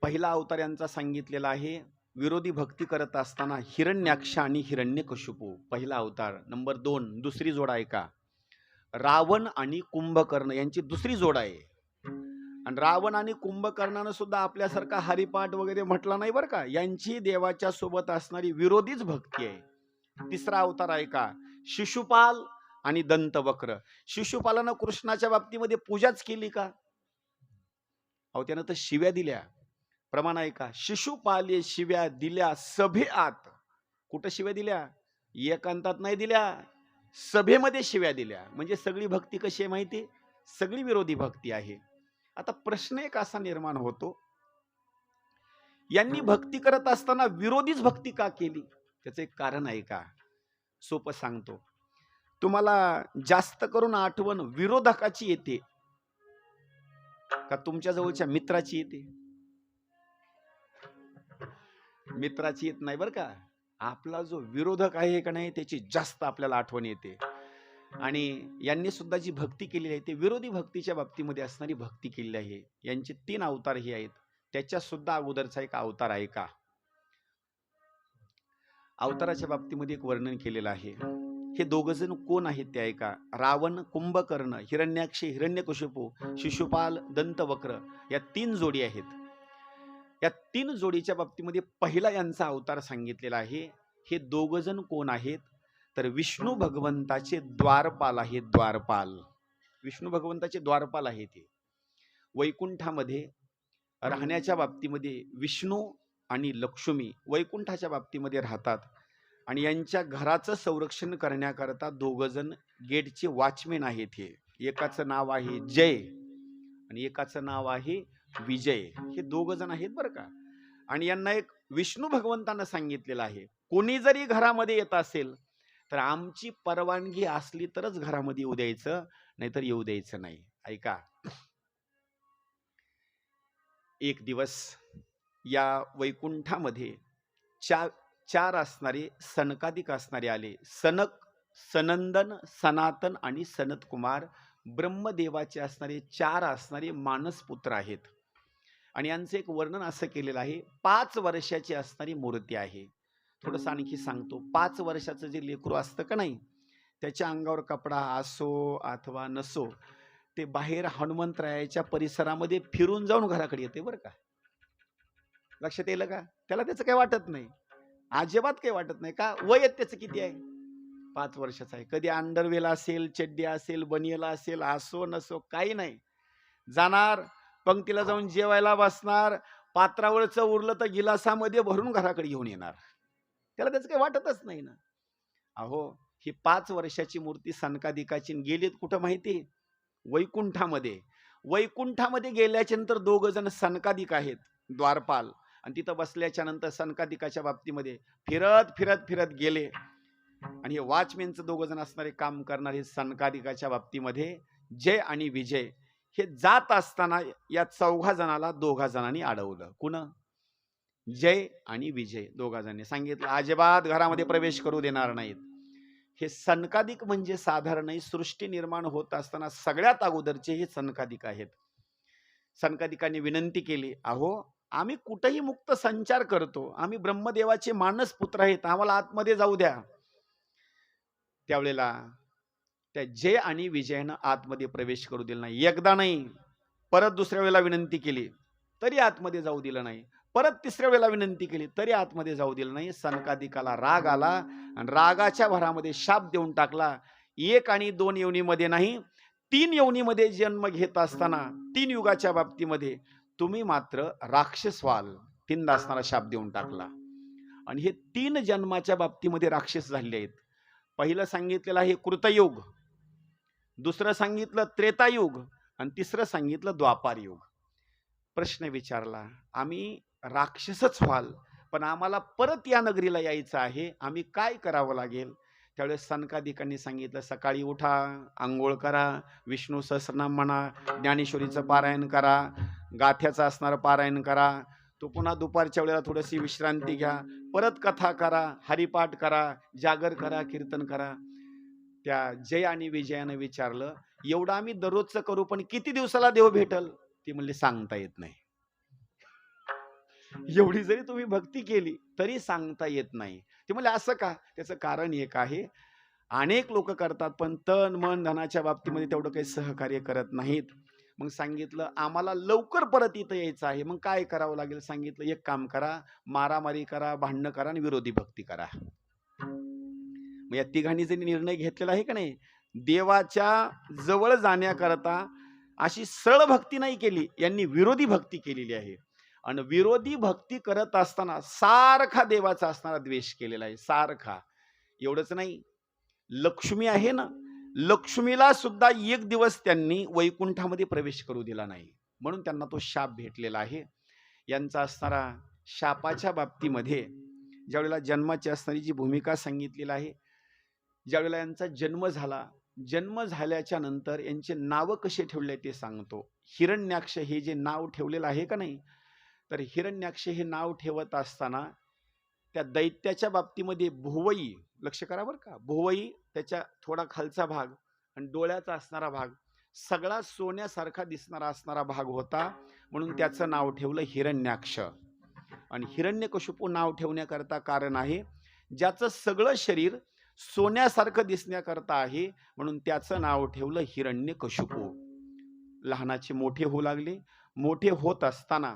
पहिला अवतार यांचा सांगितलेला आहे विरोधी भक्ती करत असताना हिरण्याक्ष आणि हिरण्यकशिपू पहिला अवतार. नंबर 2 दुसरी जोड आहे का, रावण आणि कुंभकर्ण यांची दुसरी जोड आहे. आणि रावण आणि कुंभकर्णानं सुद्धा आपल्यासारखा हरिपाठ वगैरे म्हटला नाही बरं का, यांची देवाच्या सोबत असणारी विरोधीच भक्ती आहे. तिसरा अवतार आहे का, शिशुपाल आणि दंतवक्र. शिशुपालानं कृष्णाच्या बाबतीमध्ये पूजाच केली का? अहो त्यानं तर शिव्या दिल्या. प्रमाण आहे का, शिशुपाले शिव्या दिल्या सभे आत. कुठं शिव्या दिल्या? एकांतात नाही दिल्या, सभेमध्ये शिव्या दिल्या. म्हणजे सगळी भक्ती कशी आहे माहिती, सगळी विरोधी भक्ती आहे. आता प्रश्न एक असा निर्माण होतो, यांनी भक्ती करत असताना विरोधीच भक्ती का केली? त्याचं एक कारण आहे का? सोपं सांगतो तुम्हाला. जास्त करून आठवण विरोधकाची येते का तुमच्या जवळच्या मित्राची येते? मित्राची येत नाही बरं का. आपला जो विरोधक आहे का नाही, त्याची जास्त आपल्याला आठवण येते. आणि यांनी सुद्धा जी भक्ती केलेली आहे ते विरोधी भक्तीच्या बाबतीमध्ये असणारी भक्ती केलेली आहे. यांचे 3 अवतार हे आहेत. त्याच्या सुद्धा अगोदरचा एक अवतार आहे का, अवताराच्या बाबतीमध्ये एक वर्णन केलेलं आहे. हे दोघ जण कोण आहेत ते आहे का, रावण, कुंभकर्ण, हिरण्याक्ष, हिरण्यकशिपू, शिशुपाल, दंतवक्र या 3 जोडी आहेत. या 3 जोडीच्या बाबतीमध्ये पहिला यांचा अवतार सांगितलेला आहे. हे दोघ जण कोण आहेत, तर विष्णू भगवंताचे द्वारपाल आहेत. द्वारपाल, विष्णू भगवंताचे द्वारपाल आहेत. ते वैकुंठामध्ये राहण्याच्या बाबतीमध्ये विष्णू आणि लक्ष्मी वैकुंठाच्या बाबतीमध्ये राहतात. आणि यांच्या घराचं संरक्षण करण्याकरता दोघ जण गेटचे वॉचमॅन आहेत. हे एकाचं नाव आहे जय आणि एकाचं नाव आहे विजय. हे दोघ जण आहेत बरं का. आणि यांना एक विष्णू भगवंतानं सांगितलेलं आहे, कोणी जरी घरामध्ये येत असेल तर आमची परवानगी असली तरच घरामध्ये येऊ द्यायचं, नाहीतर येऊ द्यायचं नाही. ऐका, एक दिवस या वैकुंठामध्ये चार असणारे सनकादिक असणारे आले. सनक, सनंदन, सनातन आणि सनत कुमार ब्रह्मदेवाचे असणारे 4 असणारे मानसपुत्र आहेत. आणि यांचं एक वर्णन असं केलेलं आहे, 5 वर्षाची असणारी मूर्ती आहे. थोडंसं आणखी सांगतो, 5 वर्षाचं जे लेकरू असतं का नाही, त्याच्या अंगावर कपडा असो अथवा नसो, ते बाहेर हनुमंतरायाच्या परिसरामध्ये फिरून जाऊन घराकडे येते बरं का. लक्षात येईल का? त्याला त्याचं काही वाटत नाही, अजिबात काही वाटत नाही. का? वय त्याचं किती आहे? 5 वर्षाचं आहे. कधी अंडरवेल असेल, चड्डी असेल, बनियला असेल, असो नसो काही नाही. जाणार, पंक्तीला जाऊन जेवायला बसणार, पात्रावरचं उरलं तर गिलासामध्ये भरून घराकडे घेऊन येणार. त्याला त्याचं काही वाटतच नाही ना. अहो, ही 5 वर्षाची मूर्ती सनकादिकाची गेलीत कुठं माहिती? वैकुंठामध्ये. वैकुंठामध्ये गेल्याच्या नंतर 2 जण सनकादिक आहेत, द्वारपाल. आणि तिथं बसल्याच्या नंतर सनकादिकाच्या बाबतीमध्ये फिरत फिरत फिरत गेले. आणि हे वॉचमॅनचं 2 जण असणारे काम करणारे सनकादिकाच्या बाबतीमध्ये जय आणि विजय हे जात असताना या 4 जणाला 2 जणांनी अडवलं. कुण? जय आणि विजय 2 जणांनी सांगितलं अजिबात घरामध्ये प्रवेश करू देणार नाहीत. हे सनकादिक म्हणजे साधारण नाही, सृष्टी निर्माण होत असताना सगळ्यात अगोदरचे हे सनकादिक आहेत. सनकादिकांनी विनंती केली, अहो आम्ही कुठेही मुक्त संचार करतो, आम्ही ब्रह्मदेवाचे मानस पुत्र आहेत, आम्हाला आतमध्ये जाऊ द्या. त्यावेळेला त्या जय आणि विजयनं आतमध्ये प्रवेश करू दिला नाही. एकदा नाही, परत दुसऱ्या वेळेला विनंती केली तरी आतमध्ये जाऊ दिलं नाही. परत तिसऱ्या वेळेला विनंती केली तरी आतमध्ये जाऊ दिलं नाही. सनकादिकाला राग आला आणि रागाच्या भरामध्ये शाप देऊन टाकला. 1 आणि 2 योनीमध्ये नाही, 3 योनीमध्ये जन्म घेत असताना 3 युगाच्या बाबतीमध्ये तुम्ही मात्र राक्षस व्हाल, 3दा असणारा शाप देऊन टाकला. आणि हे 3 जन्माच्या बाबतीमध्ये राक्षस झालेले आहेत. पहिलं सांगितलेलं आहे कृतयुग, दुसरं सांगितलं त्रेतायुग आणि तिसरं सांगितलं द्वापार युग. प्रश्न विचारला, आम्ही राक्षसच व्हाल पण आम्हाला परत या नगरीला यायचं आहे, आम्ही काय करावं लागेल? त्यावेळेस सनकादिकांनी सांगितलं, सकाळी उठा, आंघोळ करा, विष्णू सहस्रनाम म्हणा, ज्ञानेश्वरीचं पारायण करा, गाथ्याचं असणारं पारायण करा, तो पुन्हा दुपारच्या वेळेला थोडीशी विश्रांती घ्या, परत कथा करा, हरिपाठ करा, जागर करा, कीर्तन करा. त्या जय आणि विजयानं विचारलं, एवढं आम्ही दररोजचं करू पण किती दिवसाला देव भेटल? ती म्हणली, सांगता येत नाही. एवढी जरी तुम्ही भक्ती केली तरी सांगता येत नाही. ते म्हणले, असं का? त्याचं कारण एक आहे, अनेक लोक करतात पण तन मन धनाच्या बाबतीमध्ये तेवढं काही सहकार्य करत नाहीत. मग सांगितलं, आम्हाला लवकर परत इथं यायचं आहे, मग काय करावं लागेल? सांगितलं, एक काम करा, मारामारी करा, भांडणं करा आणि विरोधी भक्ती करा. मग या तिघांनी जरी निर्णय घेतलेला आहे का नाही, देवाच्या जवळ जाण्याकरता अशी सरळ भक्ती नाही केली, यांनी विरोधी भक्ती केलेली आहे. आणि विरोधी भक्ती करत असताना सारखा देवाचा असणारा द्वेष केलेला आहे, सारखा. एवढंच नाही, लक्ष्मी आहे ना, लक्ष्मीला सुद्धा एक दिवस त्यांनी वैकुंठामध्ये प्रवेश करू दिला नाही, म्हणून त्यांना तो शाप भेटलेला आहे. यांचा असणारा शापाच्या बाबतीमध्ये ज्यावेळेला जन्माची असणारी जी भूमिका सांगितलेली आहे, ज्यावेळेला यांचा जन्म झाला, जन्म झाल्याच्या नंतर यांचे नाव कसे ठेवले ते सांगतो. हिरण्याक्ष हे जे नाव ठेवलेलं आहे का नाही, तर हिरण्याक्ष हे नाव ठेवत असताना त्या दैत्याच्या बाबतीमध्ये भुवई, लक्ष करा बरं का, भुवई त्याच्या थोडा खालचा भाग आणि डोळ्याचा असणारा भाग सगळा सोन्यासारखा दिसणारा असणारा भाग होता, म्हणून त्याचं नाव ठेवलं हिरण्याक्ष. आणि हिरण्यकशिपू नाव ठेवण्याकरता कारण आहे, ज्याचं सगळं शरीर सोन्यासारखं दिसण्याकरता आहे, म्हणून त्याचं नाव ठेवलं हिरण्यकशिपू. लहानाचे मोठे होऊ लागले. मोठे होत असताना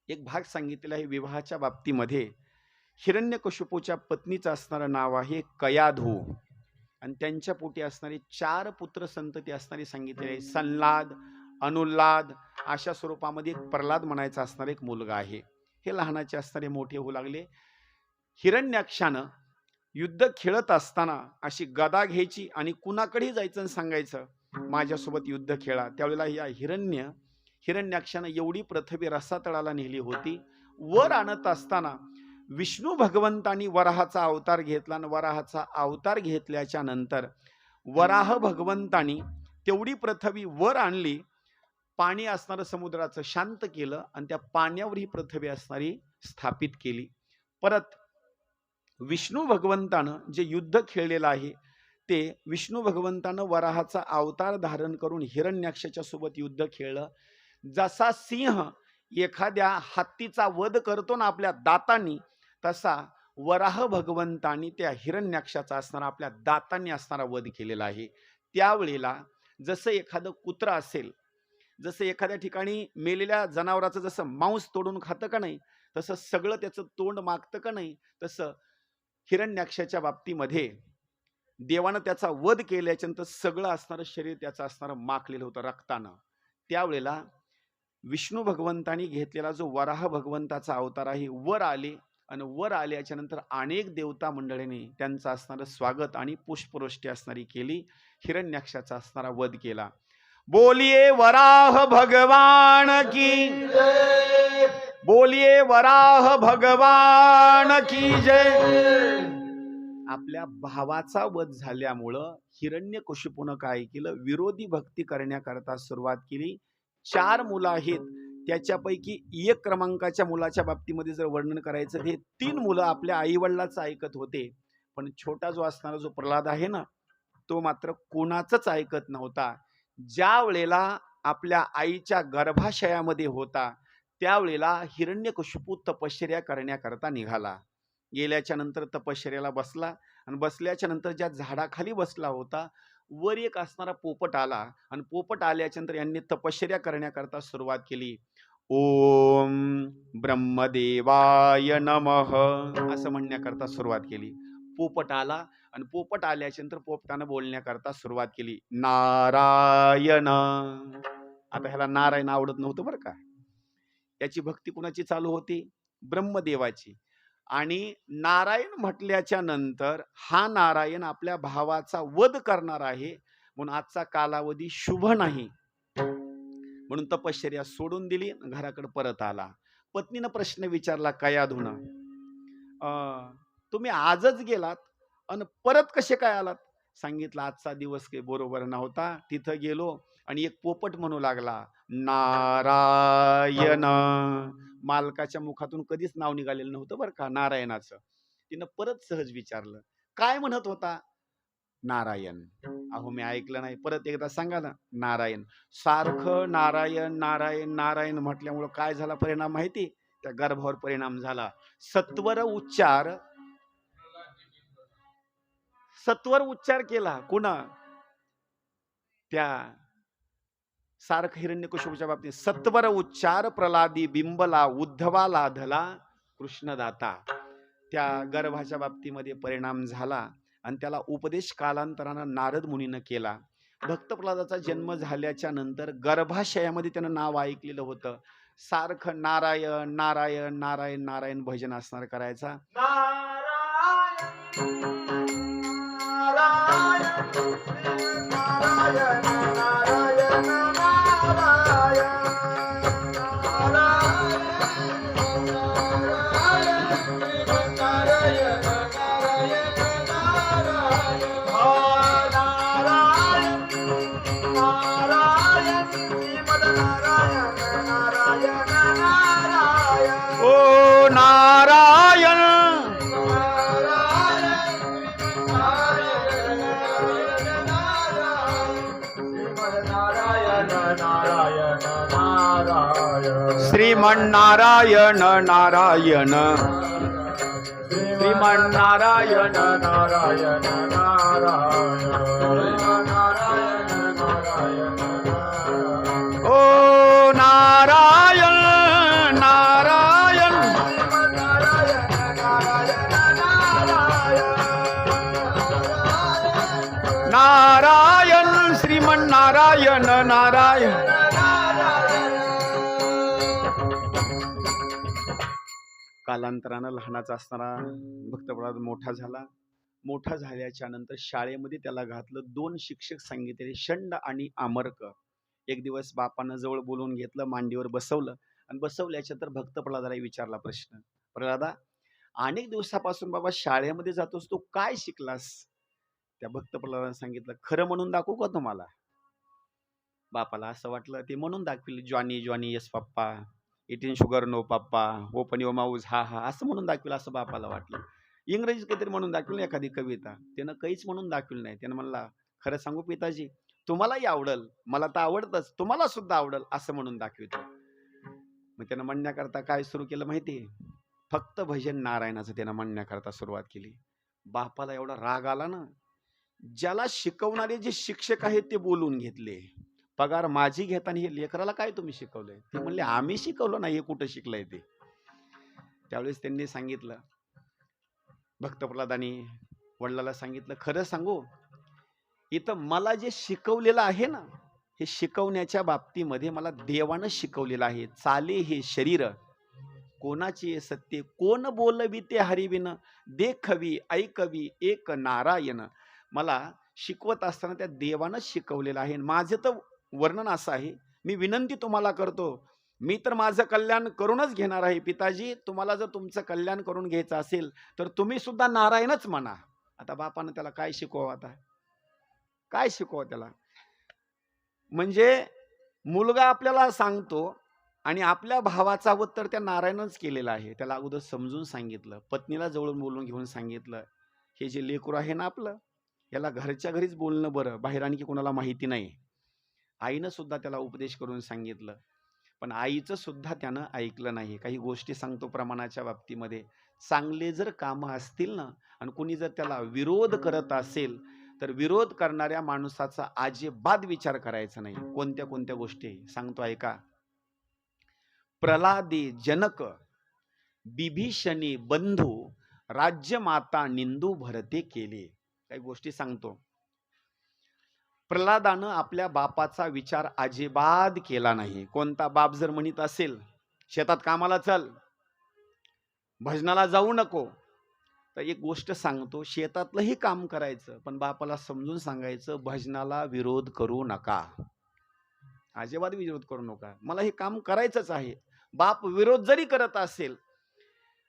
एक भाग सांगितलेला आहे विवाहाच्या बाबतीमध्ये. हिरण्यकशिपूच्या पत्नीचं असणारं नाव आहे कयाधू आणि त्यांच्या पोटी असणारी 4 पुत्र संतती असणारी सांगितलेली आहे. संलाद, अनुल्लाद अशा स्वरूपामध्ये एक प्रल्हाद म्हणायचा असणारा एक मुलगा आहे. हे लहानाचे असणारे मोठे होऊ लागले. हिरण्याक्षानं युद्ध खेळत असताना अशी गदा घ्यायची आणि कुणाकडेही जायचं आणि सांगायचं, माझ्यासोबत युद्ध खेळा. त्यावेळेला या हिरण्याक्षानं एवढी पृथ्वी रसातळाला नेली होती. वर आणत असताना विष्णू भगवंतांनी वराहाचा अवतार घेतला आणि वराहाचा अवतार घेतल्याच्या नंतर वराह भगवंतांनी तेवढी पृथ्वी वर आणली, पाणी असणारं समुद्राचं शांत केलं आणि त्या पाण्यावर ही पृथ्वी असणारी स्थापित केली. परत विष्णू भगवंतानं जे युद्ध खेळलेलं आहे, ते विष्णू भगवंतानं वराहाचा अवतार धारण करून हिरण्याक्षाच्या सोबत युद्ध खेळलं. जसा सिंह एखाद्या हत्तीचा वध करतो ना आपल्या दातांनी, तसा वराह भगवंतांनी त्या हिरण्याक्षाचा असणारा आपल्या दातांनी असणारा वध केलेला आहे. त्यावेळेला जसं एखादं कुत्र असेल, जसं एखाद्या ठिकाणी मेलेल्या जनावराचं जसं मांस तोडून खातं का नाही, तसं सगळं त्याचं तोंड मागतं का नाही, तसं हिरण्याक्षाच्या बाबतीमध्ये देवानं त्याचा वध केल्याच्यानंतर सगळं असणारं शरीर त्याचं असणारं माखलेलं होतं रक्तानं. त्यावेळेला विष्णू भगवंतांनी घेतलेला जो वराह भगवंताचा अवतार आहे वर आले आणि वर आल्याच्या नंतर अनेक देवता मंडळींनी त्यांचं असणारं स्वागत आणि पुष्पवृष्टी असणारी केली. हिरण्याक्षाचा असणारा वध केला. बोलिये वराह भगवान की जय, बोलिये वराह भगवान की जय. आपल्या भावाचा वध झाल्यामुळं हिरण्यकशिपूनं काय केलं, विरोधी भक्ती करण्याकरता सुरुवात केली. 4 मुलं आहेत, त्याच्यापैकी 1 क्रमांकाच्या मुलाच्या बाबतीमध्ये जर वर्णन करायचं, हे 3 मुलं आपल्या आईवडिलाचं ऐकत होते, पण छोटा जो असणारा जो प्रल्हाद आहे ना, तो मात्र कोणाचंच ऐकत नव्हता. ज्या वेळेला आपल्या आईच्या गर्भाशयामध्ये होता, त्यावेळेला हिरण्यकशिपू तपश्चर्या करण्याकरता निघाला. गेल्याच्या नंतर तपश्चर्याला बसला आणि बसल्याच्या नंतर ज्या झाडाखाली बसला होता, वर एक असणारा पोपट आला आणि पोपट आल्याच्या नंतर यांनी तपश्चर्या करण्याकरता सुरुवात केली. ओम ब्रह्मदेवाय नमः असं म्हणण्याकरता सुरुवात केली. पोपट आला आणि पोपट आल्याच्या नंतर पोपटानं बोलण्याकरता सुरुवात केली, नारायण. आता ह्याला नारायण आवडत नव्हतं बरं का. याची भक्ती कुणाची चालू होती? ब्रह्मदेवाची. आणि नारायण म्हटल्याच्या नंतर हा नारायण आपल्या भावाचा वध करणार आहे, म्हणून आजचा कालावधी शुभ नाही, म्हणून तपश्चर्या सोडून दिली, घराकडे परत आला. पत्नीनं प्रश्न विचारला कया धुन, तुम्ही आजच गेलात आणि परत कसे काय आलात? सांगितलं आजचा दिवस काही बरोबर नव्हता, तिथं गेलो आणि एक पोपट म्हणू लागला नारायण. मालकाच्या मुखातून कधीच नाव निघालेलं नव्हतं बरं का नारायणाचं. तिनं परत सहज विचारलं काय म्हणत होता? नारायण. अहो मी ऐकलं नाही, परत एकदा सांगा ना. नारायण. सारखं नारायण नारायण नारायण म्हटल्यामुळं काय झाला परिणाम माहिती? त्या गर्भावर परिणाम झाला. सत्वर उच्चार केला. कुणा? त्या सारखं हिरण्यकशिपूच्या बाबतीत सत्वर उच्चार प्रल्हादी बिंबला उद्धवाला धला कृष्णदाता. त्या गर्भाच्या बाबतीमध्ये परिणाम झाला आणि त्याला उपदेश कालांतरानं नारद मुनीनं केला. भक्त प्रल्हादाचा जन्म झाल्याच्या नंतर गर्भाशयामध्ये त्यानं नाव ऐकलेलं होतं. सारखं नारायण नारायण नारायण नारायण भजन असणार करायचा. ओ नारायण श्रीमन्नारायण नारायण श्रीमन्नारायण नारायण ओ नारायण नारायण नारायण श्रीमन्नारायण नारायण. कालांतरानं लहानाचा असणारा भक्त प्रल्हाद मोठा झाला. मोठा झाल्याच्या नंतर शाळेमध्ये त्याला घातलं. 2 शिक्षक सांगितले, षंड आणि आमर्क. एक दिवस बापानं जवळ बोलवून घेतलं, मांडीवर बसवलं आणि बसवल्याच्या तर भक्त प्रल्हादाला विचारला प्रश्न, प्रल्हादा अनेक दिवसापासून बाबा शाळेमध्ये जातोस, तू काय शिकलास? त्या भक्त प्रल्हादाने सांगितलं, खरं म्हणून दाखवू का तुम्हाला? बापाला असं वाटलं, ते म्हणून दाखविले, Johnny Johnny yes papa, इटिन sugar no पप्पा, ओपन युअर माउथ हा हा, असं म्हणून दाखविलं असं बापाला वाटलं. इंग्रजीत काहीतरी म्हणून दाखविलं, एखादी कविता. त्यानं काहीच म्हणून दाखविलं नाही. त्यानं म्हणला, खरं सांगू पिताजी, तुम्हालाही आवडल, मला तर आवडतच, तुम्हाला सुद्धा आवडल असं म्हणून दाखवितो. मग त्यानं म्हणण्याकरता काय सुरू केलं माहिती? फक्त भजन नारायणाचं त्यानं म्हणण्याकरता सुरुवात केली. बापाला एवढा राग आला ना, ज्याला शिकवणारे जे शिक्षक आहेत ते बोलून घेतले. पगार माझी घेताना हे लेकराला काय तुम्ही शिकवलंय? ते म्हणले, आम्ही शिकवलं नाही, हे कुठं शिकलंय ते. त्यावेळेस त्यांनी सांगितलं, भक्त प्रल्हादानी वडिलाला सांगितलं, खरं सांगू, इथं मला जे शिकवलेलं आहे ना, हे शिकवण्याच्या बाबतीमध्ये मला देवानं शिकवलेलं आहे. चाले हे शरीर कोणाचे सत्य, कोण बोलवी ते हरिविन, देखवी ऐकवी एक नारायण. मला शिकवत असताना त्या देवानं शिकवलेलं आहे. माझं तर वर्णन असं आहे, मी विनंती तुम्हाला करतो, मी तर माझं कल्याण करूनच घेणार आहे पिताजी. तुम्हाला जर तुमचं कल्याण करून घ्यायचं असेल तर तुम्ही सुद्धा नारायणच म्हणा. आता बापानं त्याला काय शिकवावं? आता काय शिकवावं त्याला? म्हणजे मुलगा आपल्याला सांगतो आणि आपल्या भावाचा उत्तर त्या नारायणच केलेला आहे. त्याला अगोदर समजून सांगितलं, पत्नीला जवळून बोलून घेऊन सांगितलं, हे जे लेकरू आहे ना आपलं, याला घरच्या घरीच बोलणं बरं, बाहेर आणखी कोणाला माहिती नाही. आईनं सुद्धा त्याला उपदेश करून सांगितलं, पण आईचं सुद्धा त्यानं ऐकलं नाही. काही गोष्टी सांगतो प्रमाणाच्या बाबतीमध्ये, चांगले जर कामं असतील ना आणि कोणी जर त्याला विरोध करत असेल तर विरोध करणाऱ्या माणसाचा अजिबात विचार करायचा नाही. कोणत्या कोणत्या गोष्टी सांगतो ऐका. प्रल्हादी जनक बिभीषणी बंधू राज्यमाता निंदू भरते केले. काही गोष्टी सांगतो. प्रल्हादानं आपल्या बापाचा विचार अजिबात केला नाही. कोणता बाप जर म्हणत असेल शेतात कामाला चल, भजनाला जाऊ नको, तर एक गोष्ट सांगतो, शेतातलंही काम करायचं, पण बापाला समजून सांगायचं भजनाला विरोध करू नका, अजिबात विरोध करू नका, मला हे काम करायचंच आहे. बाप विरोध जरी करत असेल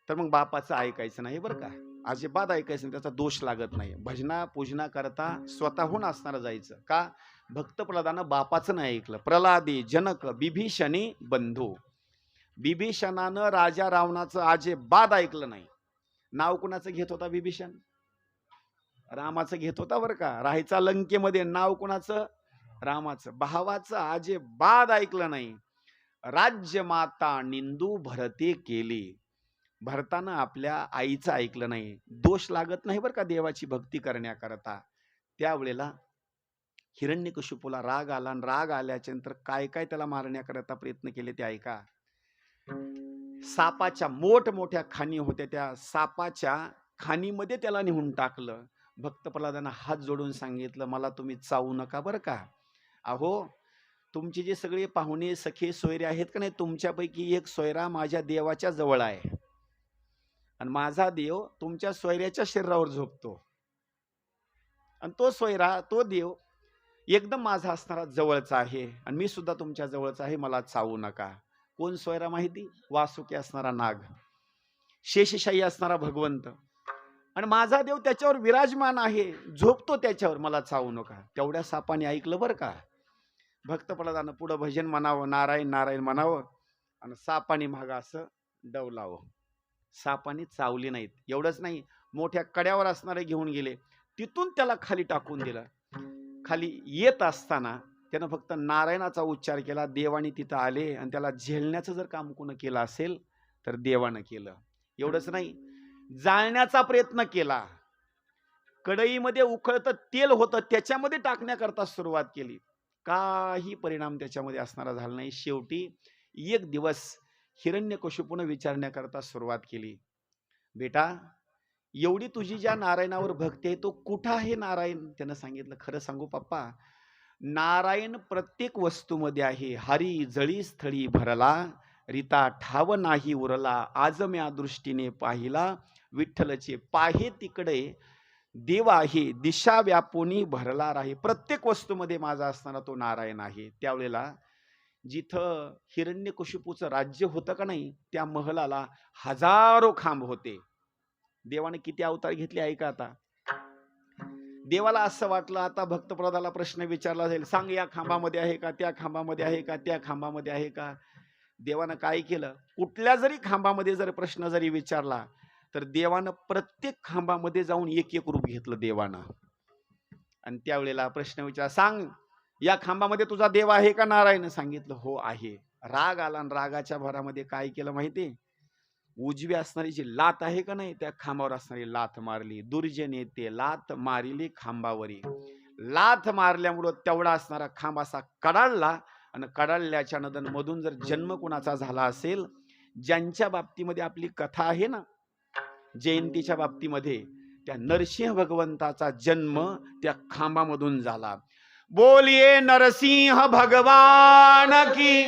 तर मग बापाचं ऐकायचं नाही बरं का, अजिबात ऐकायचं नाही, त्याचा दोष लागत नाही. भजना पूजना करता स्वतःहून असणारं जायचं का? भक्त प्रल्हादानं बापाचं नाही ऐकलं. प्रल्हादी जनक बिभीषणी बंधू, बिभीषणानं राजा रावणाचं अजिबात ऐकलं नाही. नाव कुणाचं घेत होता बिभीषण? रामाचं घेत होता बरं का. राहायचा लंकेमध्ये, नाव कुणाचं? रामाचं. भावाचं अजिबात ऐकलं नाही. राज्य माता निंदू भरते केली, भरतानं आपल्या आईचं ऐकलं नाही. दोष लागत नाही बरं का देवाची भक्ती करण्याकरता. त्यावेळेला हिरण्यकशिपूला राग आला, आणि राग आल्याच्या नंतर काय काय त्याला मारण्याकरता प्रयत्न केले ते ऐका. सापाच्या मोठमोठ्या खाणी होत्या, त्या सापाच्या खाणीमध्ये त्याला नेऊन टाकलं. भक्त प्रल्हादानं हात जोडून सांगितलं, मला तुम्ही चावू नका बरं का. अहो, तुमचे जे सगळे पाहुणे सखे सोयरे आहेत का नाही, तुमच्यापैकी एक सोयरा माझ्या देवाच्या जवळ आहे, आणि माझा देव तुमच्या सोयऱ्याच्या शरीरावर झोपतो, आणि तो सोयरा, तो देव एकदम माझा असणारा जवळचा आहे, आणि मी सुद्धा तुमच्या जवळचा आहे, मला चावू नका. कोण सोयरा माहिती? वासुकी असणारा नाग, शेषशाही असणारा भगवंत, आणि माझा देव त्याच्यावर विराजमान आहे, झोपतो त्याच्यावर, मला चावू नका. तेवढ्या सापाने ऐकलं बरं का. भक्त प्रल्हादानं पुढं भजन म्हणावं, नारायण नारायण म्हणावं, आणि सापाने मागं असं डवलावं. सापाने चावली नाहीत. एवढंच नाही, मोठ्या कड्यावर असणारे घेऊन गेले, तिथून त्याला खाली टाकून दिलं. खाली येत असताना त्यानं फक्त नारायणाचा उच्चार केला. देवाने तिथं आले, आणि त्याला झेलण्याचं जर काम कोण केलं असेल तर देवानं केलं. एवढंच नाही, जाळण्याचा प्रयत्न केला. कढईमध्ये उकळतं तेल होतं, त्याच्यामध्ये टाकण्याकरता सुरुवात केली, काही परिणाम त्याच्यामध्ये असणारा झाला नाही. शेवटी एक दिवस हिरण्यकशिपूनं विचारण्याकरता सुरुवात केली, बेटा, एवढी तुझी ज्या नारायणावर भक्ती आहे, तो कुठं आहे नारायण? त्यानं सांगितलं, खरं सांगू पप्पा, नारायण प्रत्येक वस्तूमध्ये आहे. हरी जळी स्थळी भरला, रीता ठाव नाही उरला, आज म्या दृष्टीने पाहिला, विठ्ठलचे पाहे तिकडे देव आहे, दिशा व्यापोनी भरला राही. प्रत्येक वस्तूमध्ये माझा असणारा तो नारायण आहे. त्यावेळेला जिथं हिरण्यकशिपूचं राज्य होतं का नाही, त्या महलाला हजारो खांब होते. देवाने किती अवतार घेतले ऐका आता. देवाला असं वाटलं, आता भक्त प्रल्हादाला प्रश्न विचारला जाईल, सांग या खांबामध्ये आहे का, त्या खांबामध्ये आहे का, त्या खांबामध्ये आहे का. देवानं काय केलं, कुठल्या जरी खांबामध्ये जर प्रश्न जरी विचारला तर देवानं प्रत्येक खांबामध्ये जाऊन एक एक रूप घेतलं देवानं. आणि त्यावेळेला प्रश्न विचार, सांग या खांबामध्ये तुझा देव आहे का नारायण? सांगितलं, हो आहे. राग आला, आणि रागाच्या भरामध्ये काय केलं माहिती? उजवी असणारी जी लात आहे का नाही, त्या खांबावर असणारी लात मारली. दुर्जने ते लात मारिली खांबावरी. लात मारल्यामुळं तेवढा असणारा खांब असा कडाळला, आणि कडाळल्याच्या नंतर मधून जर जन्म कुणाचा झाला असेल, ज्यांच्या बाबतीमध्ये आपली कथा आहे ना, जयंतीच्या बाबतीमध्ये, त्या नरसिंह भगवंताचा जन्म त्या खांबामधून झाला. बोलिये नरसिंह भगवान की,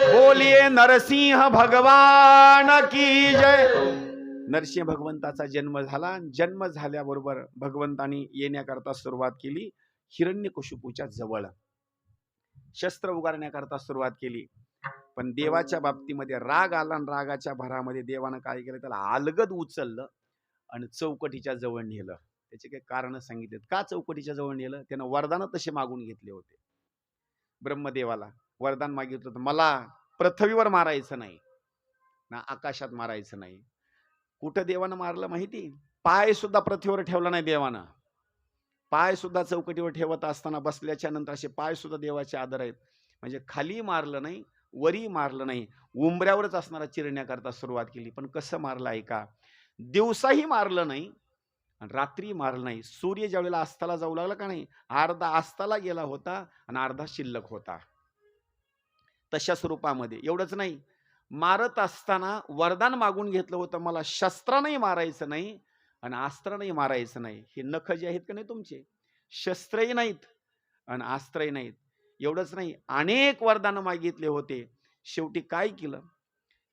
बोलिये नरसिंह भगवान की जय. नरसिंह भगवंताचा जन्म झाला. जन्म झाल्याबरोबर भगवंतानी येण्याकरता सुरुवात केली हिरण्यकशिपूच्या जवळ, शस्त्र उगारण्याकरता सुरुवात केली. पण देवाच्या बाबतीमध्ये राग आला, आणि रागाच्या भरामध्ये देवानं काय केलं, त्याला अलगद उचललं आणि चौकटीच्या जवळ नेलं. त्याचे काही कारण सांगितलेत का चौकटीच्या जवळ नेलं. त्यानं वरदान तसे मागून घेतले होते. ब्रह्मदेवाला वरदान मागितलं होतं, मला पृथ्वीवर मारायचं नाही ना, आकाशात मारायचं नाही. कुठं देवानं मारलं माहिती? पाय सुद्धा पृथ्वीवर ठेवला नाही देवानं. पाय सुद्धा चौकटीवर ठेवत असताना बसल्याच्या नंतर असे पाय सुद्धा देवाचे आदर आहेत. म्हणजे खाली मारलं नाही, वरी मारलं नाही, उंबऱ्यावरच असणारा चिरण्याकरता सुरुवात केली. पण कसं मारलं ऐका. दिवसाही मारलं नाही, रात्री मारलं नाही. सूर्य ज्या वेळेला अस्ताला जाऊ लागला का नाही, अर्धा अस्ताला गेला होता आणि अर्धा शिल्लक होता, तशा स्वरूपामध्ये. एवढंच नाही, मारत असताना वरदान मागून घेतलं होतं, मला शस्त्रानंही मारायचं नाही आणि अस्त्रानंही मारायचं नाही. हे नख जे आहेत का नाही तुमचे, शस्त्रही नाहीत आणि अस्त्रही नाहीत. एवढंच नाही, अनेक वरदान मागितले होते. शेवटी काय केलं,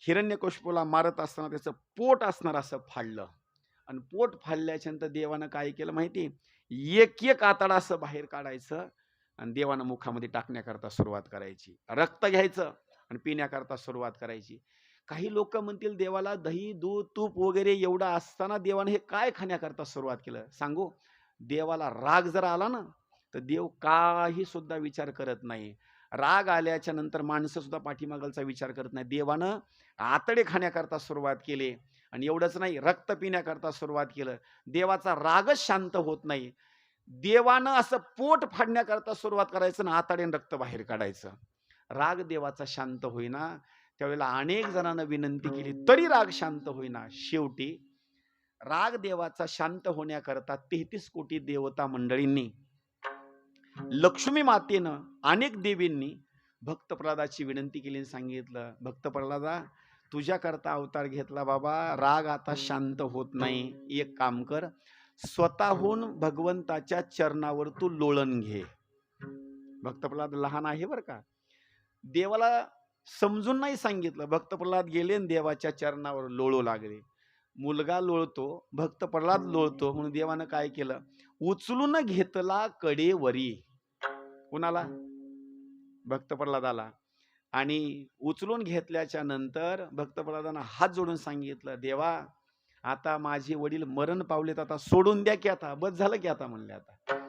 हिरण्यकशिपूला मारत असताना त्याचं पोट असणार असं फाडलं, आणि पोट फाडल्याच्या नंतर देवानं काय केलं माहिती, एक एक आतडा असं बाहेर काढायचं आणि देवानं मुखामध्ये टाकण्याकरता सुरुवात करायची. रक्त घ्यायचं आणि पिण्याकरता सुरुवात करायची. काही लोक म्हणतील देवाला दही दूध तूप वगैरे एवढं असताना देवानं हे काय खाण्याकरता सुरुवात केलं. सांगू, देवाला राग जर आला ना तर देव काही सुद्धा विचार करत नाही. राग आल्याच्या नंतर माणसं सुद्धा पाठीमागलचा विचार करत नाही. देवानं आतडे खाण्याकरता सुरुवात केली आणि एवढंच नाही, रक्त पिण्याकरता सुरुवात केलं. देवाचा रागच शांत होत नाही. देवानं असं पोट फाडण्याकरता सुरुवात करायचं ना आतडे रक्त बाहेर काढायचं. राग देवाचा शांत होईना. त्यावेळेला अनेक जणांना विनंती केली तरी राग शांत होईना. शेवटी राग देवाचा शांत होण्याकरता 33 कोटी देवता मंडळींनी, लक्ष्मी मातेनं, अनेक देवींनी भक्त प्रल्हादाची विनंती केली आणि सांगितलं, भक्त प्रल्हादा तुझ्याकरता अवतार घेतला बाबा, राग आता शांत होत नाही. एक काम कर, स्वतःहून भगवंताच्या चरणावर तू लोळण घे. भक्त प्रल्हाद लहान आहे बरं का, देवाला समजून नाही सांगितलं. भक्त प्रल्हाद गेले आणि देवाच्या चरणावर लोळू लागले. मुलगा लोळतो, भक्त प्रल्हाद लोळतो म्हणून देवानं काय केलं, उचलून घेतला कडेवरी. कुणाला? भक्त प्रल्हादाला. आणि उचलून घेतल्याच्या नंतर भक्त प्रल्हादानं हात जोडून सांगितलं, देवा आता माझे वडील मरण पावलेत, आता सोडून द्या की, आता बस झालं की आता म्हणले. आता